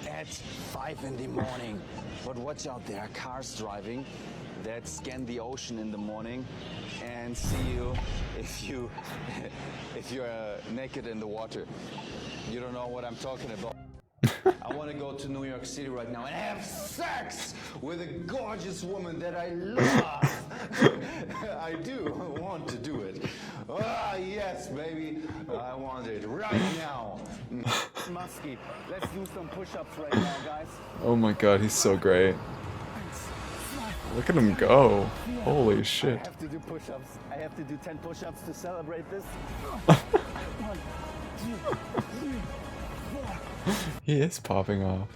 at 5 in the morning. But watch out, there are cars driving that scan the ocean in the morning and see you if you're naked in the water. You don't know what I'm talking about. I want to go to New York City right now and have sex with a gorgeous woman that I love. I do want to do it. Ah, yes, baby. I want it right now. Musky, let's do some push-ups right now, guys. Oh my god, he's so great. Look at him go. Holy shit. I have to do push-ups. I have to do 10 push-ups to celebrate this. 1, 2, 3, 4. He is popping off.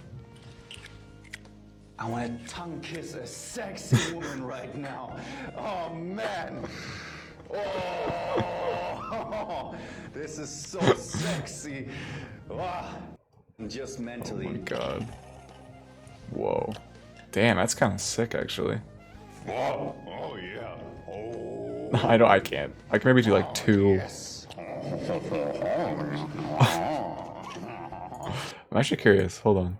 I want to tongue kiss a sexy woman right now. Oh man. Oh, this is so sexy. Ah, just mentally. Oh my god. Whoa. Damn, that's kind of sick actually. Oh, oh yeah. Oh. I can't. I can maybe do like 2. Yes. I'm actually curious. Hold on.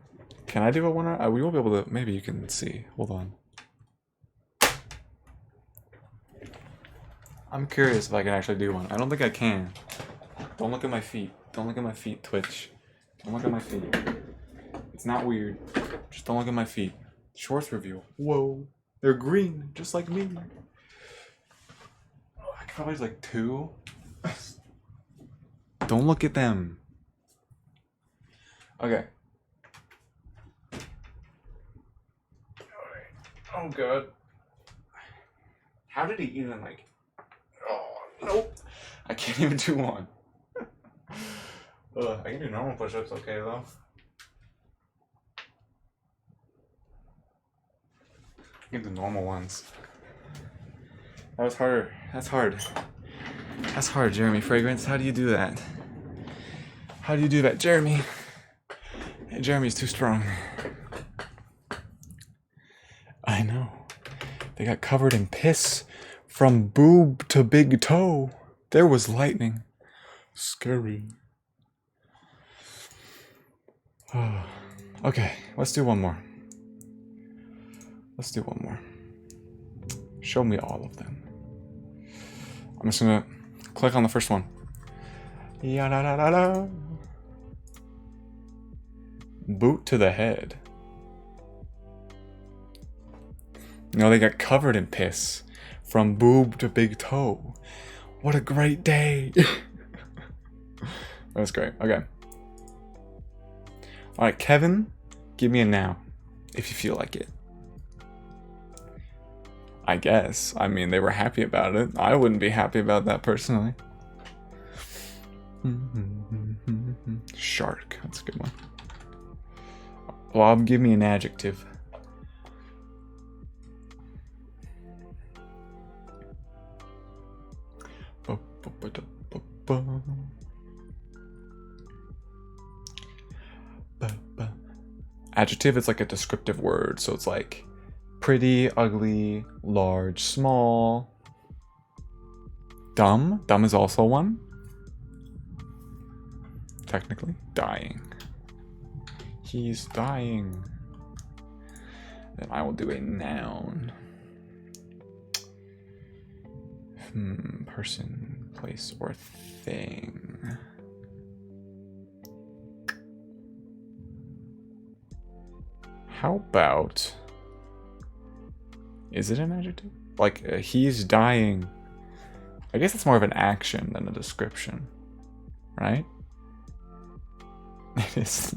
Can I do a one? We won't be able to. Maybe you can see. Hold on. I'm curious if I can actually do one. I don't think I can. Don't look at my feet. Don't look at my feet, Twitch. Don't look at my feet. It's not weird. Just don't look at my feet. Shorts review. Whoa. They're green, just like me. Oh, I could probably do like 2. Don't look at them. Okay. Oh god. How did he even like... Oh, nope. I can't even do one. I can do normal push-ups okay though. I can do normal ones. That was harder. That's hard. That's hard, Jeremy Fragrance. How do you do that? How do you do that, Jeremy? Jeremy's too strong. I know. They got covered in piss from boob to big toe. There was lightning. Scary. Okay, let's do one more. Let's do one more. Show me all of them. I'm just gonna click on the first one. Ya-da-da-da-da. Boot to the head. No, they got covered in piss. From boob to big toe. What a great day. That was great. Okay. Alright, Kevin, give me a now. If you feel like it. I guess. I mean, they were happy about it. I wouldn't be happy about that personally. Shark. That's a good one. Bob, give me an adjective. Adjective is like a descriptive word, so it's like pretty, ugly, large, small. Dumb. Dumb is also one. Technically. Dying. He's dying. Then I will do a noun. Person, place, or thing. How about... Is it an adjective? Like, he's dying. I guess it's more of an action than a description. Right? It is.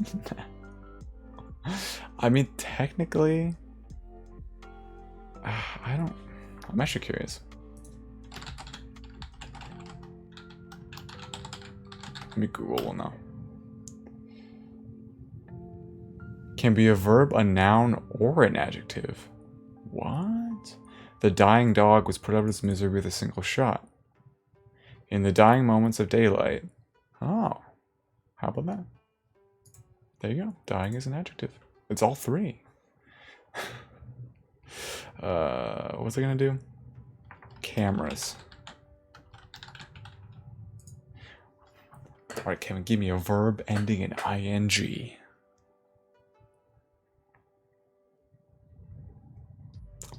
I mean, technically... I don't... I'm actually curious. Let me Google one now. Can be a verb, a noun, or an adjective. What? The dying dog was put out of his misery with a single shot. In the dying moments of daylight. Oh. How about that? There you go. Dying is an adjective. It's all three. What's it gonna do? Cameras. Alright, Kevin, give me a verb ending in ing.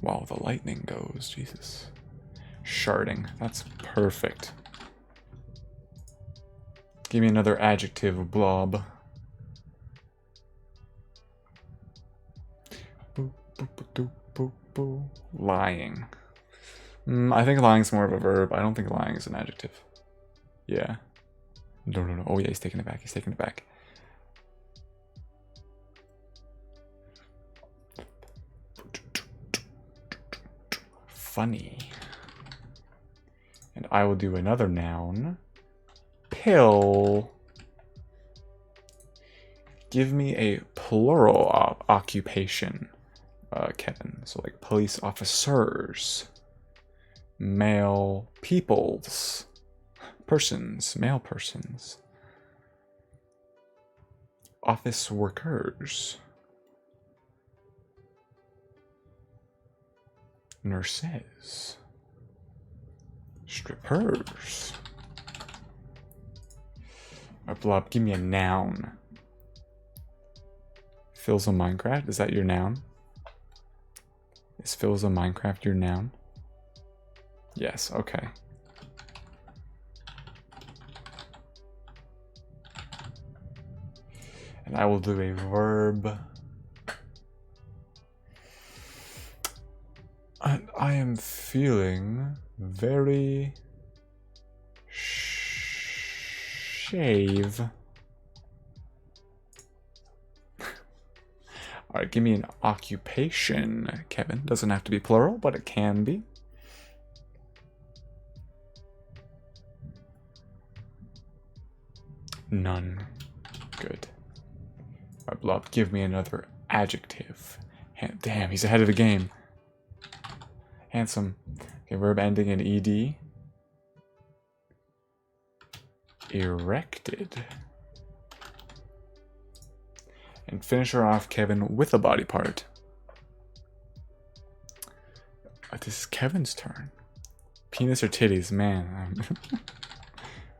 Wow, the lightning goes, Jesus. Sharding, that's perfect. Give me another adjective, blob. Boop, boop, boop, boop, boop. Lying. I think lying's more of a verb. I don't think lying is an adjective. Yeah. No, no, no. Oh yeah, he's taking it back. He's taking it back. Funny. And I will do another noun. Pill. Give me a plural occupation, Kevin. So like police officers, male peoples, persons, male persons, office workers, nurses, strippers. Blob, give me a noun. Phil's a Minecraft? Is that your noun? Is Phil's a Minecraft your noun? Yes, okay. And I will do a verb. And I am feeling very shave. Alright, give me an occupation, Kevin. Doesn't have to be plural, but it can be. None. Good. Alright, Blob, give me another adjective. Damn, he's ahead of the game. Handsome. Okay, verb ending in ed. Erected. And finish her off, Kevin, with a body part. This is Kevin's turn. Penis or titties? Man.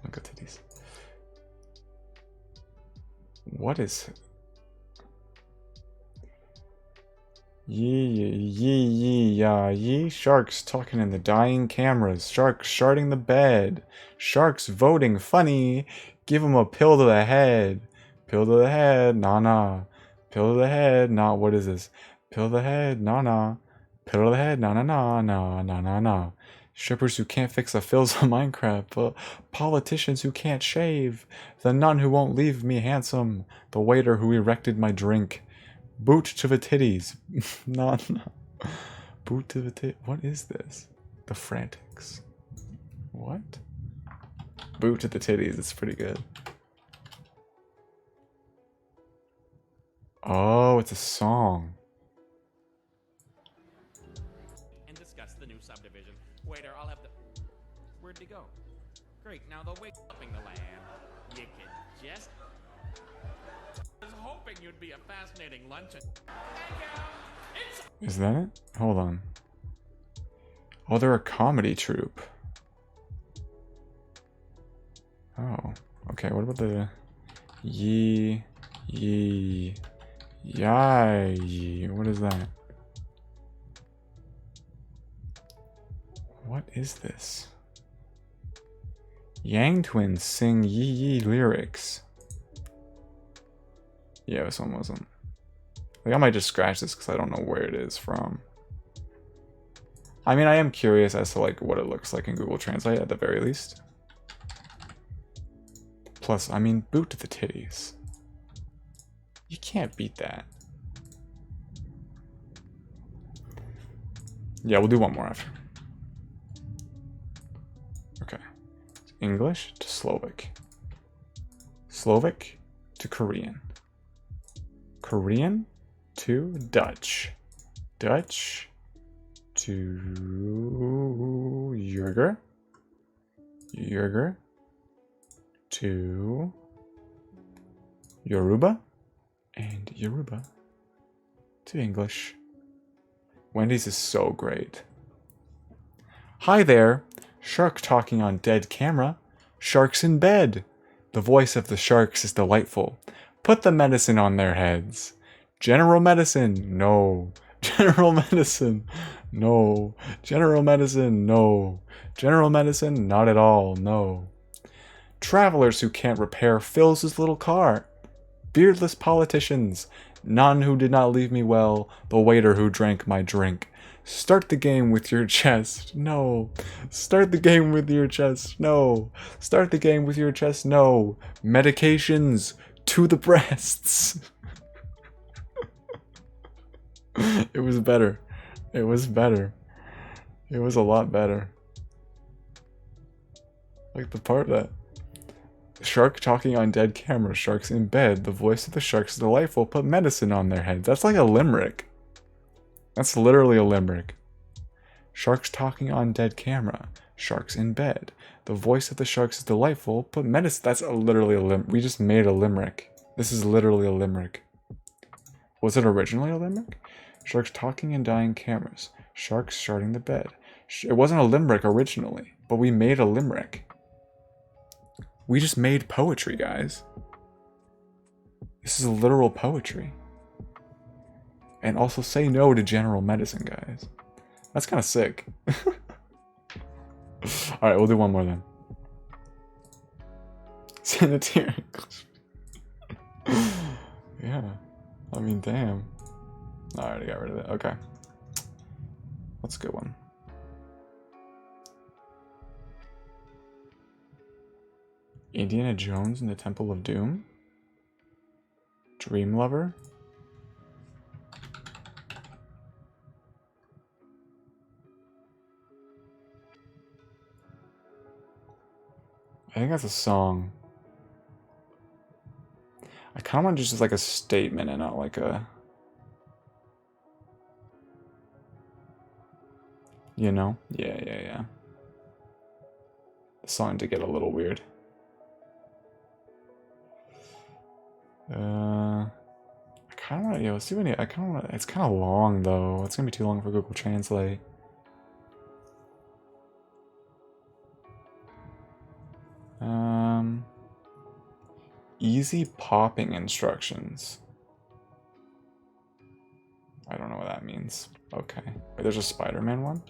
Look at titties. What is... Yee. Sharks talking in the dying cameras. Sharks sharding the bed. Sharks voting funny. Give him a pill to the head. Pill to the head, nah. Pill to the head, nah. What is this? Pill to the head, nah. Pill to the head, nah. Strippers who can't fix a Phil's on Minecraft. Politicians who can't shave. The nun who won't leave me handsome. The waiter who erected my drink. Boot to the titties. nah. Boot to the titties. What is this? The Frantics. What? Boot to the titties. It's pretty good. Oh, it's a song. And discuss the new subdivision. Waiter, I'll have the... Where'd he go? Great, now they'll wake up in the land. You can just... I was hoping you'd be a fascinating luncheon. Is that it? Hold on. Oh, they're a comedy troupe. Oh, okay. What about the... Yee. Yay. What is that? What is this? Yang twins sing yee lyrics. Yeah, this one wasn't. Like, I might just scratch this because I don't know where it is from. I mean, I am curious as to like what it looks like in Google Translate at the very least. Plus, I mean, boot to the titties. You can't beat that. Yeah, we'll do one more after. Okay. English to Slovak. Slovak to Korean. Korean to Dutch. Dutch to Jurger. Jurger to Yoruba. And Yoruba to English. Wendy's is so great. Hi there. Shark talking on dead camera. Sharks in bed. The voice of the sharks is delightful. Put the medicine on their heads. General medicine, no. General medicine, no. General medicine, no. General medicine, not at all, no. Travelers who can't repair Phil's little car. Beardless politicians. None who did not leave me well. The waiter who drank my drink. Start the game with your chest. No. Start the game with your chest. No. Start the game with your chest. No. Medications to the breasts. It was better. It was better. It was a lot better. Like the part that shark talking on dead camera, sharks in bed, the voice of the sharks is delightful, put medicine on their head. That's like a limerick. That's literally a limerick. Sharks talking on dead camera, sharks in bed, the voice of the sharks is delightful, put medicine. That's literally a limerick. We just made a limerick. This is literally a limerick. Was it originally a limerick? Sharks talking and dying cameras, sharks sharding the bed. It wasn't a limerick originally, but we made a limerick. We just made poetry, guys. This is literal poetry. And also say no to general medicine, guys. That's kind of sick. Alright, we'll do one more then. Sanitary. Yeah. I mean, damn. I already got rid of it. Okay. That's a good one. Indiana Jones in the Temple of Doom? Dream Lover? I think that's a song. I kind of want to just like a statement and not like a... You know? Yeah. The song did get a little weird. I kind of want to, let's see what I kind of want to, it's kind of long though. It's going to be too long for Google Translate. Easy popping instructions. I don't know what that means. Okay. Wait, there's a Spider-Man one?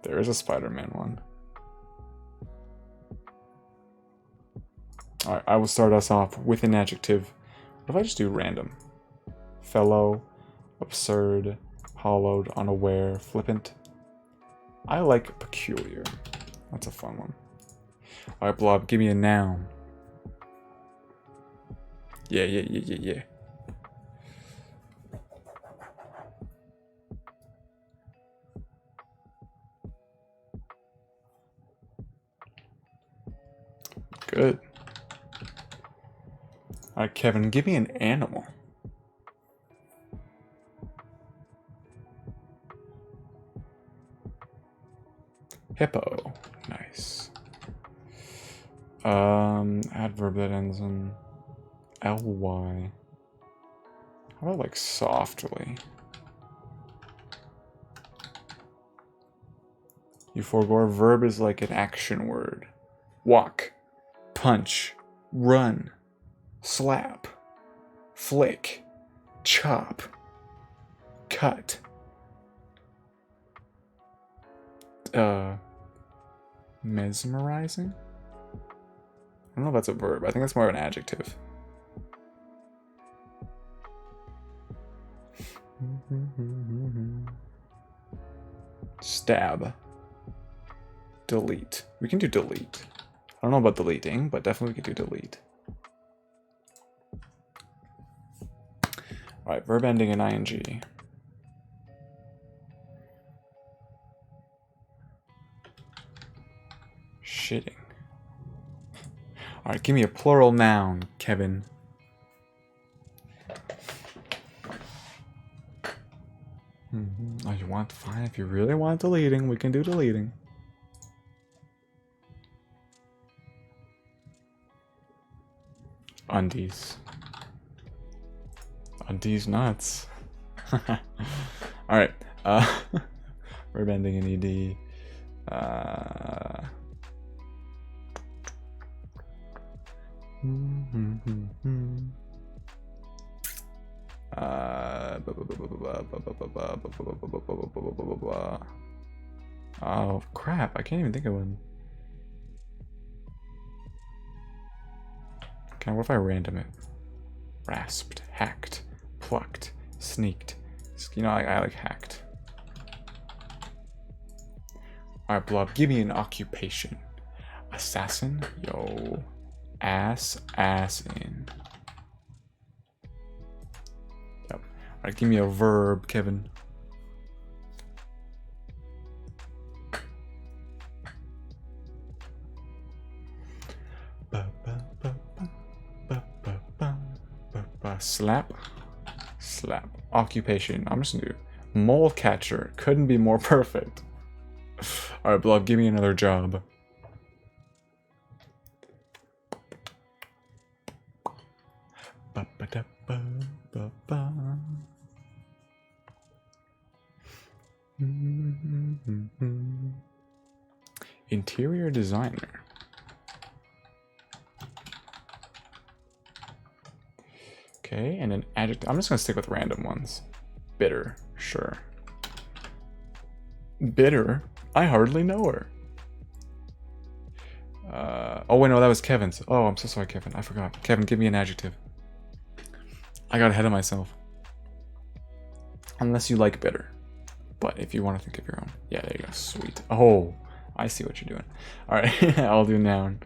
There is a Spider-Man one. Alright, I will start us off with an adjective. What if I just do random? Fellow, absurd, hollowed, unaware, flippant. I like peculiar. That's a fun one. Alright, Blob, give me a noun. Yeah. Good. Alright, Kevin, give me an animal. Hippo. Nice. Adverb that ends in ly. How about like softly? Euphorgor. Verb is like an action word. Walk, punch, run, slap, flick, chop, cut. Mesmerizing? I don't know if that's a verb. I think that's more of an adjective. Stab. Delete. We can do delete. I don't know about deleting, but definitely we can do delete. Alright, verb ending in ing. Shitting. Alright, give me a plural noun, Kevin. Oh, you want fine. If you really want deleting, we can do deleting. Undies. D's nuts. Alright. We're bending in ED. Oh crap, I can't even think of one. Okay, what if I random it? Rasped, hacked, plucked, sneaked. You know, I like hacked. Alright, Blob, give me an occupation. Assassin? Yo. Ass in. Yep. Alright, give me a verb, Kevin. Slap. Slap. Occupation. I'm just gonna do mole catcher. Couldn't be more perfect. Alright, Blob, give me another job. Interior designer. Okay, and an adjective. I'm just gonna stick with random ones. Bitter, sure. Bitter? I hardly know her. Oh wait, no, that was Kevin's. Oh, I'm so sorry, Kevin. I forgot. Kevin, give me an adjective. I got ahead of myself. Unless you like bitter. But if you want to think of your own. Yeah, there you go. Sweet. Oh, I see what you're doing. Alright, I'll do noun.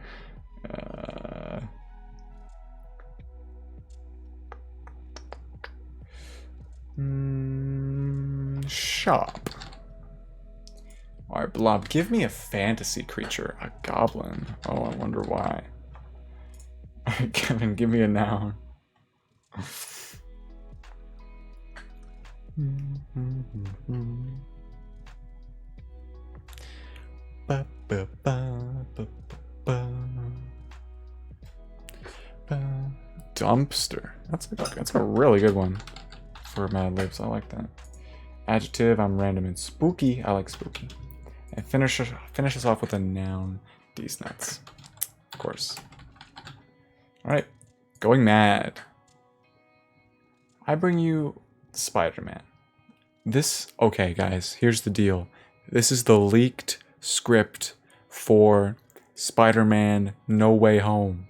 Shop. Alright, Blob, give me a fantasy creature. A goblin. Oh, I wonder why. Alright, Kevin, give me a noun. Dumpster. That's a really good one for Mad Libs. I like that. Adjective, I'm random and spooky. I like spooky. And finish us off with a noun. These nuts. Of course. Alright. Going mad. I bring you Spider-Man. Okay, guys, here's the deal. This is the leaked script for Spider-Man No Way Home.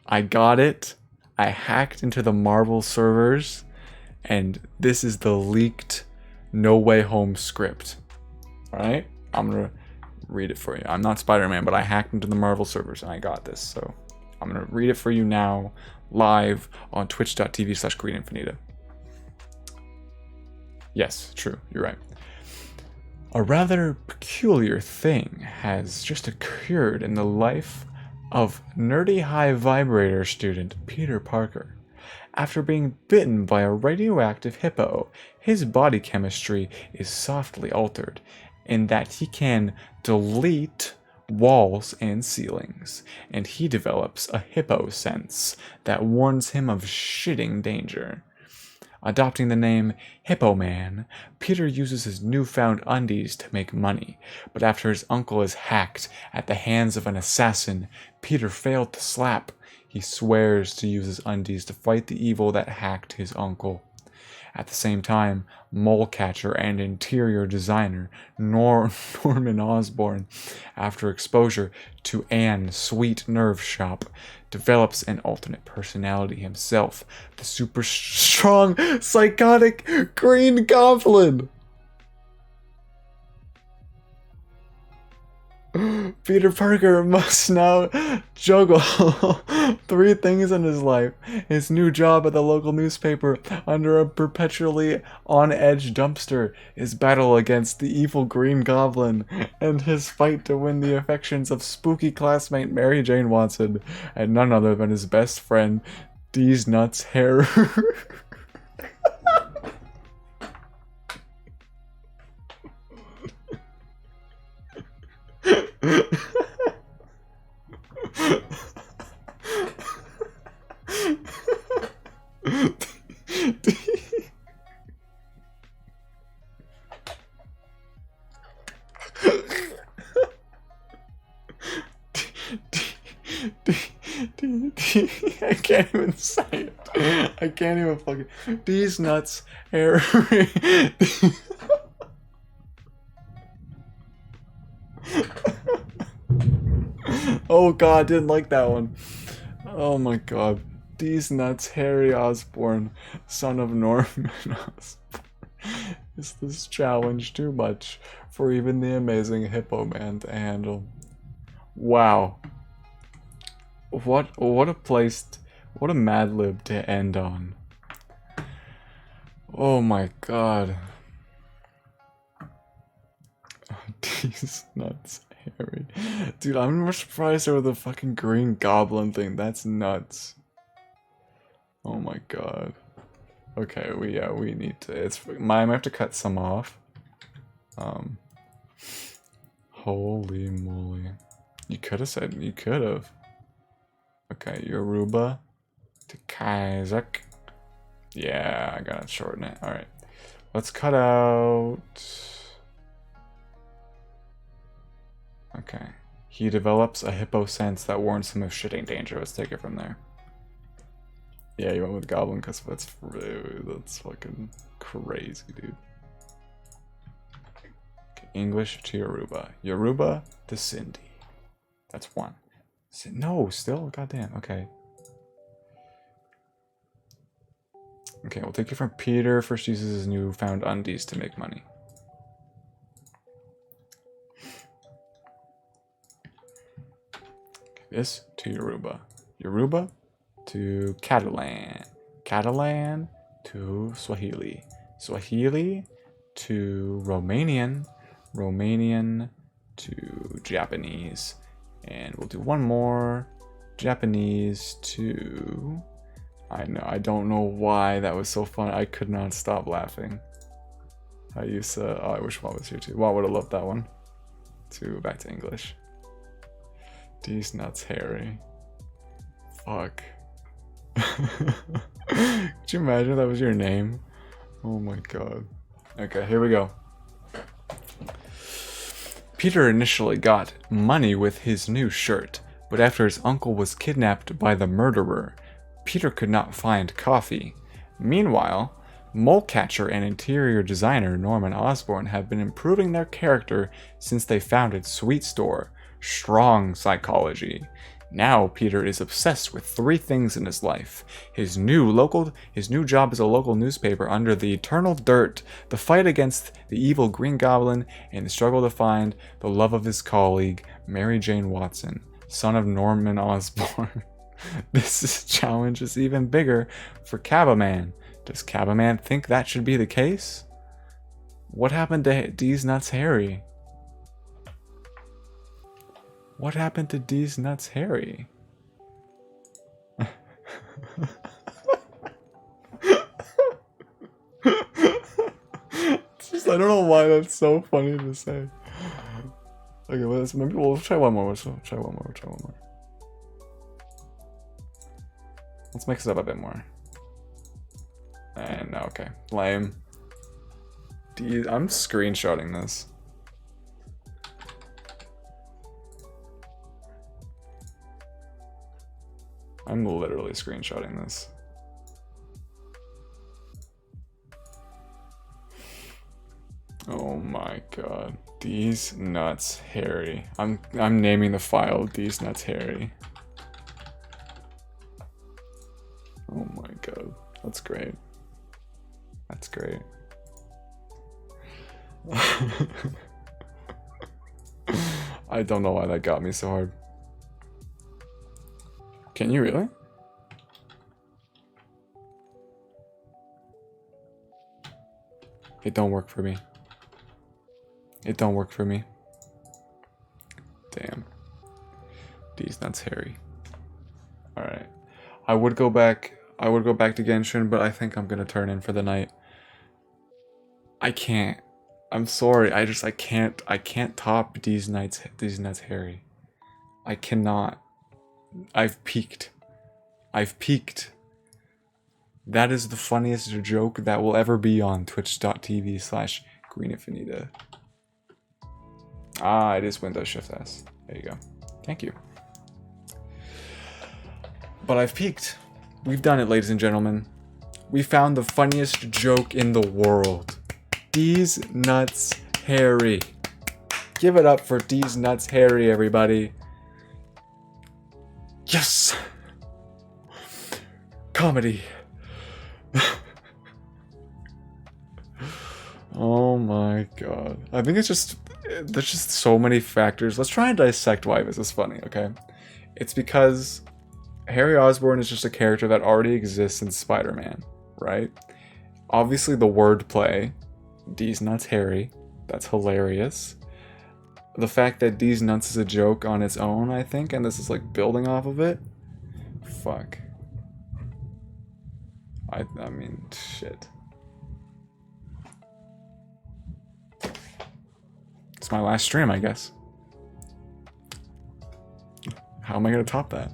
I got it. I hacked into the Marvel servers, and this is the leaked No Way Home script. Alright? I'm gonna read it for you. I'm not Spider-Man, but I hacked into the Marvel servers, and I got this, so I'm gonna read it for you now, live on twitch.tv/greeninfinita. Yes, true, you're right. A rather peculiar thing has just occurred in the life of nerdy high vibrator student Peter Parker. After being bitten by a radioactive hippo, his body chemistry is softly altered in that he can delete walls and ceilings, and he develops a hippo sense that warns him of shitting danger. Adopting the name Hippo Man, Peter uses his newfound undies to make money, but after his uncle is hacked at the hands of an assassin Peter failed to slap, he swears to use his undies to fight the evil that hacked his uncle. At the same time, mole catcher and interior designer Norman Osborn, after exposure to Anne's sweet nerve shop, develops an alternate personality himself, the super strong, psychotic Green Goblin. Peter Parker must now juggle 3 things in his life: his new job at the local newspaper under a perpetually on-edge dumpster, his battle against the evil Green Goblin, and his fight to win the affections of spooky classmate Mary Jane Watson, and none other than his best friend, D's Nuts Hair. I can't even say it. I can't even fucking. These nuts, Harry. Oh god, didn't like that one. Oh my god. These nuts, Harry Osborn, son of Norman Osborn. Is this challenge too much for even the amazing Hippo Man to handle? Wow. What a place, what a Mad Lib to end on. Oh my god. These nuts, Harry. Dude, I'm more surprised over the fucking Green Goblin thing. That's nuts. Oh my god. Okay, we need to. I might have to cut some off. Holy moly! You could have said. You could have. Okay, Yoruba to Kazakh. Yeah, I gotta shorten it. All right, let's cut out. Okay, he develops a hippo sense that warns him of shit ain't danger. Let's take it from there. Yeah, you went with Goblin because that's fucking crazy, dude. Okay, English to Yoruba. Yoruba to Cindy. That's one. No, still? Goddamn, okay. Okay, we'll take it from Peter. First uses his newfound undies to make money. Okay, this to Yoruba. Yoruba to Catalan. Catalan to Swahili. Swahili to Romanian. Romanian to Japanese. And we'll do one more. Japanese to... I don't know why that was so fun. I could not stop laughing. I used to... Oh, I wish Walt was here too. Walt would have loved that one. Back to English. These nuts, Harry. Fuck. Could you imagine if that was your name? Oh my god. Okay, here we go. Peter initially got money with his new shirt, but after his uncle was kidnapped by the murderer, Peter could not find coffee. Meanwhile, mole catcher and interior designer Norman Osborn have been improving their character since they founded Sweet Store, Strong Psychology. Now Peter is obsessed with three things in his life: his new job as a local newspaper under the eternal dirt, the fight against the evil Green Goblin, and the struggle to find the love of his colleague, Mary Jane Watson, son of Norman Osborn. This challenge is even bigger for Cabaman. Does Cabaman think that should be the case? What happened to D's Nuts Harry? What happened to D's Nuts Harry? It's just, I don't know why that's so funny to say. Okay, well, maybe we'll try one more. Try one more. Let's mix it up a bit more. And okay, lame. I'm screenshotting this. I'm literally screenshotting this. Oh my god. These Nuts Harry. I'm naming the file These Nuts Harry. Oh my god. That's great. That's great. I don't know why that got me so hard. Can you really? It don't work for me. It don't work for me. Damn. These Nuts Harry. Alright. I would go back to Genshin, but I think I'm gonna turn in for the night. I can't. I'm sorry. I can't top These Nuts Harry. I cannot. I've peaked. That is the funniest joke that will ever be on twitch.tv/greeninfinita. Ah, it is Windows Shift S. There you go. Thank you. But I've peaked. We've done it, ladies and gentlemen. We found the funniest joke in the world. These nuts Harry. Give it up for These nuts Harry, everybody. Yes! Comedy. Oh my god. I think it's just... There's just so many factors. Let's try and dissect why this is funny, okay? It's because Harry Osborn is just a character that already exists in Spider-Man, right? Obviously the wordplay, These nuts Harry, that's hilarious. The fact that These nuts is a joke on its own, I think, and this is like building off of it. Fuck. I mean, shit. It's my last stream, I guess. How am I gonna top that?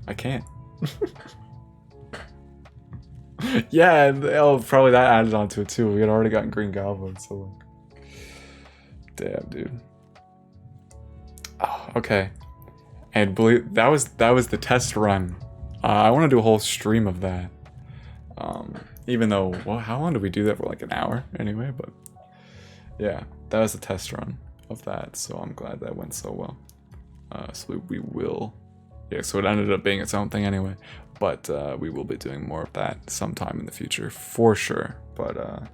I can't. Yeah, oh, probably that added onto it too. We had already gotten Green Goblin, so like... Damn, dude. Oh, okay. And believe that was the test run. I want to do a whole stream of that. Even though, well, how long did we do that for? Like an hour anyway, but yeah, that was the test run of that. So I'm glad that went so well. So we will, yeah. So it ended up being its own thing anyway. But we will be doing more of that sometime in the future for sure. But I'm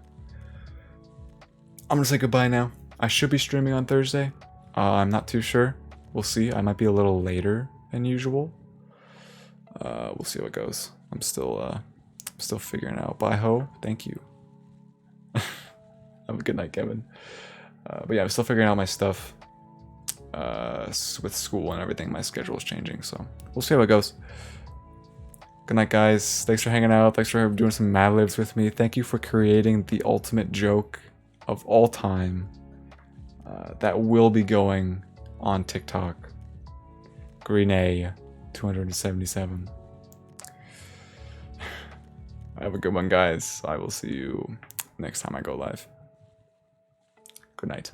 gonna say goodbye now. I should be streaming on Thursday. I'm not too sure. We'll see. I might be a little later than usual. We'll see how it goes. I'm still figuring it out. Bye ho. Thank you. Have a good night, Kevin. But yeah, I'm still figuring out my stuff with school and everything. My schedule is changing, so we'll see how it goes. Good night, guys. Thanks for hanging out. Thanks for doing some Mad Libs with me. Thank you for creating the ultimate joke of all time that will be going on TikTok. Green A 277. Have a good one, guys. I will see you next time I go live. Good night.